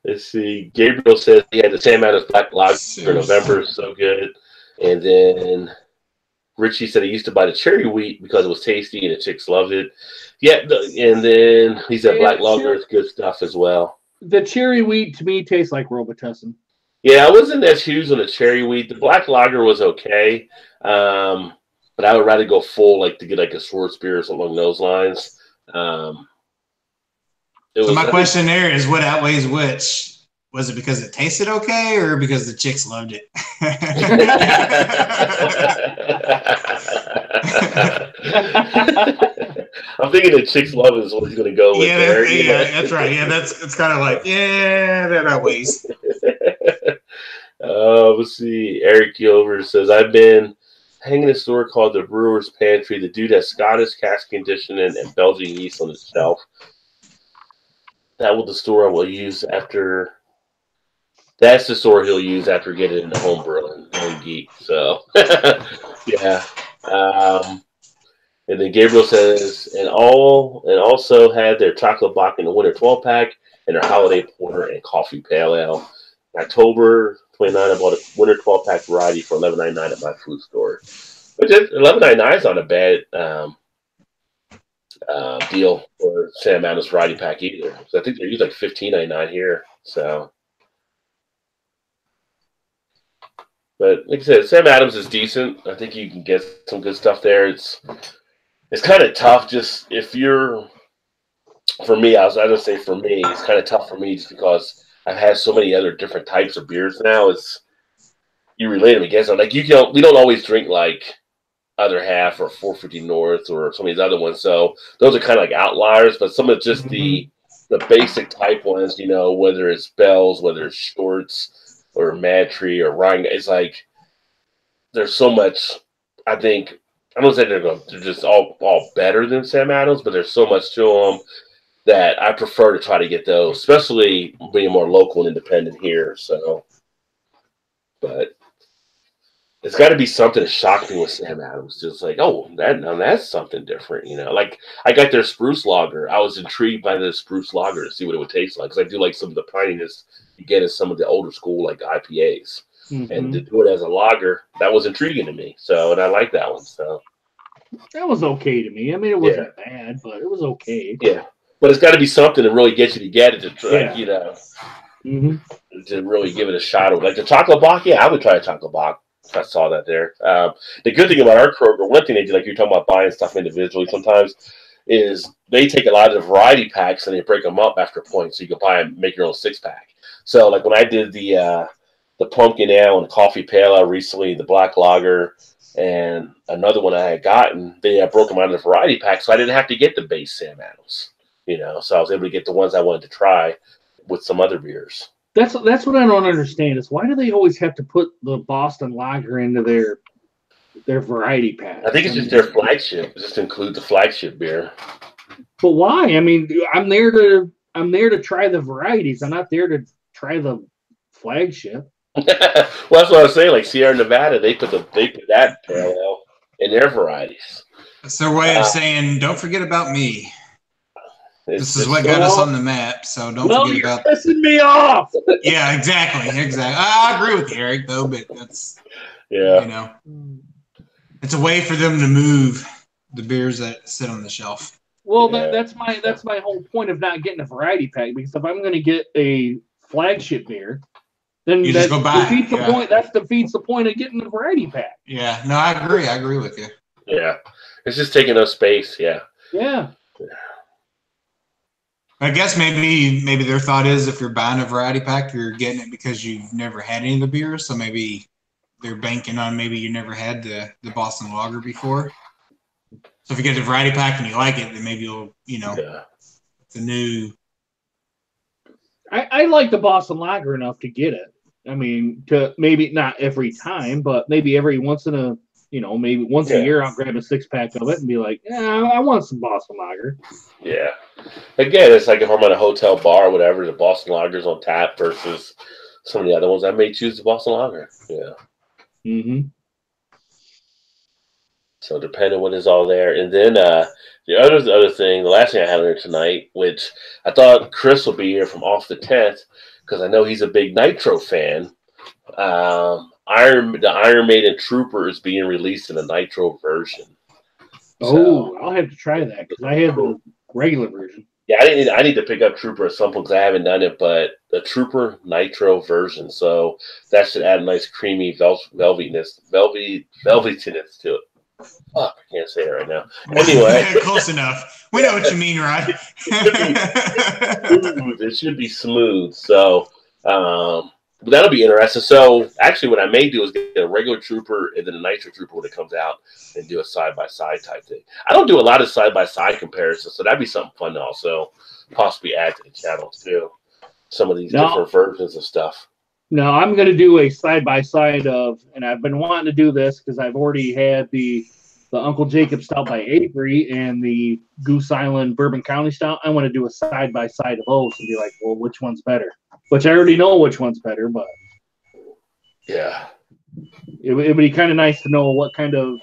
Speaker 1: Let's see. Gabriel says he had the Sam Adams Black Lager for November. So good. And then Richie said he used to buy the cherry wheat because it was tasty and the chicks loved it. Yeah, and then he said Black Lager is good stuff as well.
Speaker 2: The cherry wheat to me tastes like Robitussin.
Speaker 1: Yeah, I wasn't as huge on the cherry wheat. The Black Lager was okay. But I would rather go full, like to get like a Schwarzbier or something along those lines.
Speaker 3: My question there is, what outweighs which? Was it because it tasted okay, or because the chicks loved it?
Speaker 1: I'm thinking the chicks love it is what he's going to go with.
Speaker 3: That's right. Yeah, it's kind of like that outweighs.
Speaker 1: Let's see. Eric Gilbert says, I've been hanging in a store called the Brewer's Pantry. The dude has Scottish cask conditioning and Belgian yeast on his shelf. That was the store I will use after. That's the store he'll use after getting into homebrew and geek. So, yeah. And then Gabriel says, and also had their chocolate bock in the winter 12-pack and their holiday porter and coffee pale ale. In October 29, I bought a winter 12-pack variety for $11.99 at my food store. But $11.99 is not a bad deal for Sam Adams variety pack either. So I think they're using like $15.99 here. So, but like I said, Sam Adams is decent. I think you can get some good stuff there. It's kind of tough. Just if you're, for me, it's kind of tough for me just because I've had so many other different types of beers now. You relate them against them. Like we don't always drink like Other Half or 450 North or some of these other ones. So those are kind of like outliers, but some of just the basic type ones, whether it's Bell's, whether it's Shorts or Mad Tree or Rhine, it's like there's so much. I think I don't say they're just all better than Sam Adams, but there's so much to them that I prefer to try to get those, especially being more local and independent here. So, but it's got to be something that shocked me with Sam Adams. Just like, that's something different, Like I got their spruce lager. I was intrigued by the spruce lager to see what it would taste like because I do like some of the pininess you get in some of the older school like IPAs, and to do it as a lager that was intriguing to me. So, and I like that one. So
Speaker 2: that was okay to me. It wasn't bad, but it was okay.
Speaker 1: Yeah, but it's got to be something to really get you to get it to try, to really give it a shot. Like the chocolate bock, I would try a chocolate bock. I saw that there. The good thing about our Kroger, one thing they do, like you're talking about buying stuff individually sometimes, is they take a lot of the variety packs and they break them up after points, so you can buy and make your own 6-pack. So, like when I did the pumpkin ale and the coffee pale ale recently, the black lager, and another one I had gotten, they broke them out of the variety pack, so I didn't have to get the base Sam Adams. So I was able to get the ones I wanted to try with some other beers.
Speaker 2: That's what I don't understand is why do they always have to put the Boston Lager into their variety pack?
Speaker 1: I think it's just their flagship. Just include the flagship beer.
Speaker 2: But why? I'm there to try the varieties. I'm not there to try the flagship.
Speaker 1: Well, that's what I was saying. Like Sierra Nevada, they put that parallel in their varieties.
Speaker 3: It's their way of saying, "Don't forget about me." This is what got us on the map, so don't forget about.
Speaker 2: Pissing me off.
Speaker 3: Yeah, exactly. I agree with you, Eric, though, but that's it's a way for them to move the beers that sit on the shelf.
Speaker 2: Well, that's my whole point of not getting a variety pack, because if I'm going to get a flagship beer, then
Speaker 3: you just go buy
Speaker 2: defeats the point. That defeats the point of getting a variety pack.
Speaker 3: Yeah, no, I agree. I agree with you.
Speaker 1: Yeah, it's just taking up space. Yeah.
Speaker 2: Yeah.
Speaker 3: I guess maybe their thought is if you're buying a variety pack, you're getting it because you've never had any of the beers. So maybe they're banking on maybe you never had the Boston Lager before. So if you get the variety pack and you like it, then maybe you'll, the new.
Speaker 2: I like the Boston Lager enough to get it. I mean, to maybe not every time, but maybe every once in a, maybe once a year I'll grab a 6-pack of it and be like, I want some Boston Lager.
Speaker 1: Yeah. Again, it's like if I'm at a hotel bar or whatever, the Boston Lager's on tap versus some of the other ones. I may choose the Boston Lager. Yeah.
Speaker 2: Mm-hmm.
Speaker 1: So depending on what is all there. And then the other thing, the last thing I had on here tonight, which I thought Chris will be here from Off the 10th, because I know he's a big Nitro fan. The Iron Maiden Trooper is being released in a Nitro version.
Speaker 2: So, I'll have to try that, because I had the regular version.
Speaker 1: Yeah, I need to pick up Trooper at some point because I haven't done it, but the Trooper Nitro version. So that should add a nice creamy velvetiness to it. Fuck, I can't say it right now. Anyway.
Speaker 3: Close enough. We know what you mean, Rod.
Speaker 1: It should be smooth. So that'll be interesting. So actually what I may do is get a regular Trooper and then a Nitro Trooper when it comes out and do a side-by-side type thing. I don't do a lot of side-by-side comparisons, so that'd be something fun to also possibly add to the channel too. Some of these different versions of stuff.
Speaker 2: No, I'm going to do a side-by-side of, and I've been wanting to do this because I've already had the Uncle Jacob Stout by Avery and the Goose Island Bourbon County Stout. I want to do a side-by-side of those and be like, well, which one's better? Which I already know which one's better, but
Speaker 1: yeah,
Speaker 2: it would be kind of nice to know what kind of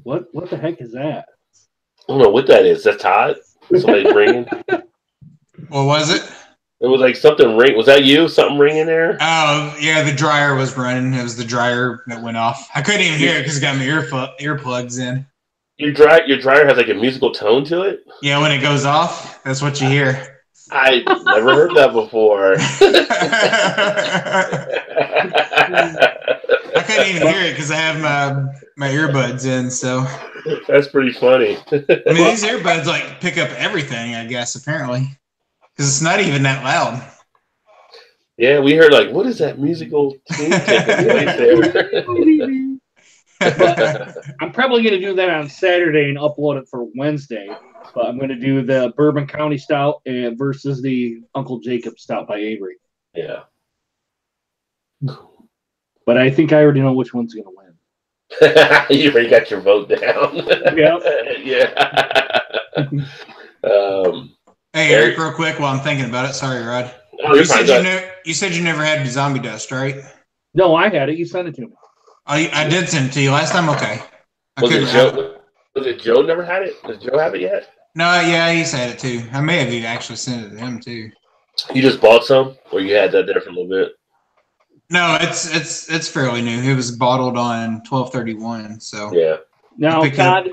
Speaker 2: what the heck is that?
Speaker 1: I don't know what that is. That's Todd. Somebody's ringing.
Speaker 3: What was it?
Speaker 1: It was like something ring. Was that you? Something ringing there?
Speaker 3: Oh yeah, the dryer was running. It was the dryer that went off. I couldn't even hear it because it got my earplugs in. Your
Speaker 1: dryer has like a musical tone to it.
Speaker 3: Yeah, when it goes off, that's what you hear.
Speaker 1: I never heard that before.
Speaker 3: I couldn't even hear it because I have my earbuds in. So
Speaker 1: that's pretty funny.
Speaker 3: I mean, these earbuds like pick up everything, I guess. Apparently. Because it's not even that loud.
Speaker 1: Yeah, we heard like, what is that musical tune taking
Speaker 2: there? I'm probably going to do that on Saturday and upload it for Wednesday. But I'm going to do the Bourbon County Stout versus the Uncle Jacob Stout by Avery.
Speaker 1: Yeah.
Speaker 2: But I think I already know which one's going to win.
Speaker 1: You already got your vote down.
Speaker 2: Yeah.
Speaker 3: Hey, Eric, real quick while I'm thinking about it. Sorry, Rod.
Speaker 1: Oh,
Speaker 3: you said you never had zombie dust, right?
Speaker 2: No, I had it. You sent it to me.
Speaker 3: Oh, I did send it to you last time? Okay.
Speaker 1: Was it Joe never had it? Does Joe have it yet?
Speaker 3: No, yeah, he's had it too. I may have actually sent it to him too.
Speaker 1: You just bought some? Or you had that there for a little bit?
Speaker 3: No, it's fairly new. It was bottled on 12/31, so.
Speaker 1: Yeah.
Speaker 2: Now, Todd.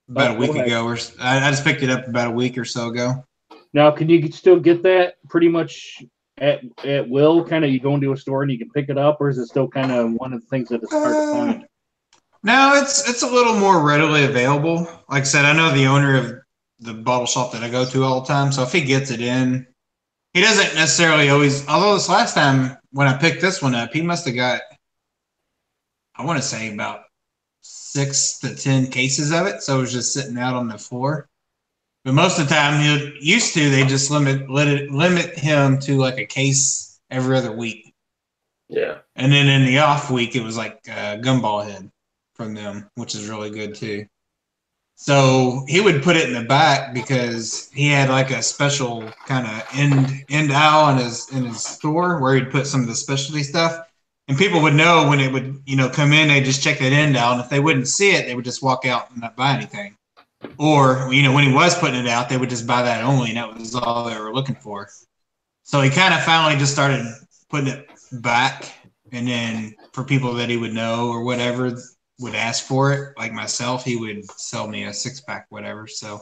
Speaker 3: About a week ago. I just picked it up about a week or so ago.
Speaker 2: Now, can you still get that pretty much at will? Kind of, you go into a store and you can pick it up, or is it still kind of one of the things that it's hard to find?
Speaker 3: No, it's a little more readily available. Like I said, I know the owner of the bottle shop that I go to all the time, so if he gets it in, he doesn't necessarily always. Although this last time when I picked this one up, he must have got, I want to say about 6 to 10 cases of it, so it was just sitting out on the floor. But most of the time, they just limit him to like a case every other week.
Speaker 1: Yeah.
Speaker 3: And then in the off week, it was like Gumball Head from them, which is really good too. So he would put it in the back because he had like a special kind of end aisle in his store where he'd put some of the specialty stuff. And people would know when it would, come in, they just check that end out. And if they wouldn't see it, they would just walk out and not buy anything. Or, when he was putting it out, they would just buy that only, and that was all they were looking for. So he kind of finally just started putting it back. And then for people that he would know or whatever would ask for it, like myself, he would sell me a 6-pack, whatever. So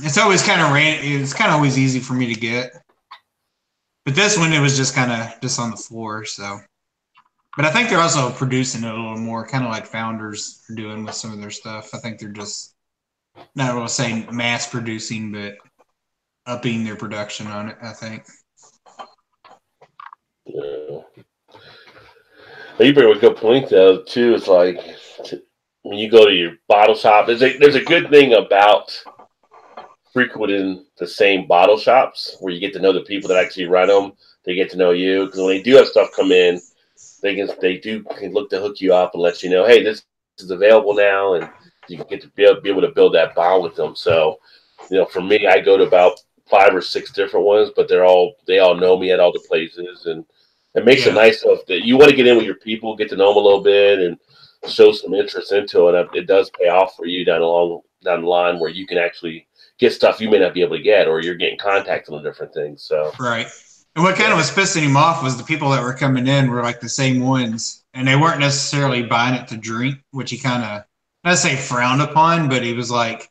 Speaker 3: it's always it's kind of always easy for me to get. But this one, it was just kind of just on the floor. So, but I think they're also producing it a little more, kind of like Founders are doing with some of their stuff. I think they're just not really saying mass producing, but upping their production on it, I think.
Speaker 1: Yeah. You bring up a good point, though, too. It's like when you go to your bottle shop, there's a good thing about frequenting the same bottle shops where you get to know the people that actually run them. They get to know you, because when they do have stuff come in, they can look to hook you up and let you know, hey, this is available now, and you can get to be able to build that bond with them. So, for me, I go to about 5 or 6 different ones, but they all know me at all the places, and it makes it nice that you want to get in with your people, get to know them a little bit, and show some interest into it. It does pay off for you down the line where you can actually get stuff you may not be able to get, or you're getting contacted on different things. So
Speaker 3: right. And what kind of was pissing him off was the people that were coming in were like the same ones, and they weren't necessarily buying it to drink, which he kind of, not say frowned upon, but he was like,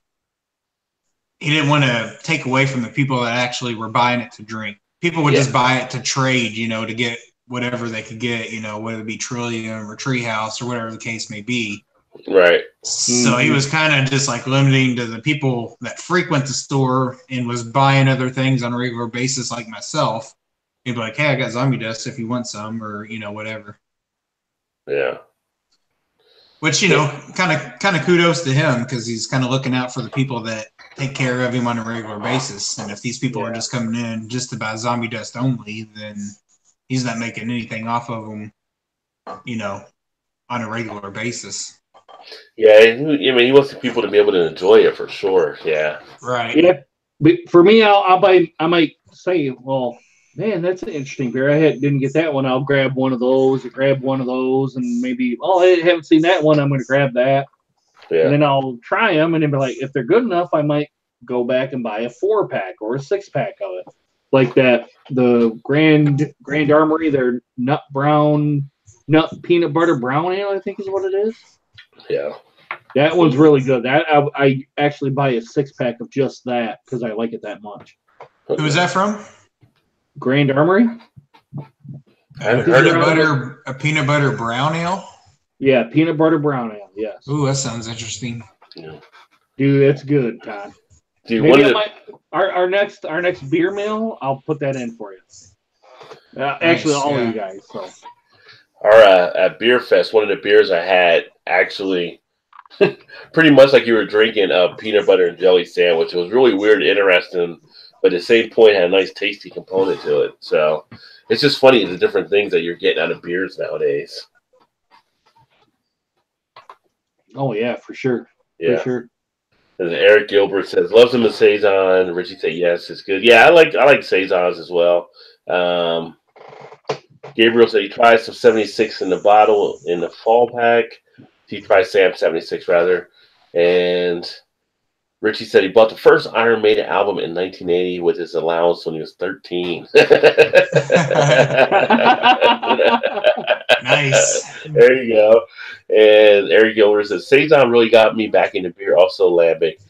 Speaker 3: he didn't want to take away from the people that actually were buying it to drink. People would just buy it to trade, to get whatever they could get, whether it be Trillium or Treehouse or whatever the case may be.
Speaker 1: Right.
Speaker 3: So he was kind of just like limiting to the people that frequent the store and was buying other things on a regular basis, like myself. He'd be like, hey, I got zombie dust if you want some, or, whatever.
Speaker 1: Yeah.
Speaker 3: Which, kind of kudos to him, because he's kind of looking out for the people that take care of him on a regular basis. And if these people are just coming in just to buy zombie dust only, then he's not making anything off of them, on a regular basis.
Speaker 1: Yeah, he wants the people to be able to enjoy it for sure. Yeah.
Speaker 3: Right.
Speaker 2: Yeah. But for me, I might say, well, man, that's an interesting beer. Didn't get that one. I'll grab one of those, or grab one of those, and maybe, I haven't seen that one. I'm going to grab that. Yeah. And then I'll try them, and then be like, if they're good enough, I might go back and buy a 4-pack or a 6-pack of it. Like that, the Grand Armory, their nut peanut butter brown ale, I think is what it is.
Speaker 1: Yeah.
Speaker 2: That one's really good. That I actually buy a 6-pack of just that because I like it that much.
Speaker 3: Who is that from?
Speaker 2: Grand Armory.
Speaker 1: I haven't heard of
Speaker 3: a peanut butter brown ale.
Speaker 2: Yeah, peanut butter brown ale. Yes.
Speaker 3: Ooh, that sounds interesting.
Speaker 1: Yeah.
Speaker 2: Dude, that's good, Todd.
Speaker 1: Dude,
Speaker 2: maybe our next beer meal, I'll put that in for you. Actually, all of you guys. So.
Speaker 1: At Beer Fest, one of the beers I had actually pretty much like you were drinking a peanut butter and jelly sandwich. It was really weird and interesting, but at the same point had a nice tasty component to it. So it's just funny the different things that you're getting out of beers nowadays.
Speaker 2: Oh yeah, for sure.
Speaker 1: Yeah.
Speaker 2: For sure.
Speaker 1: And Eric Gilbert says loves them in Saison. Richie said yes, it's good. Yeah, I like Saisons as well. Gabriel said he tried some 76 in the bottle in the fall pack. He tried Sam 76 rather. And Richie said he bought the first Iron Maiden album in 1980 with his allowance when he was 13.
Speaker 3: Nice.
Speaker 1: There you go. And Eric Gilbert says Saison really got me back into beer. Also lambic.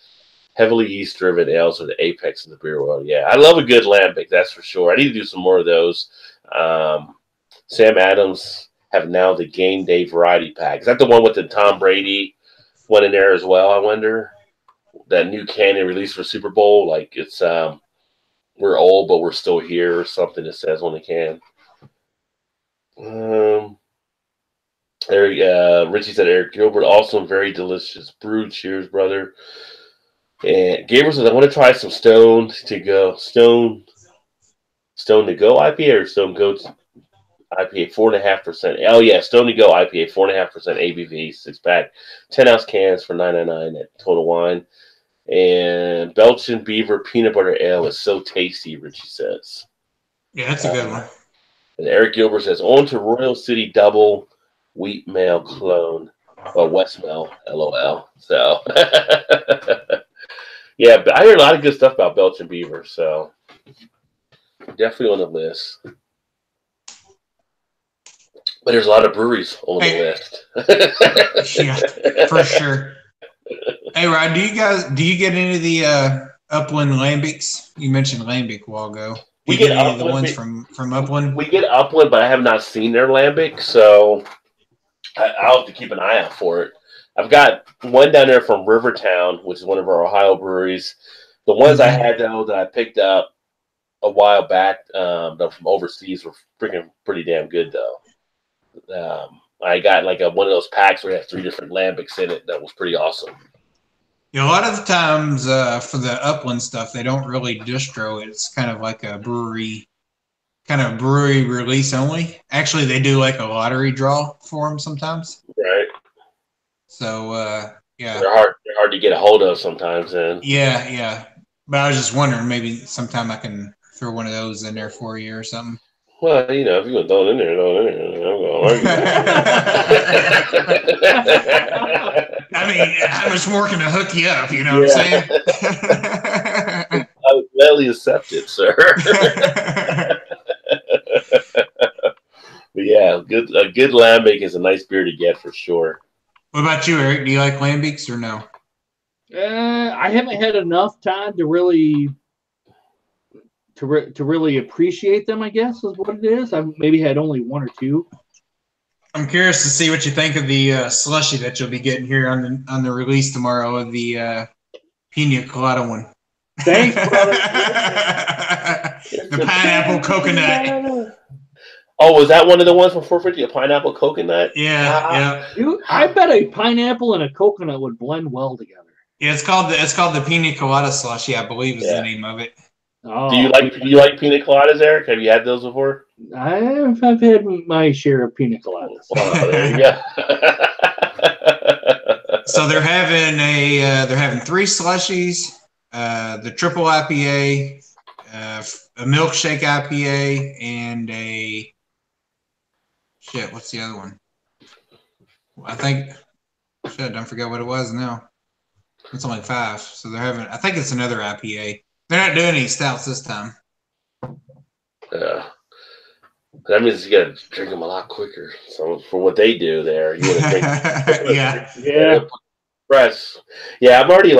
Speaker 1: Heavily yeast-driven ales are the apex of the beer world. Yeah, I love a good lambic, that's for sure. I need to do some more of those. Sam Adams have now the Game Day Variety Pack. Is that the one with the Tom Brady one in there as well, I wonder? That new can they released for Super Bowl? Like it's we're old, but we're still here or something it says on the can. Richie said Eric Gilbert, awesome, very delicious brew. Cheers, brother. And Gabriel says I want to try some Stone to Go IPA or Stone Goats. IPA, 4.5%. Oh yeah, Stony Go IPA, 4.5% ABV, 6-pack, 10-ounce cans for $9.99 at Total Wine. And Belgian Beaver Peanut Butter Ale is so tasty, Richie says.
Speaker 3: Yeah, that's a good one.
Speaker 1: And Eric Gilbert says, on to Royal City Double Wheat Mail Clone. Well, Westmail, LOL. So, yeah, but I hear a lot of good stuff about Belgian Beaver, so definitely on the list. But there's a lot of breweries on the list.
Speaker 3: Yeah, for sure. Hey, Rod, do you get any of the Upland Lambics? You mentioned Lambic a while ago.
Speaker 1: We get
Speaker 3: any of the ones from Upland.
Speaker 1: We get Upland, but I have not seen their Lambic, so I'll have to keep an eye out for it. I've got one down there from Rivertown, which is one of our Ohio breweries. The ones I had, though, that I picked up a while back from overseas were freaking pretty damn good, though. I got like one of those packs where it had 3 different lambics in it. That was pretty awesome.
Speaker 3: Yeah, a lot of the times for the Upland stuff, they don't really distro it. It's kind of like a brewery release only. Actually, they do like a lottery draw for them sometimes.
Speaker 1: Right.
Speaker 3: So yeah,
Speaker 1: they're hard to get a hold of sometimes. Then
Speaker 3: yeah. But I was just wondering, maybe sometime I can throw one of those in there for you or something.
Speaker 1: Well, if you're going to throw it in there, I'm going to argue.
Speaker 3: I mean, how much more can I hook you up? You know what I'm saying?
Speaker 1: I would gladly accept it, sir. But yeah, a good lambic is a nice beer to get for sure.
Speaker 3: What about you, Eric? Do you like lambics or no?
Speaker 2: I haven't had enough time to really appreciate them, I guess, is what it is. I've maybe had only 1 or 2.
Speaker 3: I'm curious to see what you think of the slushy that you'll be getting here on the release tomorrow of the Pina Colada one.
Speaker 2: Thanks, brother.
Speaker 3: The pineapple coconut.
Speaker 1: Oh, was that one of the ones from 450? A pineapple coconut?
Speaker 3: Yeah.
Speaker 2: Dude, I bet a pineapple and a coconut would blend well together.
Speaker 3: Yeah, it's called the Pina Colada slushy, I believe is the name of it.
Speaker 1: Oh. Do you like pina coladas, Eric? Have you had those before?
Speaker 2: I've had my share of pina coladas.
Speaker 1: Oh, there you go.
Speaker 3: So they're having 3 slushies, the triple IPA, a milkshake IPA, and a what's the other one? I don't forget what it was now. It's only 5, so they're having. I think it's another IPA. They're not doing any stouts this time.
Speaker 1: Yeah. That means you got to drink them a lot quicker. So for what they do there, you want to drink.
Speaker 2: Yeah.
Speaker 1: Press. Yeah, I'm already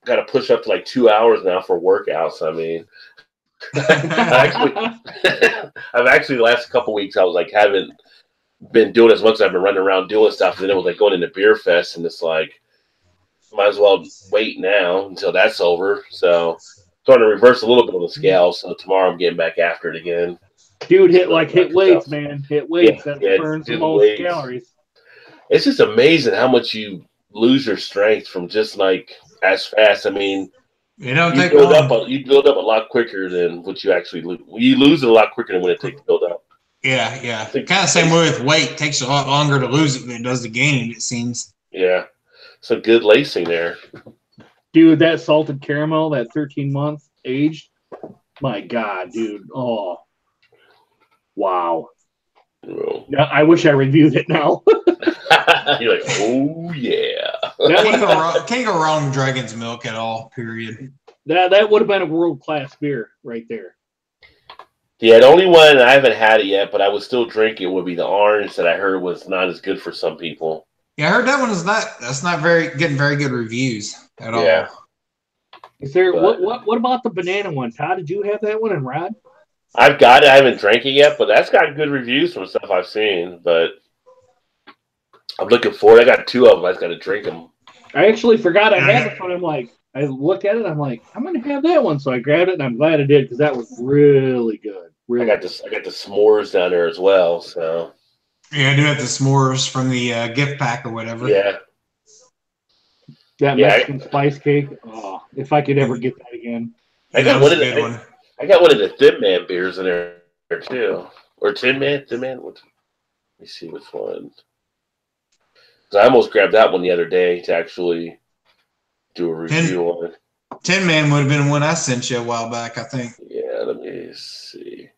Speaker 1: got to push up to 2 hours now for workouts. I mean, I've actually the last couple weeks I was haven't been doing as much as I've been running around doing stuff. And then it was going into Beer Fest, and it's might as well wait now until that's over. So starting to reverse a little bit on the scale. So tomorrow I'm getting back after it again.
Speaker 2: Dude, hit weights, man. Hit weights. That burns the most calories.
Speaker 1: It's just amazing how much you lose your strength from just as fast. I mean,
Speaker 3: you build up
Speaker 1: a lot quicker than what you actually lose. You lose it a lot quicker than when it takes to build up.
Speaker 3: Yeah. Kind of same way with weight. It takes a lot longer to lose it than it does to gain it, it seems.
Speaker 1: Yeah. Some good lacing there.
Speaker 2: Dude, that salted caramel, that 13-month aged, my God, dude. Oh, wow.
Speaker 1: Oh.
Speaker 2: Yeah, I wish I reviewed it now.
Speaker 1: You're like, oh, yeah.
Speaker 3: Can't go wrong with Dragon's Milk at all, period.
Speaker 2: That would have been a world-class beer right there.
Speaker 1: Yeah, the only one, I haven't had it yet, but I would still drink it, would be the orange that I heard was not as good for some people.
Speaker 3: Yeah, I heard that one that's not getting very good reviews at all.
Speaker 1: Yeah.
Speaker 2: Is there what about the banana one? Todd, did you have that one, and Rod?
Speaker 1: I've got it. I haven't drank it yet, but that's got good reviews from stuff I've seen. But I'm looking forward. I got 2 of them. I just got to drink them.
Speaker 2: I actually forgot I had this one. I looked at it. I'm like, I'm gonna have that one. So I grabbed it, and I'm glad I did because that was really good. Really
Speaker 1: I got the s'mores down there as well. So.
Speaker 3: Yeah, I do have the s'mores from the gift pack or whatever.
Speaker 1: Yeah.
Speaker 2: That Mexican spice cake. Oh, if I could ever get that again.
Speaker 1: I got one of the Thin Man beers in there too. Or Tin Man? Tin Man? Let me see which one. 'Cause I almost grabbed that one the other day to actually do a review on it.
Speaker 3: Tin Man would have been one I sent you a while back, I think.
Speaker 1: Yeah, let me see.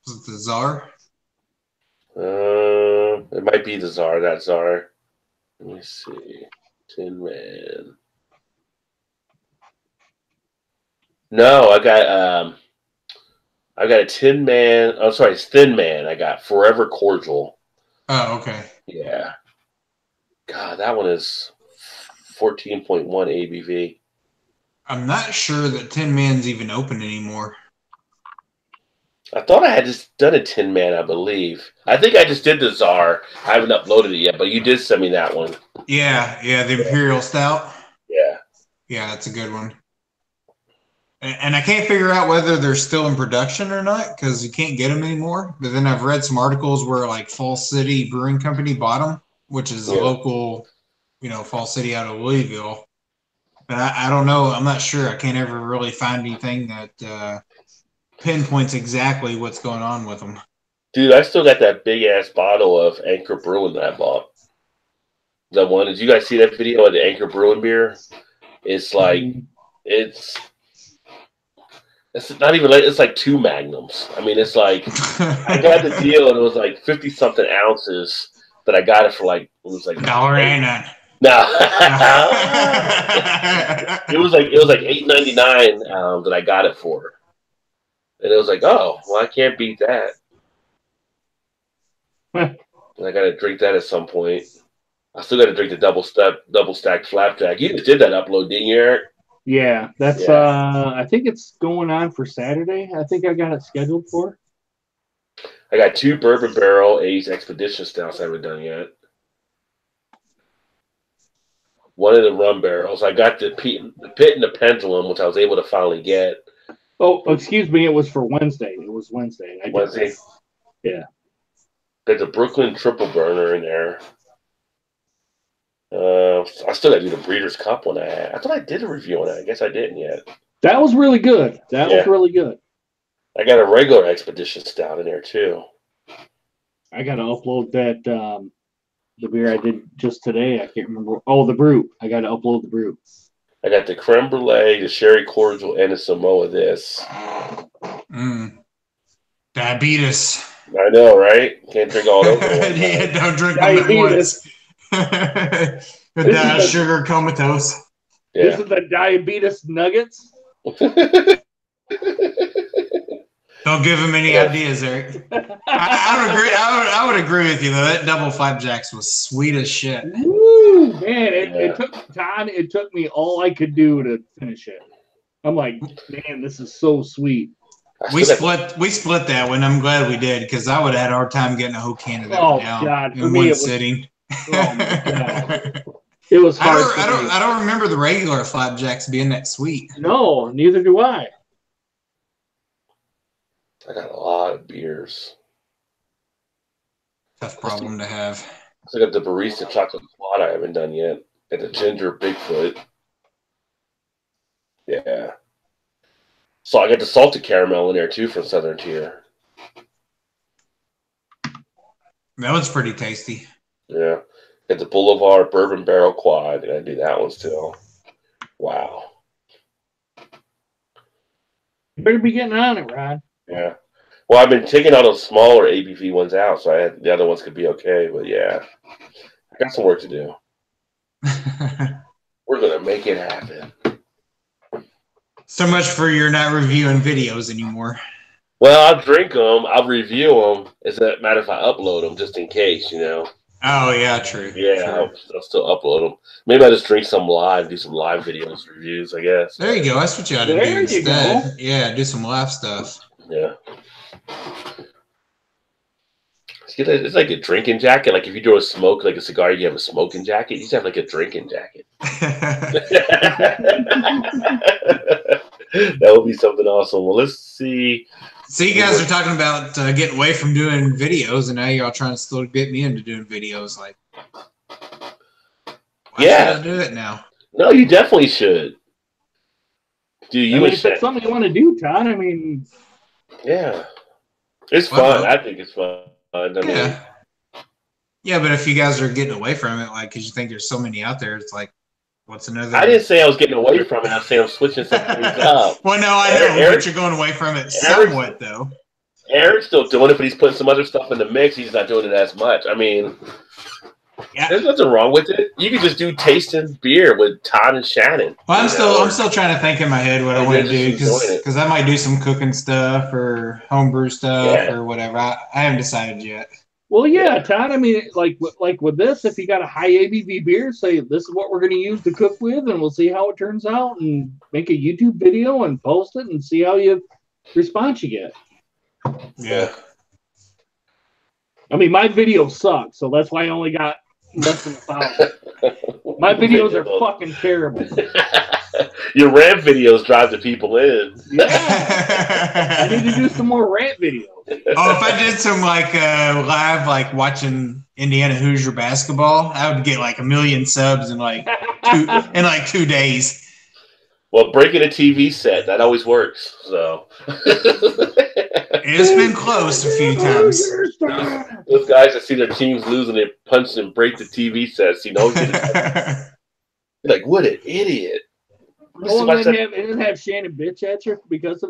Speaker 3: Was it the Czar?
Speaker 1: It might be the Czar, that Czar. Let me see. Tin Man. No, I got a Tin Man. Oh, sorry, it's Thin Man. I got Forever Cordial.
Speaker 3: Oh, okay.
Speaker 1: Yeah. God, that one is 14.1 ABV.
Speaker 3: I'm not sure that Tin Man's even open anymore.
Speaker 1: I thought I had just done a Tin Man, I believe. I think I just did the Czar. I haven't uploaded it yet, but you did send me that one.
Speaker 3: Yeah, the Imperial Stout.
Speaker 1: Yeah.
Speaker 3: Yeah, that's a good one. And I can't figure out whether they're still in production or not because you can't get them anymore. But then I've read some articles where like Falls City Brewing Company bought them, which is a local, Falls City out of Louisville. But I don't know. I'm not sure. I can't ever really find anything that pinpoints exactly what's going on with them.
Speaker 1: Dude, I still got that big ass bottle of Anchor Brewing that I bought. That one. Did you guys see that video of the Anchor Brewing beer? It's like it's not even like it's like 2 magnums. I mean, it's like I got the deal and it was like 50 something ounces that I got it for like it was like
Speaker 3: $1.99.
Speaker 1: No, it was like $8.99 that I got it for, and it was like, oh, well, I can't beat that. I got to drink that at some point. I still got to drink the double stack flapjack. You just did that upload, didn't you, Eric?
Speaker 2: Yeah, that's I think it's going on for Saturday. I think I got it scheduled for.
Speaker 1: I got 2 bourbon barrel aged expedition stouts I haven't done yet. One of the rum barrels. I got the Pit and the Pendulum, which I was able to finally get.
Speaker 2: Oh, excuse me. It was for Wednesday. It was Wednesday.
Speaker 1: Wednesday.
Speaker 2: Yeah.
Speaker 1: Got the Brooklyn Triple Burner in there. I still got to do the Breeders' Cup one. I thought I did a review on it. I guess I didn't yet.
Speaker 2: That was really good. That was really good.
Speaker 1: I got a regular expedition stout in there too.
Speaker 2: I got to upload that the beer I did just today. I can't remember. Oh, the brew. I got to upload the brew.
Speaker 1: I got the creme brulee, the sherry cordial, and the Samoa. This.
Speaker 3: Diabetes.
Speaker 1: I know, right? Can't drink all those.
Speaker 3: Yeah, don't drink them at once. Sugar comatose.
Speaker 2: Yeah. This is the diabetes nuggets.
Speaker 3: Don't give him any ideas, Eric. I would agree with you though. That double flapjacks was sweet as shit.
Speaker 2: Woo, man! It took Todd. It took me all I could do to finish it. I'm like, man, this is so sweet.
Speaker 3: We split that one. I'm glad we did because I would have had a hard time getting a whole can of that one down in one sitting.
Speaker 2: Oh my god! It was hard.
Speaker 3: I don't remember the regular flapjacks being that sweet.
Speaker 2: No, neither do I.
Speaker 1: I got a lot of beers.
Speaker 3: Tough problem to have.
Speaker 1: I got the barista chocolate quad I haven't done yet. Got the ginger Bigfoot. Yeah. So I got the salted caramel in there too from Southern Tier.
Speaker 3: That one's pretty tasty.
Speaker 1: Yeah. Got the Boulevard Bourbon Barrel Quad. I gotta do that one still. Wow.
Speaker 2: You better be getting on it, Rod.
Speaker 1: Yeah. Well, I've been taking all those smaller ABV ones out, so the other ones could be okay. But yeah, I got some work to do. We're gonna make it happen.
Speaker 3: So much for you're not reviewing videos anymore.
Speaker 1: Well, I'll drink them. I'll review them. As a matter of fact, I upload them just in case,
Speaker 3: Oh, yeah, true.
Speaker 1: Yeah,
Speaker 3: true.
Speaker 1: I'll still upload them. Maybe I'll just drink some live, do some live videos, reviews, I guess.
Speaker 3: There you go. That's what you ought to do instead. Yeah, do some live stuff.
Speaker 1: Yeah. It's like a drinking jacket. Like if you do a smoke, like a cigar, you have a smoking jacket. You just have like a drinking jacket. That would be something awesome. Well, let's see.
Speaker 3: So you guys are talking about getting away from doing videos, and now y'all trying to still get me into doing videos. Like, why should I do it now?
Speaker 1: No, you definitely should.
Speaker 2: If it's something you want to do, Todd, I mean,
Speaker 1: yeah. It's fun. I think it's fun. I mean,
Speaker 3: yeah, but if you guys are getting away from it, like, because you think there's so many out there, it's like, what's another?
Speaker 1: I didn't say I was getting away from it. I was saying I'm switching some things up.
Speaker 3: Well, no, I know, but you're going away from it somewhat, though.
Speaker 1: Eric's still doing it, but he's putting some other stuff in the mix. He's not doing it as much. I mean, there's nothing wrong with it. You can just do tasting beer with Todd and Shannon.
Speaker 3: Well, I'm still trying to think in my head what I want to do because I might do some cooking stuff or homebrew stuff or whatever. I haven't decided yet.
Speaker 2: Well, yeah, Todd. I mean, like with this, if you got a high ABV beer, say this is what we're going to use to cook with, and we'll see how it turns out, and make a YouTube video and post it, and see how you response you get.
Speaker 3: Yeah.
Speaker 2: I mean, my videos suck, so that's why I only got less than 1,000. My videos are fucking terrible.
Speaker 1: Your rant videos drive the people in.
Speaker 2: Yeah. I need to do some more rant videos.
Speaker 3: Oh, if I did some live, like watching Indiana Hoosier basketball, I would get like 1 million subs in like 2 days.
Speaker 1: Well, breaking a TV set, that always works. So
Speaker 3: it's been close a few times.
Speaker 1: Those guys that see their teams losing, they punch and break the TV sets. You know, like what an idiot.
Speaker 2: Oh, and then have Shannon bitch at you because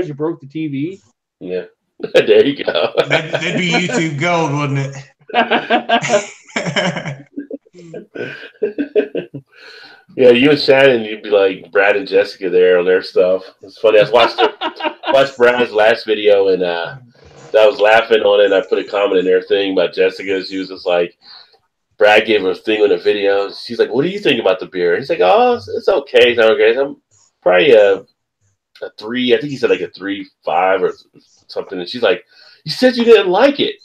Speaker 2: you broke the TV.
Speaker 1: Yeah, there you go.
Speaker 3: That'd be YouTube gold, wouldn't
Speaker 1: it? Yeah, you and Shannon, you'd be like Brad and Jessica there on their stuff. It's funny. I watched Brad's last video, and I was laughing on it. And I put a comment in their thing about Jessica. She was just like, Brad gave her a thing on the video. She's like, "What do you think about the beer?" And he's like, "Oh, it's okay. It's okay. I'm probably a 3. I think he said like a 3.5 or something." And she's like, "You said you didn't like it."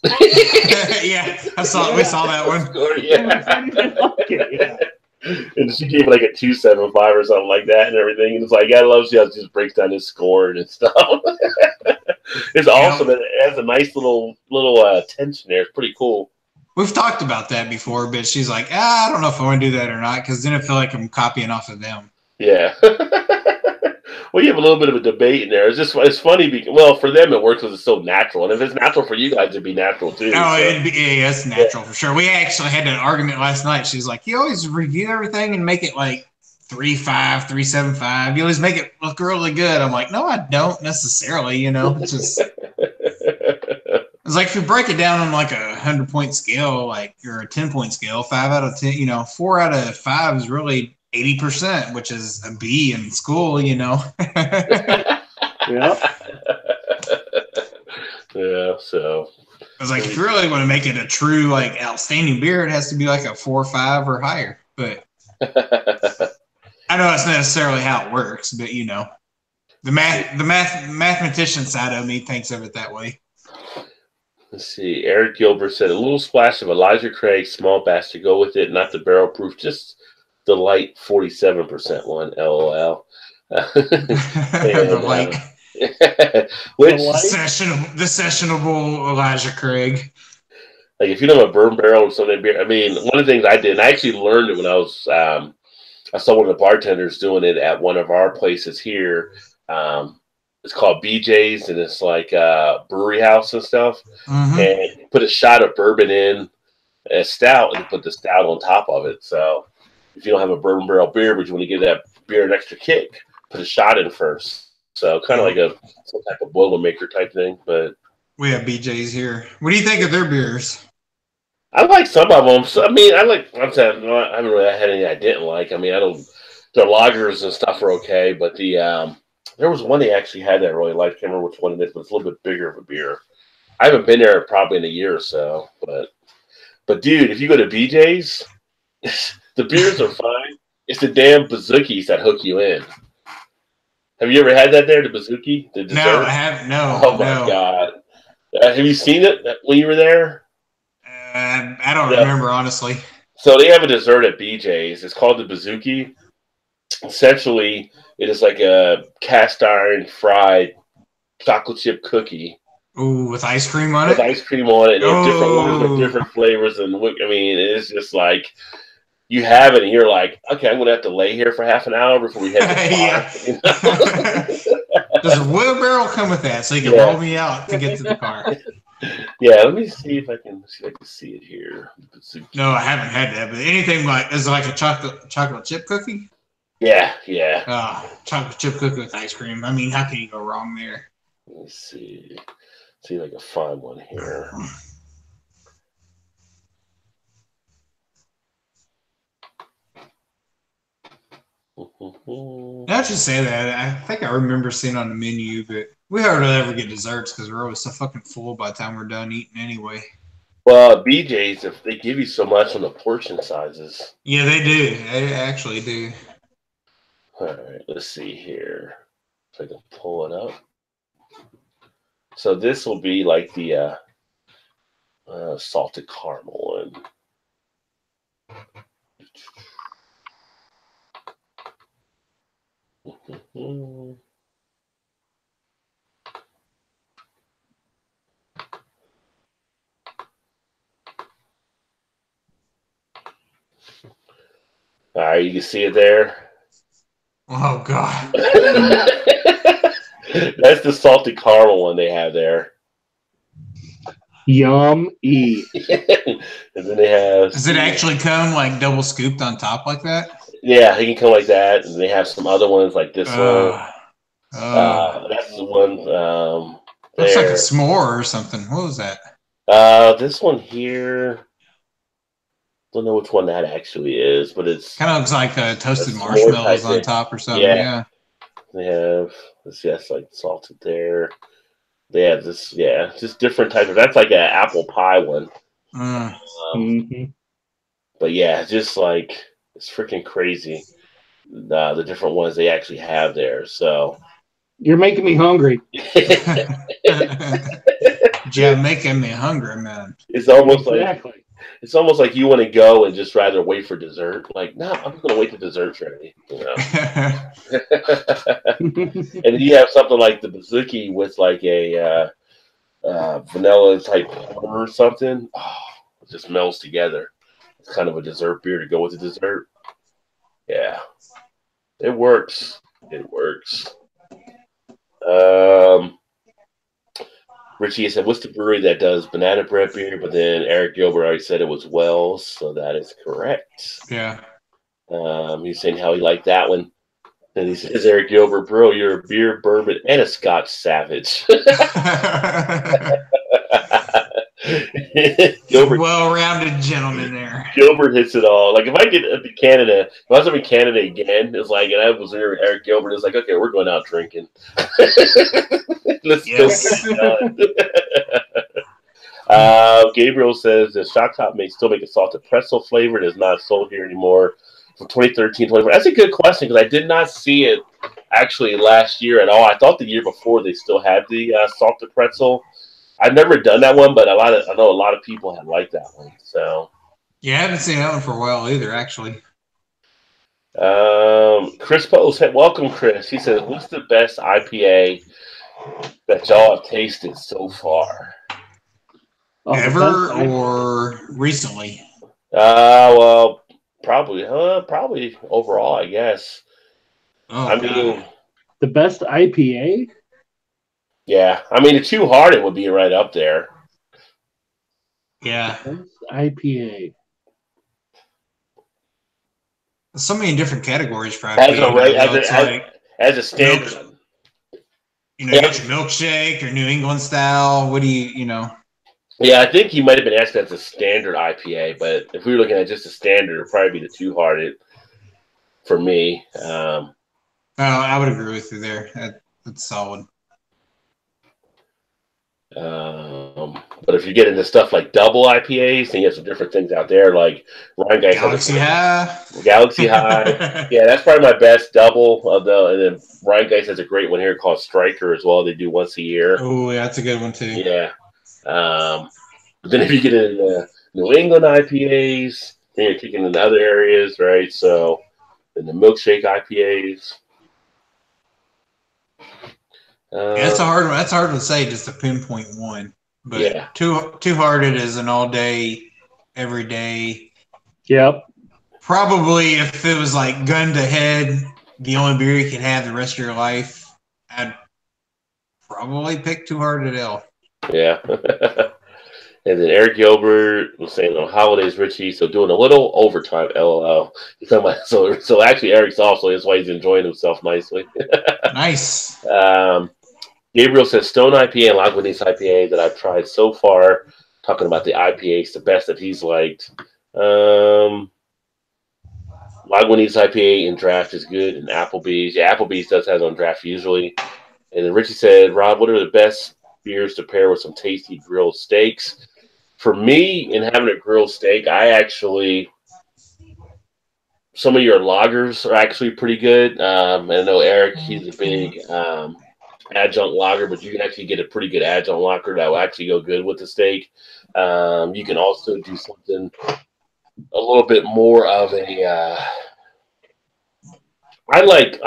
Speaker 3: Yeah, we saw that one.
Speaker 1: Yeah. And she gave like a 2.75 or something like that and everything. And it's like, I love how she just breaks down his score and stuff. It's awesome. It has a nice little tension there. It's pretty cool.
Speaker 3: We've talked about that before, but she's like, I don't know if I want to do that or not, because then I feel like I'm copying off of them.
Speaker 1: Yeah. Well, you have a little bit of a debate in there. It's funny because, for them it works because it's so natural, and if it's natural for you guys, it'd be natural too.
Speaker 3: Oh, so. It's natural for sure. We actually had an argument last night. She's like, "You always review everything and make it like 3.5, 3.75. You always make it look really good." I'm like, "No, I don't necessarily. You know, it's just." It's like if you break it down on like a 100-point scale, like or a 10-point scale, 5 out of 10, 4 out of 5 is really 80%, which is a B in school, Yeah.
Speaker 1: Yeah. So
Speaker 3: it's like if you really want to make it a true like outstanding beer, it has to be like a 4 or 5 or higher. But I know that's not necessarily how it works, but the mathematician side of me thinks of it that way.
Speaker 1: Let's see. Eric Gilbert said a little splash of Elijah Craig small batch to go with it, not the barrel proof, just the light 47% one. LOL.
Speaker 3: The light. The sessionable Elijah Craig.
Speaker 1: Like if you know a bourbon barrel or something beer, I mean, one of the things I did, and I actually learned it when I was, I saw one of the bartenders doing it at one of our places here. It's called BJ's, and it's like a brewery house and stuff. Mm-hmm. And put a shot of bourbon in a stout, and put the stout on top of it. So if you don't have a bourbon barrel beer, but you want to give that beer an extra kick, put a shot in first. So kind of like some type of Boilermaker type thing. But
Speaker 3: we have BJ's here. What do you think of their beers?
Speaker 1: I like some of them. So, I mean, I haven't really had any I didn't like. I mean, their lagers and stuff are okay, but there was one they actually had that I really liked. I can't remember which one it is, but it's a little bit bigger of a beer. I haven't been there probably in a year or so, but dude, if you go to BJ's, the beers are fine. It's the damn bazookies that hook you in. Have you ever had that there, the bazooki? The dessert?
Speaker 3: No, I have no.
Speaker 1: Oh my god! Have you seen it when you were there?
Speaker 3: I don't remember honestly.
Speaker 1: So they have a dessert at BJ's. It's called the bazooki. Essentially, it is like a cast iron fried chocolate chip cookie.
Speaker 3: Ooh, with ice cream on it?
Speaker 1: With ice cream on it. And different ones with different flavors. And I mean, it's just like, you have it and you're like, okay, I'm going to have to lay here for half an hour before we head to the bar.
Speaker 3: Does a wheelbarrow come with that so you can roll me out to get to the car?
Speaker 1: Yeah, let me see if I can see it here.
Speaker 3: No, I haven't had that. But anything like is it like a chocolate chip cookie?
Speaker 1: Yeah.
Speaker 3: Chocolate chip cookie with ice cream. I mean, how can you go wrong there?
Speaker 1: Let me see. See if I can find one here.
Speaker 3: Now that you say that, I think I remember seeing on the menu, but we hardly ever get desserts because we're always so fucking full by the time we're done eating anyway.
Speaker 1: Well, BJ's, if they give you so much on the portion sizes.
Speaker 3: Yeah, they do. They actually do.
Speaker 1: All right, let's see here. If I can pull it up. So this will be like the salted caramel one. All right, you can see it there.
Speaker 3: Oh God.
Speaker 1: That's the salted caramel one they have there.
Speaker 2: Yum-y.
Speaker 1: And then they have.
Speaker 3: Does it actually come like double scooped on top like that?
Speaker 1: Yeah, it can come like that. And they have some other ones like this one. That's the one.
Speaker 3: Looks like a s'more or something. What was that?
Speaker 1: This one here. Don't know which one that actually is, but it's
Speaker 3: kind of looks like toasted marshmallows on top or something. Yeah.
Speaker 1: They have this. Yes, like salted there. They have this. Yeah, just different types of. That's like an apple pie one. But yeah, just like it's freaking crazy. The different ones they actually have there. So
Speaker 2: you're making me hungry.
Speaker 3: Yeah, making me hungry, man.
Speaker 1: It's almost like you want to go and just rather wait for dessert. Like, no, I'm just gonna wait for dessert's ready. You know. And then you have something like the Bazuki with like a vanilla type or something. Oh, it just melts together. It's kind of a dessert beer to go with the dessert. Yeah, it works. It works. Richie said, "What's the brewery that does banana bread beer?" But then Eric Gilbert already said it was Wells, so that is correct.
Speaker 3: Yeah.
Speaker 1: He's saying how he liked that one. And he says, Eric Gilbert, bro, you're a beer, bourbon, and a Scotch savage.
Speaker 3: Gilbert, well-rounded gentleman there.
Speaker 1: Gilbert hits it all. Like if I get to Canada, if I was up in Canada again, it's like, and I was there, Eric Gilbert is like, okay, we're going out drinking. Let's go. Gabriel says the Shock Top may still make a salted pretzel flavor. It is not sold here anymore. From 2013, 2014. That's a good question because I did not see it actually last year at all. I thought the year before they still had the salted pretzel. I've never done that one, but I know a lot of people have liked that one. So
Speaker 3: yeah, I haven't seen that one for a while either, actually.
Speaker 1: Chris Post, hey, welcome, Chris. He says, "What's the best IPA that y'all have tasted so far?"
Speaker 3: Ever or recently?
Speaker 1: Well, probably overall, I guess.
Speaker 3: Oh,
Speaker 1: I mean,
Speaker 2: the best IPA.
Speaker 1: Yeah, I mean, the Too Hard it would be right up there.
Speaker 3: Yeah,
Speaker 2: IPA.
Speaker 3: So many different categories for IPA.
Speaker 1: As a standard.
Speaker 3: You know, you got your milkshake or New England style. What do you know?
Speaker 1: Yeah, I think he might have been asked as a standard IPA, but if we were looking at just a standard, it'd probably be the Too Hard for me.
Speaker 3: I would agree with you there. That's solid.
Speaker 1: But if you get into stuff like double IPAs, then you have some different things out there, like Ryan Geist
Speaker 3: Galaxy High.
Speaker 1: Galaxy High. Yeah, that's probably my best double of and then Ryan Geist has a great one here called Striker as well. They do once a year.
Speaker 3: Oh, yeah, that's a good one too.
Speaker 1: Yeah. But then if you get into New England IPAs, then you're kicking in other areas, right? So then the milkshake IPAs.
Speaker 3: That's a hard one. That's hard to say, just to pinpoint one. But
Speaker 1: yeah.
Speaker 3: Too Hearted is an all day, every day.
Speaker 2: Yep.
Speaker 3: Probably if it was like gun to head, the only beer you could have the rest of your life, I'd probably pick Two Hearted Ale.
Speaker 1: Yeah. And then Eric Gilbert was saying on holidays, Richie, so doing a little overtime, LOL. He's talking about, so actually Eric's off, so that's why he's enjoying himself nicely.
Speaker 3: Nice.
Speaker 1: Gabriel says Stone IPA and Lagunitas IPA that I've tried so far. Talking about the IPAs, the best that he's liked. Lagunitas IPA in draft is good, and Applebee's. Yeah, Applebee's does have it on draft usually. And then Richie said, Rob, what are the best beers to pair with some tasty grilled steaks? For me, in having a grilled steak, some of your lagers are actually pretty good. And I know Eric, he's a big adjunct lager, but you can actually get a pretty good adjunct lager that will actually go good with the steak. You can also do something a little bit more of a. I like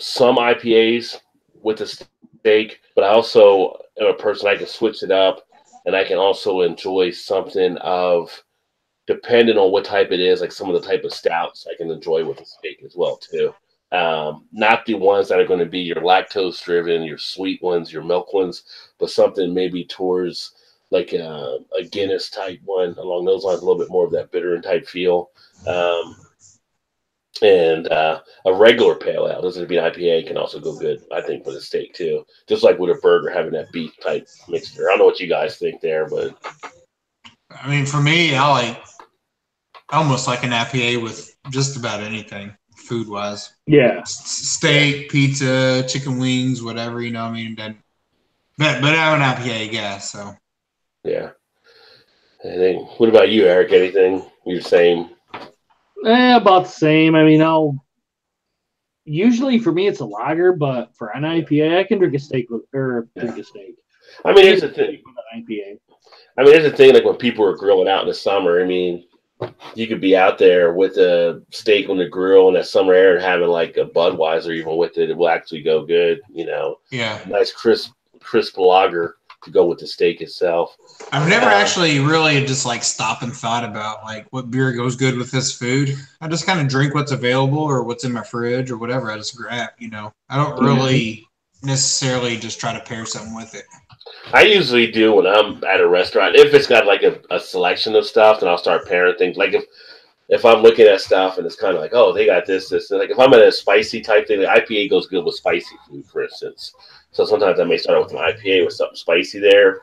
Speaker 1: some IPAs with the steak, but I also am a person I can switch it up, and I can also enjoy something of, depending on what type it is, like some of the type of stouts I can enjoy with the steak as well too. Not the ones that are going to be your lactose driven, your sweet ones, your milk ones, but something maybe towards like a Guinness type one along those lines, a little bit more of that bitter and type feel. And a regular pale ale, doesn't have to be an IPA, can also go good, I think, with a steak too. Just like with a burger, having that beef type mixture. I don't know what you guys think there, but
Speaker 3: I mean, for me, I almost like an IPA with just about anything food wise.
Speaker 2: Yeah.
Speaker 3: Steak, pizza, chicken wings, whatever, you know what I mean? But I'm an IPA guy, so.
Speaker 1: yeah. And then, what about you, Eric? Anything? You're the same?
Speaker 2: About the same. I mean, usually for me it's a lager, but for an IPA, I can drink a steak drink a steak.
Speaker 1: I mean, here's the thing.
Speaker 2: With an IPA.
Speaker 1: I mean, here's the thing. Like when people are grilling out in the summer, I mean, you could be out there with a steak on the grill in that summer air and having like a Budweiser even with it. It will actually go good. You know,
Speaker 3: yeah,
Speaker 1: nice crisp lager to go with the steak itself.
Speaker 3: I've never actually really just like stopped and thought about like what beer goes good with this food. I just kind of drink what's available or what's in my fridge or whatever. I just grab, you know. I don't really necessarily just try to pair something with it.
Speaker 1: I usually do when I'm at a restaurant. If it's got like a selection of stuff, then I'll start pairing things. Like if I'm looking at stuff and it's kind of like, oh, they got this. And like if I'm at a spicy type thing, the IPA goes good with spicy food, for instance. So sometimes I may start out with an IPA with something spicy there.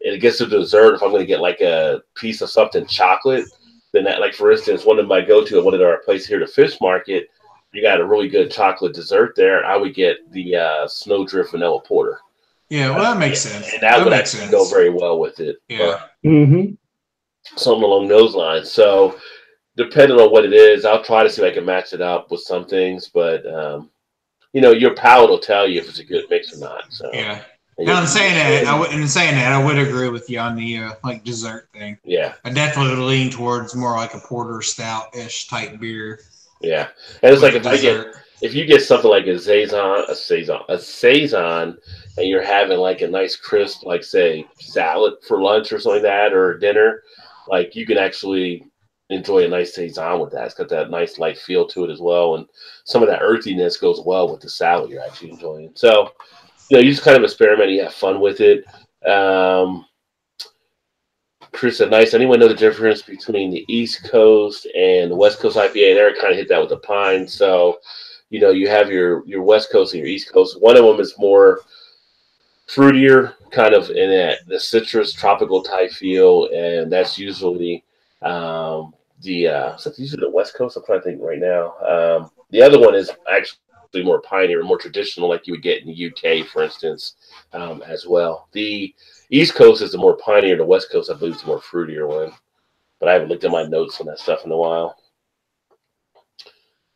Speaker 1: And it gets to dessert. If I'm going to get like a piece of something chocolate, then that, like for instance, one of my go-to at one of our places here, the fish market, you got a really good chocolate dessert there. I would get the Snowdrift Vanilla Porter.
Speaker 3: Yeah, well, that makes sense.
Speaker 1: And that would actually go very well with it.
Speaker 3: Yeah.
Speaker 1: Something along those lines. So depending on what it is, I'll try to see if I can match it up with some things. But, you know, your palate will tell you if it's a good mix or not. So
Speaker 3: yeah. Now, in saying that, I would agree with you on the like dessert thing.
Speaker 1: Yeah.
Speaker 3: I definitely would lean towards more like a porter stout-ish type beer.
Speaker 1: Yeah. And it's like if you get something like a saison, and you're having like a nice crisp, like say salad for lunch or something like that, or dinner, like you can actually enjoy a nice saison with that. It's got that nice light feel to it as well, and some of that earthiness goes well with the salad you're actually enjoying. So, you know, you just kind of experiment, you have fun with it. Chris said, nice. Anyone know the difference between the East Coast and the West Coast IPA? And Eric kind of hit that with the pine. So, you know, you have your West Coast and your East Coast. One of them is more fruitier, kind of in the citrus tropical type feel, and that's usually usually the West Coast. I'm trying to think right now. The other one is actually more piney or more traditional, like you would get in the UK, for instance, as well. The East Coast is the more piney, or the West Coast, I believe, is the more fruitier one. But I haven't looked at my notes on that stuff in a while.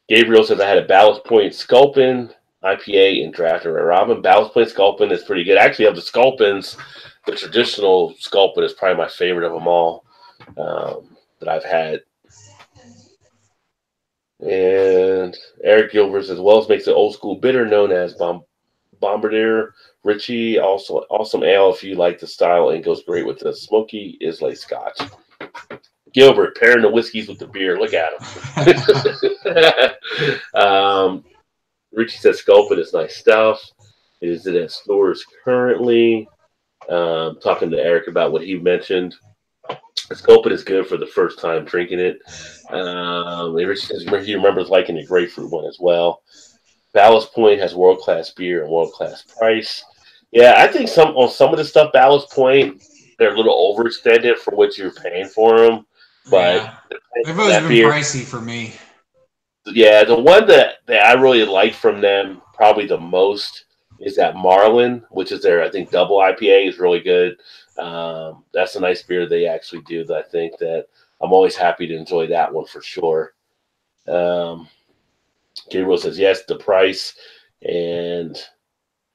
Speaker 1: Gabriel says I had a Ballast Point Sculpin IPA in draft. Robin, Ballast Point Sculpin is pretty good. Actually, of the Sculpins, the traditional Sculpin is probably my favorite of them all that I've had. And Eric Gilbert says Wells makes an old school bitter known as Bombardier. Richie, also awesome ale if you like the style, and goes great with the smoky Islay Scotch. Gilbert pairing the whiskeys with the beer. Look at him. Richie says Sculpin is nice stuff. Is it at stores currently? Talking to Eric about what he mentioned. It's hoping it's good for the first time drinking it. He remembers liking the grapefruit one as well. Ballast Point has world class beer and world class price. Yeah, I think some of the stuff Ballast Point, they're a little overextended for what you're paying for them. But
Speaker 4: Yeah. They've always
Speaker 1: that
Speaker 4: been
Speaker 1: beer,
Speaker 4: pricey for me.
Speaker 1: yeah, the one that I really like from them probably the most is that Marlin, which is their I think double IPA is really good. That's a nice beer they actually do. That I think that I'm always happy to enjoy that one for sure. Um, Gabriel says yes, the price, and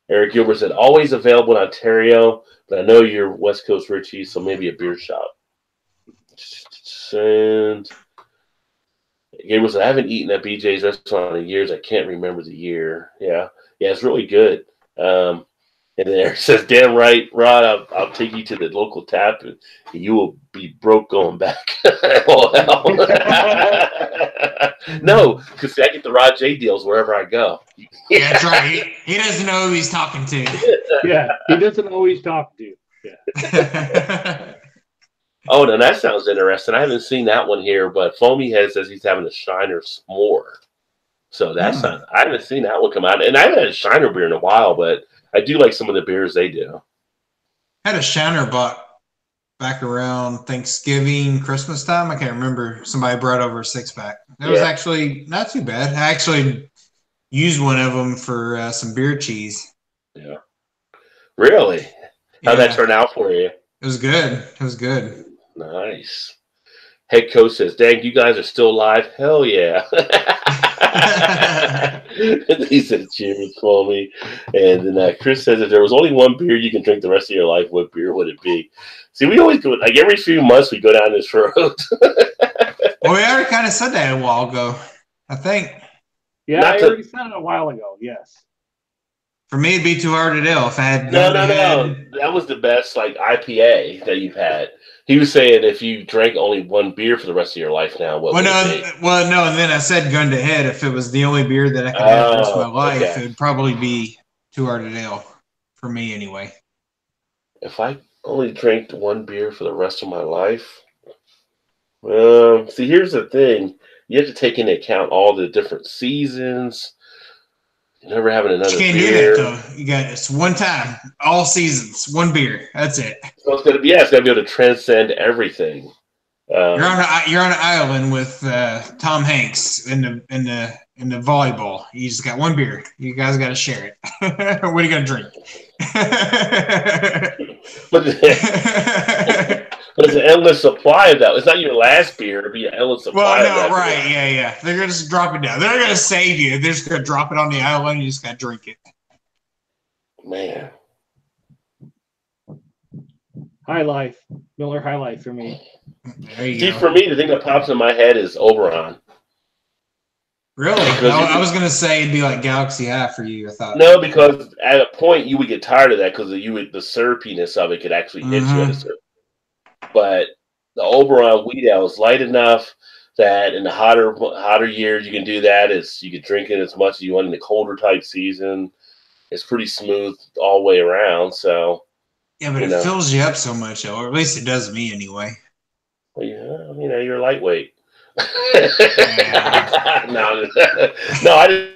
Speaker 1: Eric Gilbert said always available in Ontario, but I know you're West Coast Richie, so maybe a beer shop. And Gabriel said I haven't eaten at BJ's restaurant in years. I can't remember the year. Yeah, it's really good. And then Eric says, "Damn right, Rod. I'll take you to the local tap, and you will be broke going back." Oh, hell. No, because I get the Rod J deals wherever I go.
Speaker 4: Yeah, that's right. He doesn't know who he's talking to.
Speaker 2: Yeah, he doesn't know who he's talking to. Yeah.
Speaker 1: Oh, now that sounds interesting. I haven't seen that one here, but Foamy Head says he's having a Shiner S'more. So that's not. I haven't seen that one come out, and I haven't had a Shiner beer in a while, but I do like some of the beers they do.
Speaker 4: Had a Shiner back around Thanksgiving, Christmas time. I can't remember. Somebody brought over a 6-pack. It was actually not too bad. I actually used one of them for some beer cheese.
Speaker 1: Yeah. Really? How'd that turn out for you?
Speaker 4: It was good. It was good.
Speaker 1: Nice. Head coach says, "Dang, you guys are still alive." Hell yeah. He said, "Cheers for me." And then Chris says, "If there was only one beer you can drink the rest of your life, what beer would it be?" See, we always go, like every few months we go down this road.
Speaker 4: Well, we already kind of said that a while ago, I think.
Speaker 2: Yeah, I already said it a while ago, yes.
Speaker 4: For me, it'd be Too Hard to Tell if I had
Speaker 1: No. That was the best IPA that you've had. He was saying if you drank only one beer for the rest of your life now, what would it be?
Speaker 4: Well, no, and then I said gun to head. If it was the only beer that I could have the rest of my life, it would probably be Too Hard to Tell for me anyway.
Speaker 1: If I only drank one beer for the rest of my life, see, here's the thing: you have to take into account all the different seasons. You're never having another beer. You can't do that
Speaker 4: though. You got it's one time, all seasons, one beer. That's it.
Speaker 1: So it's gonna be it's gonna be able to transcend everything.
Speaker 4: You're on an island with Tom Hanks in the volleyball. You just got one beer. You guys got to share it. What are you gonna drink?
Speaker 1: But it's an endless supply of that. It's not your last beer; it'll be an endless supply.
Speaker 4: Well, no, right? Beer. Yeah. They're gonna just drop it down. They're gonna save you. They're just gonna drop it on the island. You just gotta drink it.
Speaker 1: Man,
Speaker 2: High Life, Miller High Life for me.
Speaker 4: There you go.
Speaker 1: For me, the thing that pops in my head is Oberon.
Speaker 4: Really? I was gonna say it'd be like Galaxy High for you. I thought.
Speaker 1: No, because at a point you would get tired of that because the syrupiness of it could actually hit you at a certain. But the Oberon wheat ale is light enough that in the hotter years you can do that. You can drink it as much as you want in the colder type season. It's pretty smooth all the way around. So
Speaker 4: yeah, but it fills you up so much, or at least it does me anyway.
Speaker 1: Well, yeah, you're lightweight.
Speaker 4: Yeah.
Speaker 1: No, I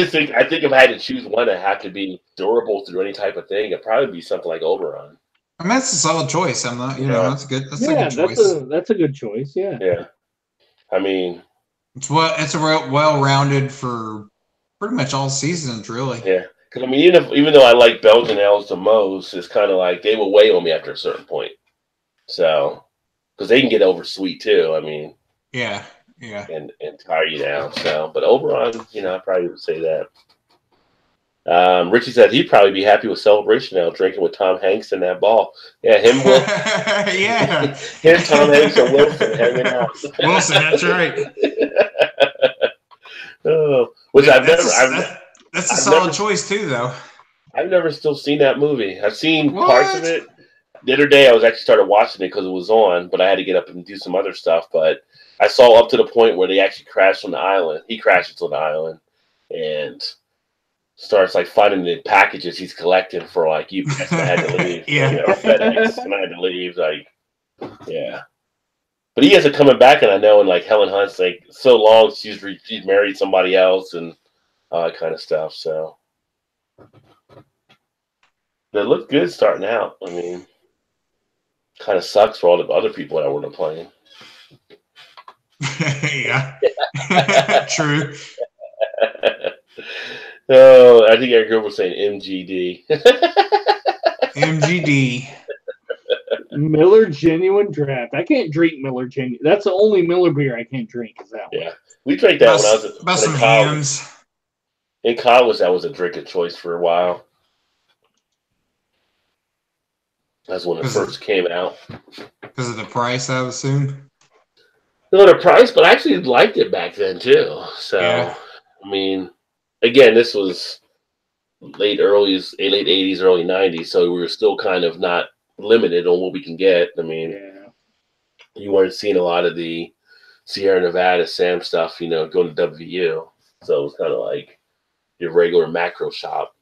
Speaker 1: think if I had to choose one that had to be durable through any type of thing, it'd probably be something like Oberon.
Speaker 4: I mean, that's a solid choice. I'm not, that's a good. That's a good choice.
Speaker 2: That's a good choice. Yeah.
Speaker 1: Yeah. I mean,
Speaker 4: it's well-rounded for pretty much all seasons, really.
Speaker 1: Yeah, because I mean, even though I like Belgian ales the most, it's kind of like they will weigh on me after a certain point. So, because they can get over sweet too. I mean.
Speaker 4: Yeah.
Speaker 1: And tire you down. So, but Oberon, I probably would say that. Richie said he'd probably be happy with Celebration now, drinking with Tom Hanks in that ball. Yeah, him.
Speaker 4: Yeah.
Speaker 1: Him, Tom Hanks, and Wilson hanging out.
Speaker 4: Wilson, that's right. That's a solid choice too, though.
Speaker 1: I've never still seen that movie. I've seen parts of it. The other day, I was actually started watching it because it was on, but I had to get up and do some other stuff. But I saw up to the point where they actually crashed on the island. He crashes on the island, and starts like finding the packages he's collecting for like UPS. And I had to leave,
Speaker 4: Yeah.
Speaker 1: or FedEx, and I had to leave. Like, yeah. But he isn't coming back, and I know. And like Helen Hunt's like so long, she's married somebody else, and all that kind of stuff. So they look good starting out. I mean, kind of sucks for all the other people that weren't playing.
Speaker 4: Yeah. True.
Speaker 1: Oh, I think Eric Gilbert was saying MGD.
Speaker 4: MGD.
Speaker 2: Miller Genuine Draft. I can't drink Miller Genuine. That's the only Miller beer I can't drink. Is that one?
Speaker 1: Yeah, we drank that when I was
Speaker 4: About some
Speaker 1: in college.
Speaker 4: hams.
Speaker 1: In college, that was a drink of choice for a while. That's when it first came out.
Speaker 4: Because of the price, I would assume.
Speaker 1: No, the price, but I actually liked it back then too. So,
Speaker 4: Yeah.
Speaker 1: I mean, again, this was late 80s, early 90s, so we were still kind of not limited on what we can get. I mean, you weren't seeing a lot of the Sierra Nevada, Sam stuff, you know, going to WVU. So it was kind of like your regular macro shop.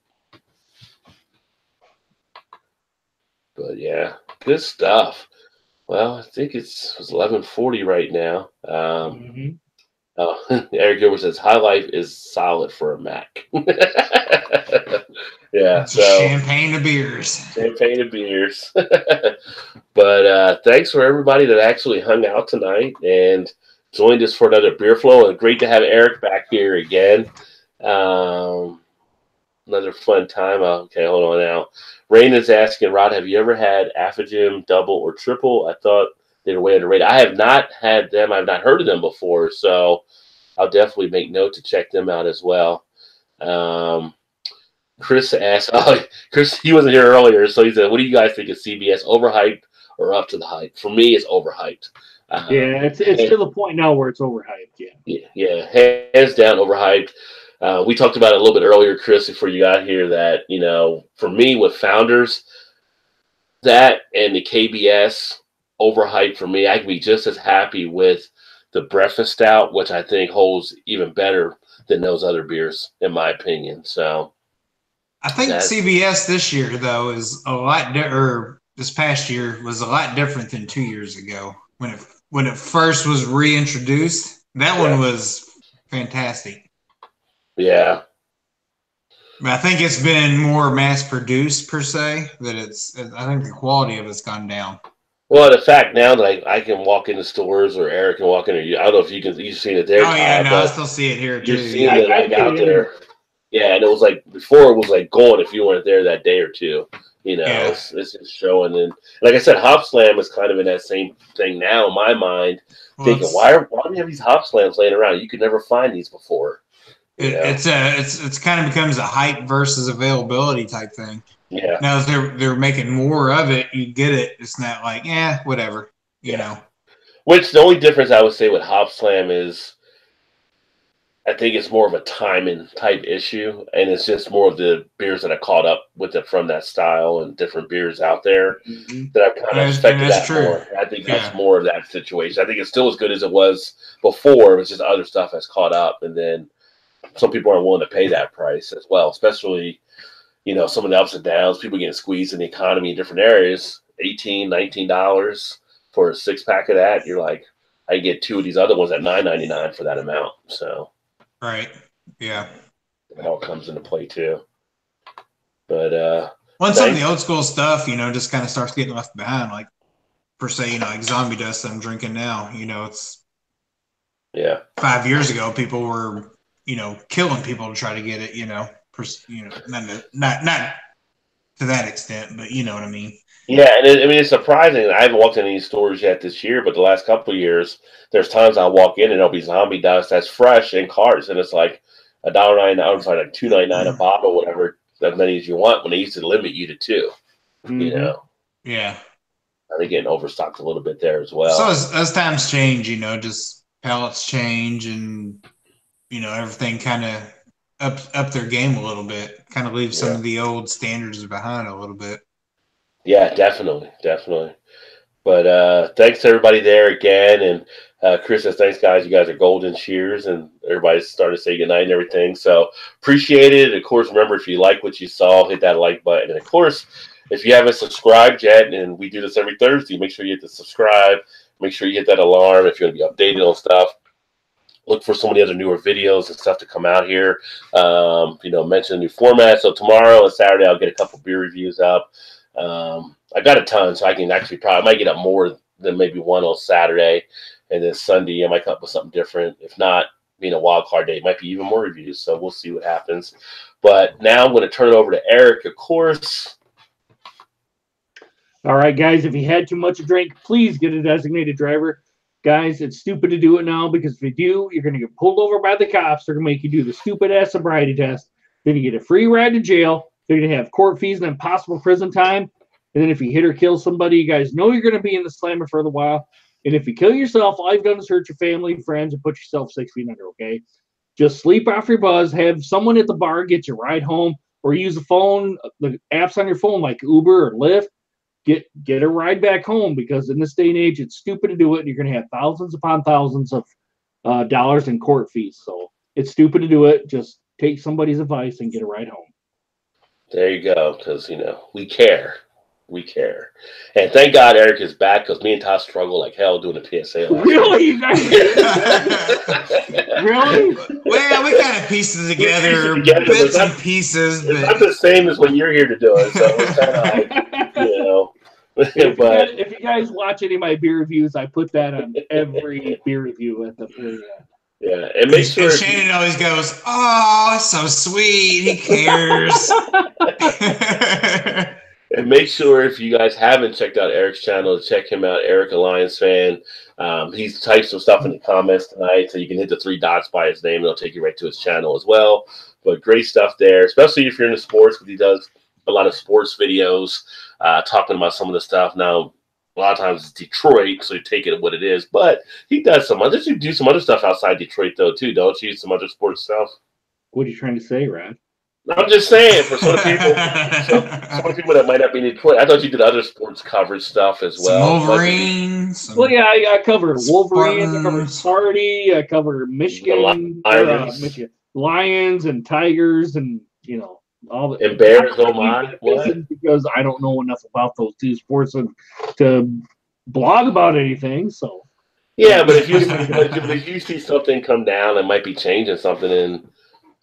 Speaker 1: But yeah, good stuff. Well, I think it's 11:40 right now. Eric Gilbert says High Life is solid for a Mac. Yeah, so
Speaker 4: champagne of beers.
Speaker 1: Champagne of beers. But thanks for everybody that actually hung out tonight and joined us for another Beer Flow. And great to have Eric back here again. Another fun time. Okay, hold on now. Rain is asking, Rod, have you ever had Affigem double or triple? I thought they were way underrated. I have not had them. I've not heard of them before, so I'll definitely make note to check them out as well. Chris asked, Chris, he wasn't here earlier, so he said, what do you guys think of CBS, overhyped or up to the hype? For me, it's overhyped.
Speaker 2: Yeah, it's to the point now where it's overhyped.
Speaker 1: Yeah, hands down overhyped. We talked about it a little bit earlier, Chris, before you got here, that, you know, for me with Founders, that and the KBS overhyped for me, I can be just as happy with the Breakfast Stout, which I think holds even better than those other beers, in my opinion. So
Speaker 4: I think CBS this year, though, is a lot or this past year was a lot different than 2 years ago when it first was reintroduced. That one was fantastic.
Speaker 1: Yeah.
Speaker 4: But I think it's been more mass produced per se. I think the quality of it's gone down.
Speaker 1: Well, the fact now that I can walk into stores, or Eric can walk in, I don't know if you've seen it there.
Speaker 4: Oh yeah, no, I still see it here too.
Speaker 1: You're seeing it like out there. Yeah, and it was like before it was like gone if you weren't there that day or two. You know, it's just showing. And like I said, Hop Slam is kind of in that same thing now in my mind, thinking why do we have these Hop Slams laying around? You could never find these before.
Speaker 4: It's kind of becomes a hype versus availability type thing.
Speaker 1: Yeah.
Speaker 4: Now if they're making more of it, you get it. It's not like whatever, you know.
Speaker 1: Which the only difference I would say with Hop Slam is, I think it's more of a timing type issue, and it's just more of the beers that I caught up with it from that style and different beers out there that I've kind of expected that more. I think that's more of that situation. I think it's still as good as it was before. It's just other stuff has caught up, and then some people aren't willing to pay that price as well, especially, you know, some of the ups and downs, people getting squeezed in the economy in different areas, $18, $19 for a 6-pack of that. You're like, I can get 2 of these other ones at $9.99 for that amount. So,
Speaker 4: right. Yeah.
Speaker 1: It all comes into play too. But,
Speaker 4: some of the old school stuff, you know, just kind of starts getting left behind, like, per se, you know, like Zombie Dust that I'm drinking now, you know, it's 5 years ago, people were, you know, killing people to try to get it, you know, not to that extent, but you know what I mean.
Speaker 1: Yeah, and it's surprising. I haven't walked in any stores yet this year, but the last couple of years, there's times I walk in and there'll be Zombie Dust that's fresh in carts, and it's like $1.99. I'm sorry, like $2.99 a bottle, whatever, as many as you want. When they used to limit you to 2, you know.
Speaker 4: Yeah,
Speaker 1: they're getting overstocked a little bit there as well.
Speaker 4: So as times change, you know, just pallets change, and you know everything kind of up their game a little bit. Kind of leaves some of the old standards behind a little bit. Yeah,
Speaker 1: definitely. But thanks to everybody there again, and Chris says, thanks, guys. You guys are golden. Cheers. And everybody's starting to say goodnight and everything. So appreciate it. Of course, remember, if you like what you saw, hit that like button. And, of course, if you haven't subscribed yet, and we do this every Thursday, make sure you hit the subscribe. Make sure you hit that alarm if you want to be updated on stuff. Look for some of the other newer videos and stuff to come out here. Mention the new format. So tomorrow and Saturday, I'll get a couple beer reviews up. I got a ton, so I can actually I might get up more than maybe one on Saturday. And then Sunday, I might come up with something different. If not, being a wild card day, it might be even more reviews. So we'll see what happens. But now I'm going to turn it over to Eric, of course.
Speaker 2: All right, guys, if you had too much to drink, please get a designated driver. Guys, it's stupid to do it now because if you do, you're going to get pulled over by the cops. They're going to make you do the stupid-ass sobriety test. Then you get a free ride to jail. They're going to have court fees and then possible prison time. And then if you hit or kill somebody, you guys know you're going to be in the slammer for a while. And if you kill yourself, all you've done is hurt your family and friends and put yourself 6 feet under, okay? Just sleep off your buzz. Have someone at the bar get you a ride home, or use the phone, the apps on your phone like Uber or Lyft. Get a ride back home, because in this day and age, it's stupid to do it. And you're going to have thousands upon thousands of dollars in court fees. So it's stupid to do it. Just take somebody's advice and get a ride home.
Speaker 1: There you go, because, we care. We care. And thank God Eric is back, because me and Todd struggle like hell doing the PSA.
Speaker 2: Really? You guys? Really?
Speaker 4: Well, we kind of pieced it together, bits and pieces.
Speaker 1: It's not the same as when you're here to do it. So it's kind of like,
Speaker 2: if you guys watch any of my beer reviews, I put that on every beer review at the very end.
Speaker 1: Yeah, and make sure.
Speaker 4: And Shannon always goes, "Oh, so sweet. He cares."
Speaker 1: And make sure, if you guys haven't checked out Eric's channel, to check him out, Eric Alliance Fan. He's typed some stuff in the comments tonight, so you can hit the 3 dots by his name. It'll take you right to his channel as well. But great stuff there, especially if you're into sports, because he does a lot of sports videos talking about some of the stuff. Now, a lot of times it's Detroit, so you take it what it is. But he does you do some other stuff outside Detroit, though, too, don't you? Some other sports stuff.
Speaker 2: What are you trying to say, Rod?
Speaker 1: I'm just saying, for some people that might not be in Detroit, I thought you did other sports coverage stuff as well.
Speaker 4: Some Wolverines.
Speaker 2: Well, yeah, I cover Wolverines, I cover Sparty, I cover Michigan, Lions and Tigers, and all the
Speaker 1: and Bears. Oh my! What?
Speaker 2: Because I don't know enough about those two sports to blog about anything. So
Speaker 1: yeah, but if you see something come down that might be changing something in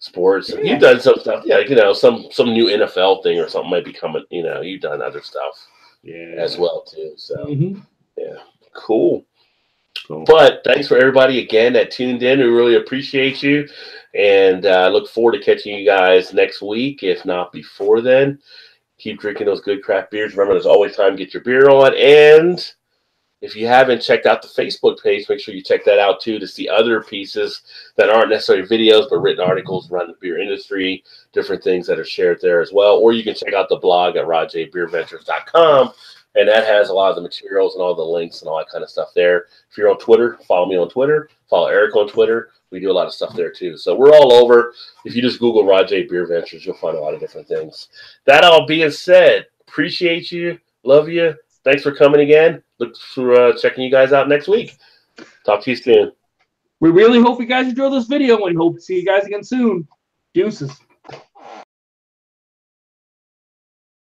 Speaker 1: sports, you've done some stuff. Yeah, some new NFL thing or something might be coming. You've done other stuff, as well too. So yeah, cool. But thanks for everybody again that tuned in. We really appreciate you, and look forward to catching you guys next week, if not before then. Keep drinking those good craft beers. Remember, there's always time to get your beer on. And if you haven't checked out the Facebook page, make sure you check that out too, to see other pieces that aren't necessarily videos, but written articles around the beer industry, different things that are shared there as well. Or you can check out the blog at rodjbeerventures.com. And that has a lot of the materials and all the links and all that kind of stuff there. If you're on Twitter, follow me on Twitter. Follow Eric on Twitter. We do a lot of stuff there too. So we're all over. If you just Google Rod J Beer Ventures, you'll find a lot of different things. That all being said, appreciate you. Love you. Thanks for coming again. Look for checking you guys out next week. Talk to you soon.
Speaker 2: We really hope you guys enjoy this video and hope to see you guys again soon. Deuces.